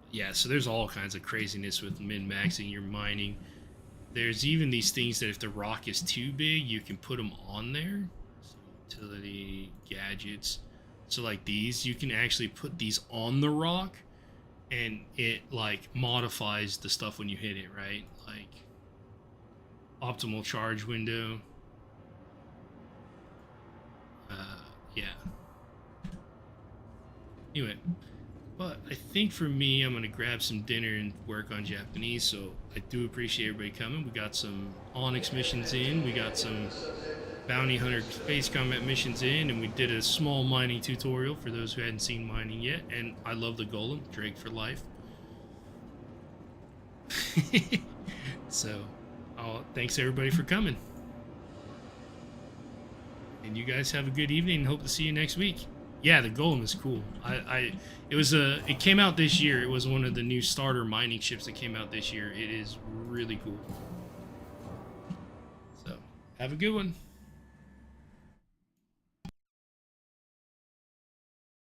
Yeah, so there's all kinds of craziness with min-maxing your mining. There's even these things that if the rock is too big, you can put them on there. So utility, gadgets. So like these, you can actually put these on the rock and it like modifies the stuff when you hit it, right? Like optimal charge window. Yeah. Anyway, but I think for me, I'm going to grab some dinner and work on Japanese, so I do appreciate everybody coming. We got some Onyx missions in, we got some Bounty Hunter Space Combat missions in, and we did a small mining tutorial for those who hadn't seen mining yet, and I love the Golem, Drake for life. So, thanks everybody for coming. And you guys have a good evening, and hope to see you next week. Yeah, the Golem is cool. It came out this year. It was one of the new starter mining ships that came out this year. It is really cool. So, have a good one.